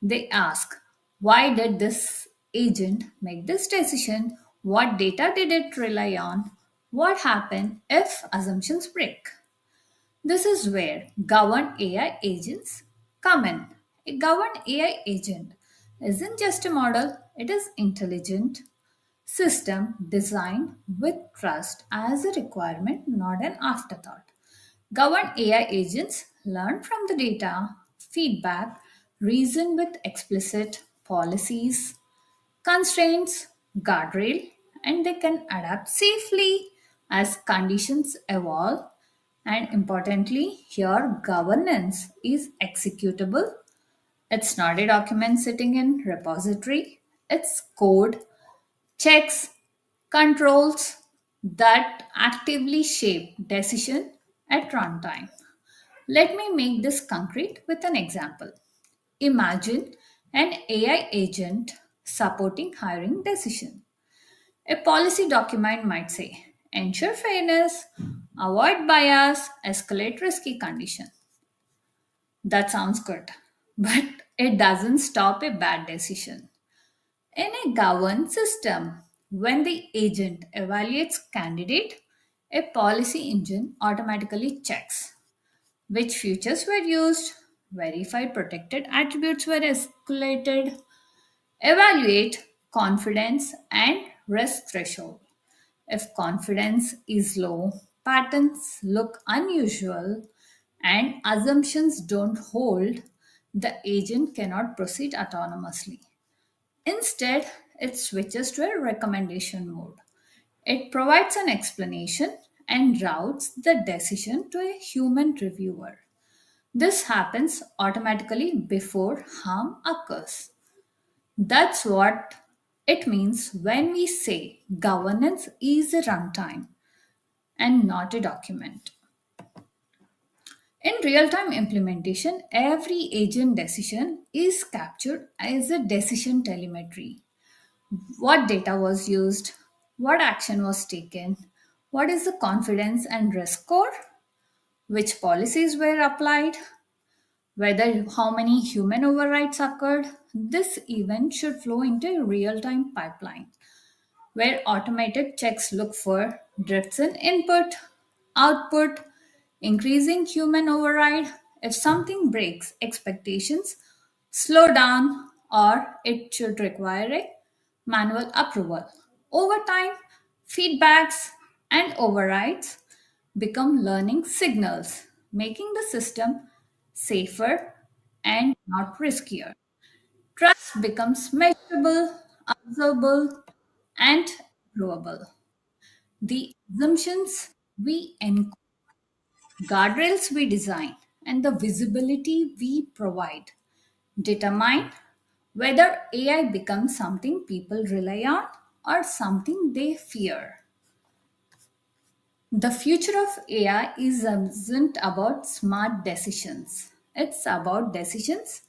They ask, why did this agent make this decision? What data did it rely on? What happened if assumptions break? This is where governed AI agents come in. A governed AI agent isn't just a model, it is intelligent system designed with trust as a requirement, not an afterthought. Governed AI agents learn from the data, feedback, reason with explicit policies, constraints, guardrail, and they can adapt safely as conditions evolve. And importantly, here governance is executable. It's not a document sitting in repository. It's code, checks, controls that actively shape decision at runtime. Let me make this concrete with an example. Imagine an AI agent supporting hiring decision. A policy document might say, ensure fairness, avoid bias, escalate risky condition. That sounds good, but it doesn't stop a bad decision. In a governed system, when the agent evaluates candidate, a policy engine automatically checks which features were used, verify protected attributes were escalated, evaluate confidence and risk threshold. If confidence is low, patterns look unusual, and assumptions don't hold, the agent cannot proceed autonomously. Instead, it switches to a recommendation mode. It provides an explanation and routes the decision to a human reviewer. This happens automatically before harm occurs. That's what it means when we say governance is a runtime and not a document. In real time implementation, every agent decision is captured as a decision telemetry. What data was used, what action was taken, what is the confidence and risk score, which policies were applied, whether how many human overrides occurred. This event should flow into a real time pipeline where automated checks look for drifts in input, output, increasing human override. If something breaks expectations, slow down, or it should require a manual approval. Over time, feedbacks and overrides become learning signals, making the system safer and not riskier. Trust becomes measurable, observable, and provable. The assumptions we encode, guardrails we design, and the visibility we provide determine whether AI becomes something people rely on or something they fear. The future of AI isn't about smart decisions. It's about decisions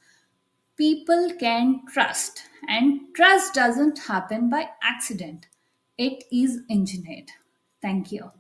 people can trust. And trust doesn't happen by accident, it is engineered. Thank you.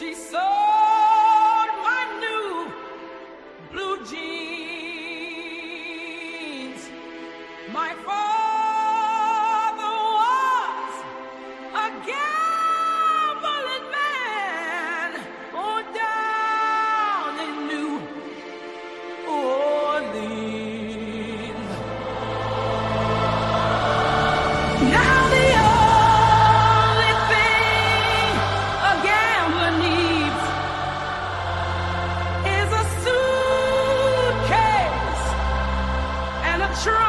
she sewed my new blue jeans. My father was a gambling man on down in New Orleans. Now the only thing a gambler needs is a suitcase and a trunk.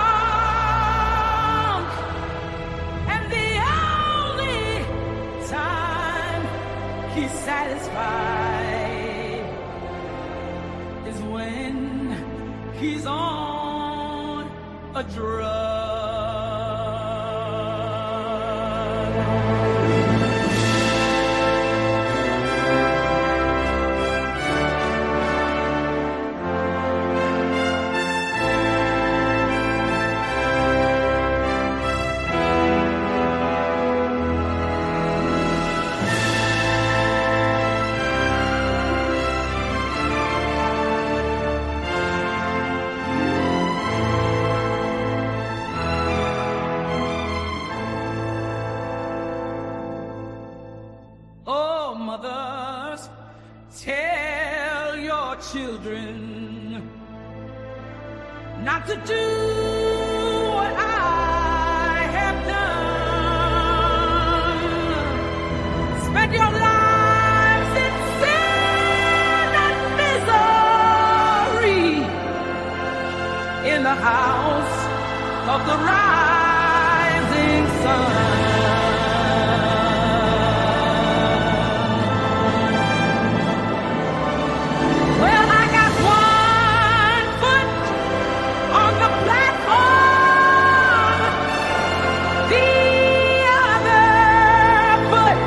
And the only time he's satisfied is when he's on a drug. Oh, mothers, tell your children not to do what I have done. Spend your lives in sin and misery in the house of the rising sun. Well, I got one foot on the platform, the other foot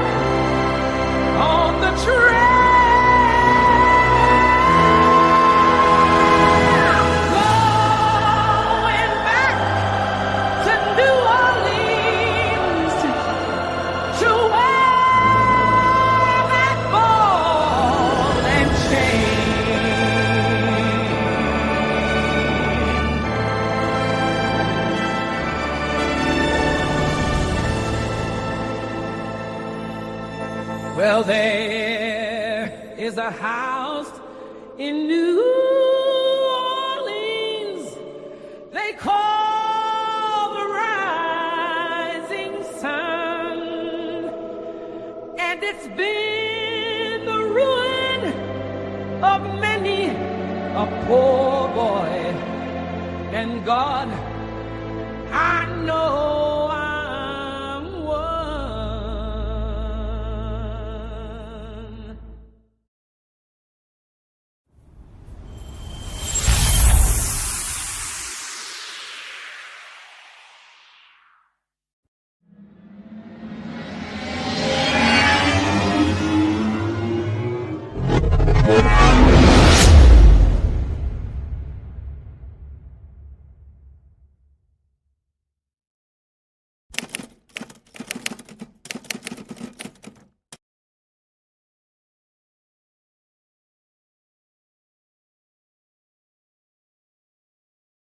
on the train. Going back to New Orleans to wear that ball and chain. Well, there is a house in New Orleans they call the Rising Sun, and it's been the ruin of many a poor boy. And God, I know